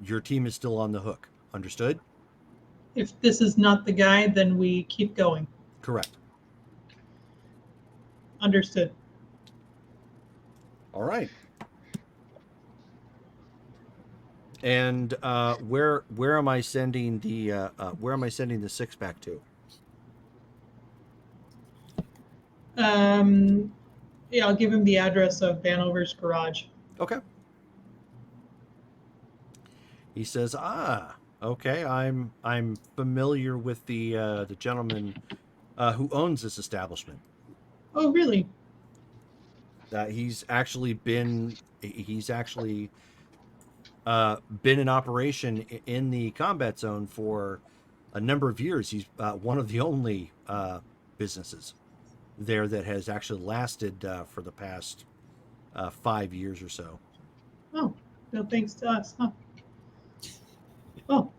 your team is still on the hook. Understood? If this is not the guy, then we keep going. Correct. Understood. All right. And where am I sending the six back to? Yeah, I'll give him the address of Vanover's garage. Okay. He says, okay, I'm familiar with the gentleman who owns this establishment. Oh, really? He's actually been in operation in the combat zone for a number of years. He's one of the only businesses there that has actually lasted for the past 5 years or so. Oh, no thanks to us, huh? Oh,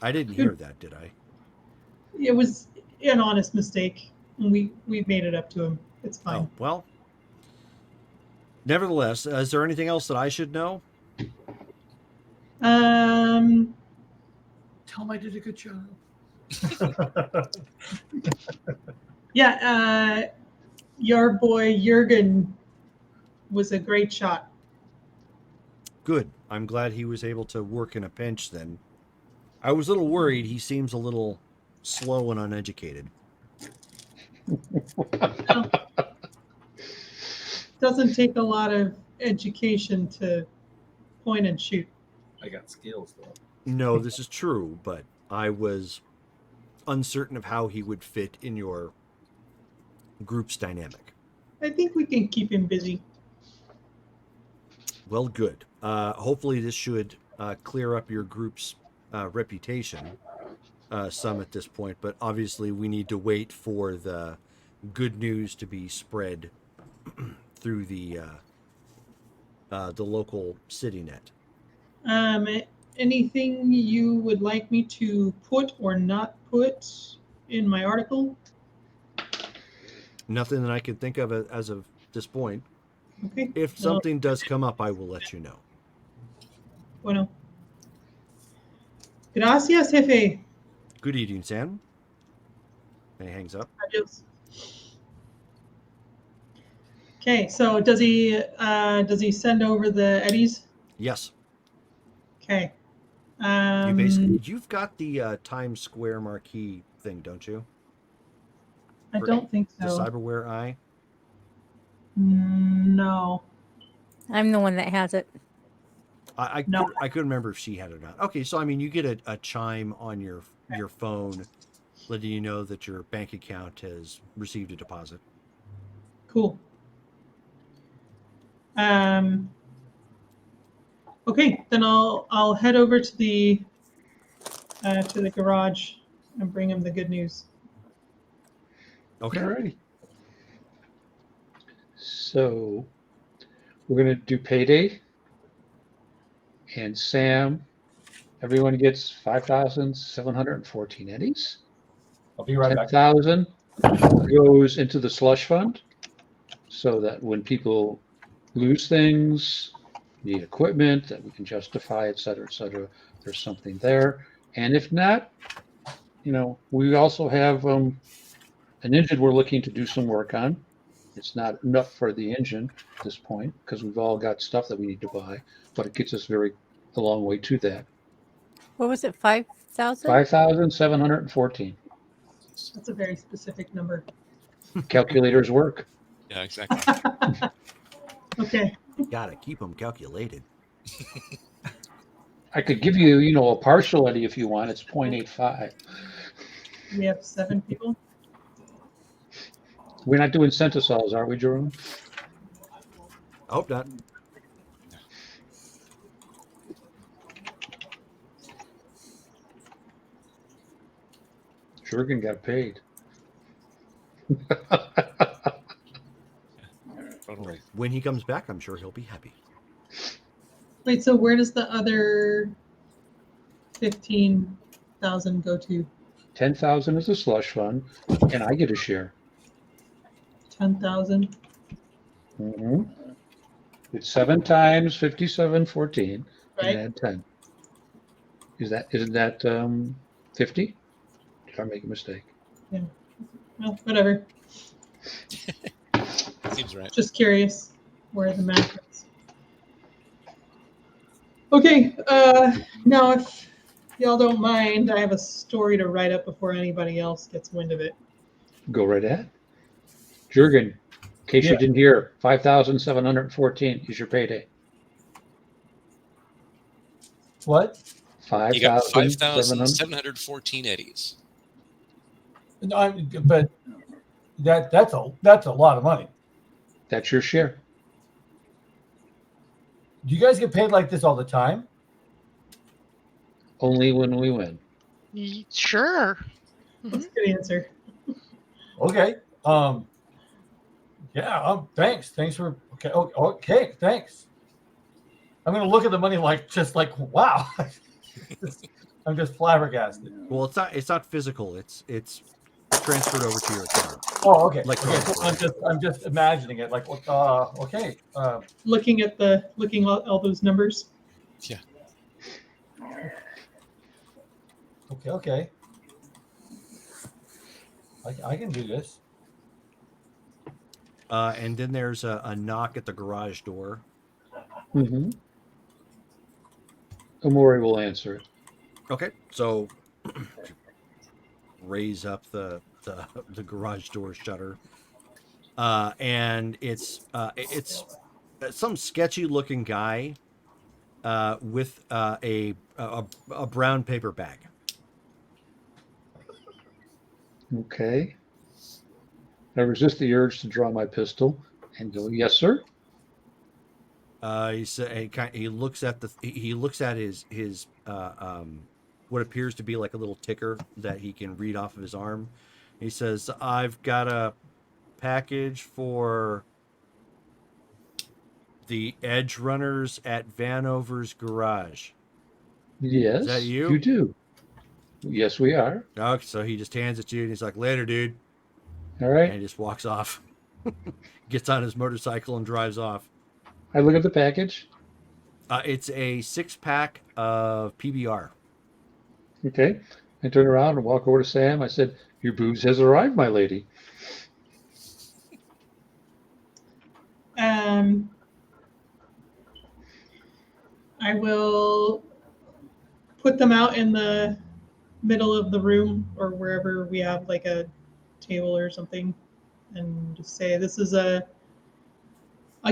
I didn't hear that, did I? it was an honest mistake, and we've made it up to him. It's fine. Oh, well. Nevertheless, is there anything else that I should know? Tell him I did a good job. Yeah, your boy Jurgen was a great shot. Good. I'm glad he was able to work in a pinch then. I was a little worried. He seems a little slow and uneducated. Doesn't take a lot of education to point and shoot. I got skills though. No, this is true, but I was uncertain of how he would fit in your group's dynamic. I think we can keep him busy. Well, good. Hopefully this should clear up your group's reputation some at this point, but obviously we need to wait for the good news to be spread through the local city net. Anything you would like me to put or not put in my article? Nothing that I can think of as of this point. Okay. If something does come up, I will let you know. Bueno. Gracias, jefe. Good evening, Sam. And he hangs up. Adios. Okay, so does he send over the eddies? Yes. Okay. You've got the Times Square marquee thing, don't you? I don't think The so. Cyberware Eye? No. I'm the one that has it. No. I couldn't remember if she had it or not. Okay, so I mean, you get a chime on your phone letting you know that your bank account has received a deposit. Cool. Okay, then I'll head over to the garage and bring him the good news. Okay. Alrighty. So we're going to do payday. And Sam, everyone gets 5,714 eddies. I'll be right back. 10,000 goes into the slush fund so that when people lose things, need equipment that we can justify, et cetera, there's something there. And if not, we also have an engine we're looking to do some work on. It's not enough for the engine at this point because we've all got stuff that we need to buy, but it gets us a long way to that. What was it? 5,000? 5,714. That's a very specific number. Calculators work. Yeah, exactly. Okay. Gotta keep them calculated. I could give you, a partial eddy if you want. It's 0.85. We have 7 people. We're not doing centisols, are we, Jerome? I hope not. Jurgen got paid. Totally. When he comes back, I'm sure he'll be happy. Wait, so where does the other 15,000 go to? 10,000 is a slush fund, and I get a share. 10,000. Mm-hmm. It's 7 times 5714 Right. and add 10. Isn't that 50? Did I make a mistake? Well, whatever. Seems right. Just curious where the map is. Okay, now if y'all don't mind, I have a story to write up before anybody else gets wind of it. Go right ahead. Jurgen, in case Yeah. you didn't hear, 5,714 is your payday. What? You got 5,700. 5,714 eddies. No, but that's a lot of money. That's your share. Do you guys get paid like this all the time? Only when we win. Sure. That's a good answer. Okay. Yeah. Thanks. Thanks for. Okay. Okay. Thanks. I'm gonna look at the money just like wow. I'm just flabbergasted. Well, it's not physical. It's transferred over to your account. Oh, okay. Like Okay. So I'm just imagining it. Like, okay. Looking at all those numbers. Yeah. Okay. I can do this. And then there's a knock at the garage door. Mm-hmm. Amori will answer it. Okay, so raise up the garage door shutter, and it's some sketchy looking guy with a brown paper bag. Okay. I resist the urge to draw my pistol and go, yes, sir. He looks at his what appears to be like a little ticker that he can read off of his arm. He says, "I've got a package for the Edge Runners at Vanover's garage." Yes. Is that you? You do. Yes, we are. Okay, so he just hands it to you, and he's like, "Later, dude," All right. and he just walks off, gets on his motorcycle, and drives off. I look at the package. It's a 6-pack of PBR. Okay. I turn around and walk over to Sam. I said, your booze has arrived, my lady. I will put them out in the middle of the room or wherever we have like a table or something, and just say this is a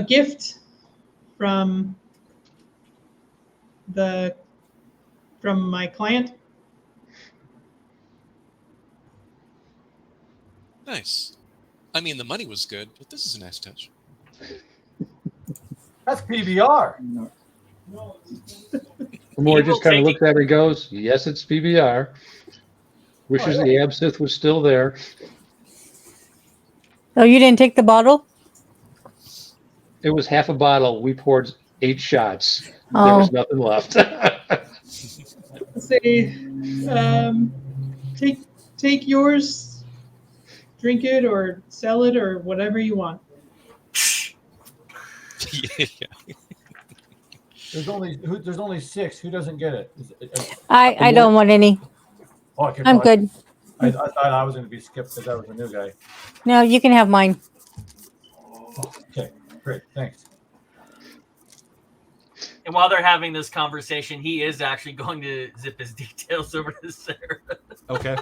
gift from my client. Nice. I mean, the money was good, but this is a nice touch. That's PBR. Amori just kind of looks at it and goes, yes, it's PBR. Wishes the absinthe was still there. Oh, you didn't take the bottle? It was half a bottle. We poured 8 shots. There Oh. was nothing left. Say, take yours, drink it or sell it or whatever you want. Yeah. There's only 6. Who doesn't get it? I don't want any. Oh, I'm good. I thought I was going to be skipped because I was a new guy. No, you can have mine. Okay, great, thanks. And while they're having this conversation, he is actually going to zip his details over to Sarah. Okay.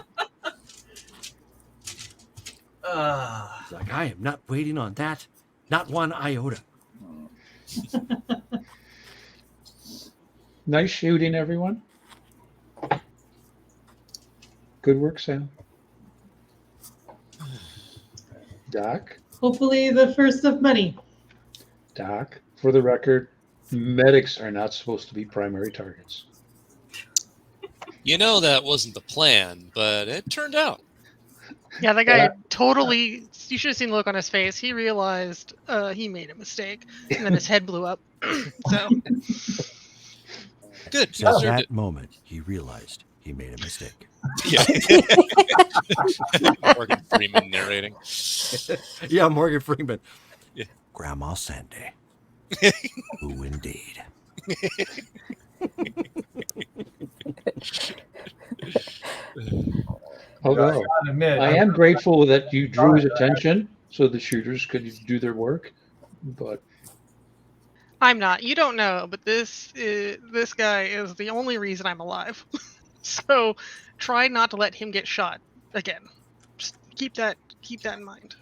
Uh, Like, I am not waiting on that. Not one iota. Nice shooting, everyone. Good work, Sam. Doc, Hopefully the first of many. Doc, for the record, medics are not supposed to be primary targets. You know that wasn't the plan, but it turned out. Yeah, that guy Yeah. totally. You should have seen the look on his face. He realized he made a mistake, and then his head blew up. So Good. So at Deserved that it. moment, he realized he made a mistake. Yeah. Morgan Freeman narrating. Yeah, Morgan Freeman. Yeah. Grandma Sandy. Who indeed? Although gotta admit, I am grateful that you drew his attention so the shooters could do their work. But I'm not. You don't know, but this guy is the only reason I'm alive. So try not to let him get shot again. Just keep that in mind.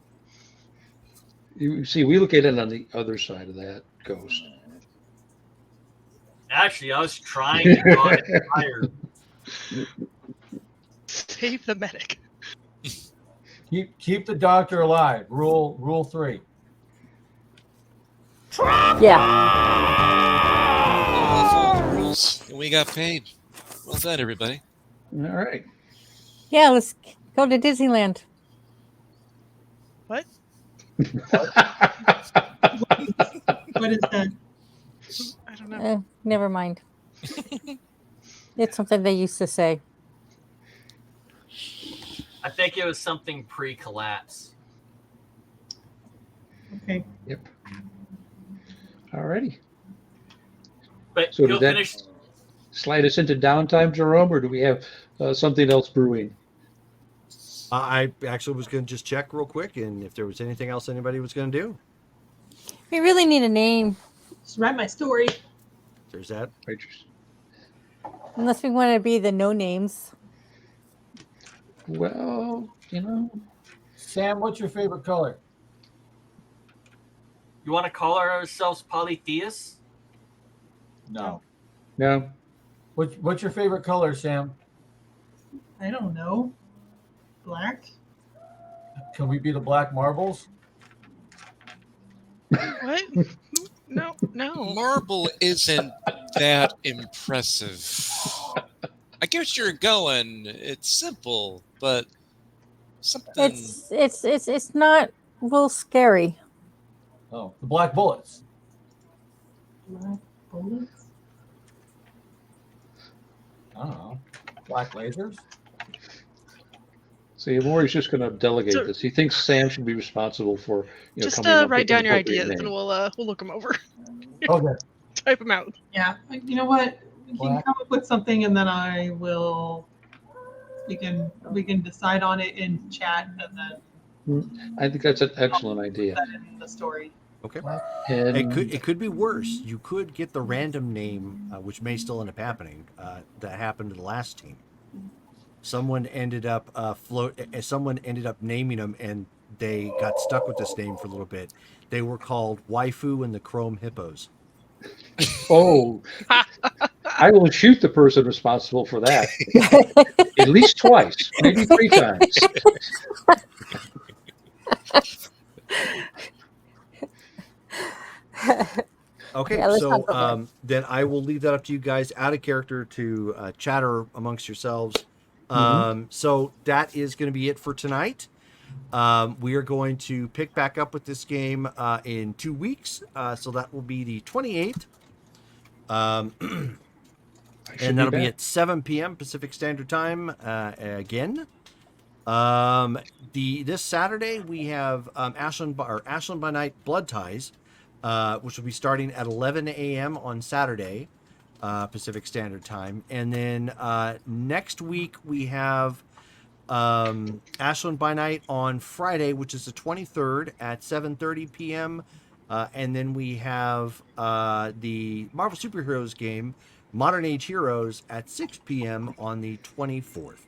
you see, we look at it on the other side of that, Ghost. Actually, I was trying to draw it higher. Save the medic. Keep the doctor alive. Rule 3. Yeah. Follow the rules, and we got paid. Well done, everybody. All right. Yeah, let's go to Disneyland. What? What is that? I don't know. Never mind. It's something they used to say. I think it was something pre-collapse. Okay. Yep. All righty. But So he'll did that finish. slide us into downtime, Jerome, or do we have something else brewing? I actually was going to just check real quick, and if there was anything else anybody was going to do. We really need a name, Just write my story. There's that. Right. unless we want to be the no names. Well, Sam, what's your favorite color? You want to call ourselves polytheists? No. no. What's your favorite color, Sam? I don't know. Black? Can we be the Black Marbles? What? No. Marble isn't that impressive. I get what you're going. It's simple, but something. It's not real scary. Oh, the Black Bullets. Black bullets? I don't know. Black lasers? See, Maury's just going to delegate So- this. He thinks Sam should be responsible for, Just coming up write with an down your appropriate ideas, name. and we'll look them over. Okay. Type them out. Yeah. You know what? We can Black. come up with something and then I will. We can decide on it in chat and then I think that's an excellent idea. put that in the story. Okay. And It could be worse. You could get the random name, which may still end up happening. That happened to the last team. Someone ended up Someone ended up naming them, and they got stuck with this name for a little bit. They were called Waifu and the Chrome Hippos. oh, I will shoot the person responsible for that at least twice, maybe 3 times. Okay, Yeah, let's so not go there. then I will leave that up to you guys out of character to chatter amongst yourselves. So that is going to be it for tonight. We are going to pick back up with this game in 2 weeks. So that will be the 28th. And that'll be at 7 p.m. Pacific Standard Time again. This Saturday we have Ashland by Night Blood Ties, which will be starting at 11 a.m. on Saturday, Pacific Standard Time, and then next week we have Ashland by Night on Friday, which is the 23rd at 7:30 p.m. And then we have the Marvel Superheroes game, Modern Age Heroes, at 6 p.m. on the 24th.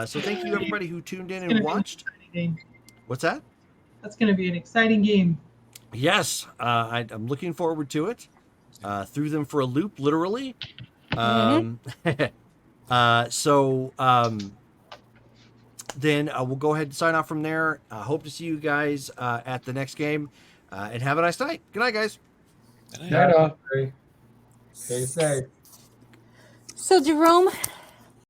So thank you everybody who tuned in and watched. Game. What's that? That's going to be an exciting game. Yes, I'm looking forward to it. Threw them for a loop, literally. Then we'll go ahead and sign off from there. Hope to see you guys at the next game. And have a nice night. Good night, guys. Right on. Stay safe. So, Jerome,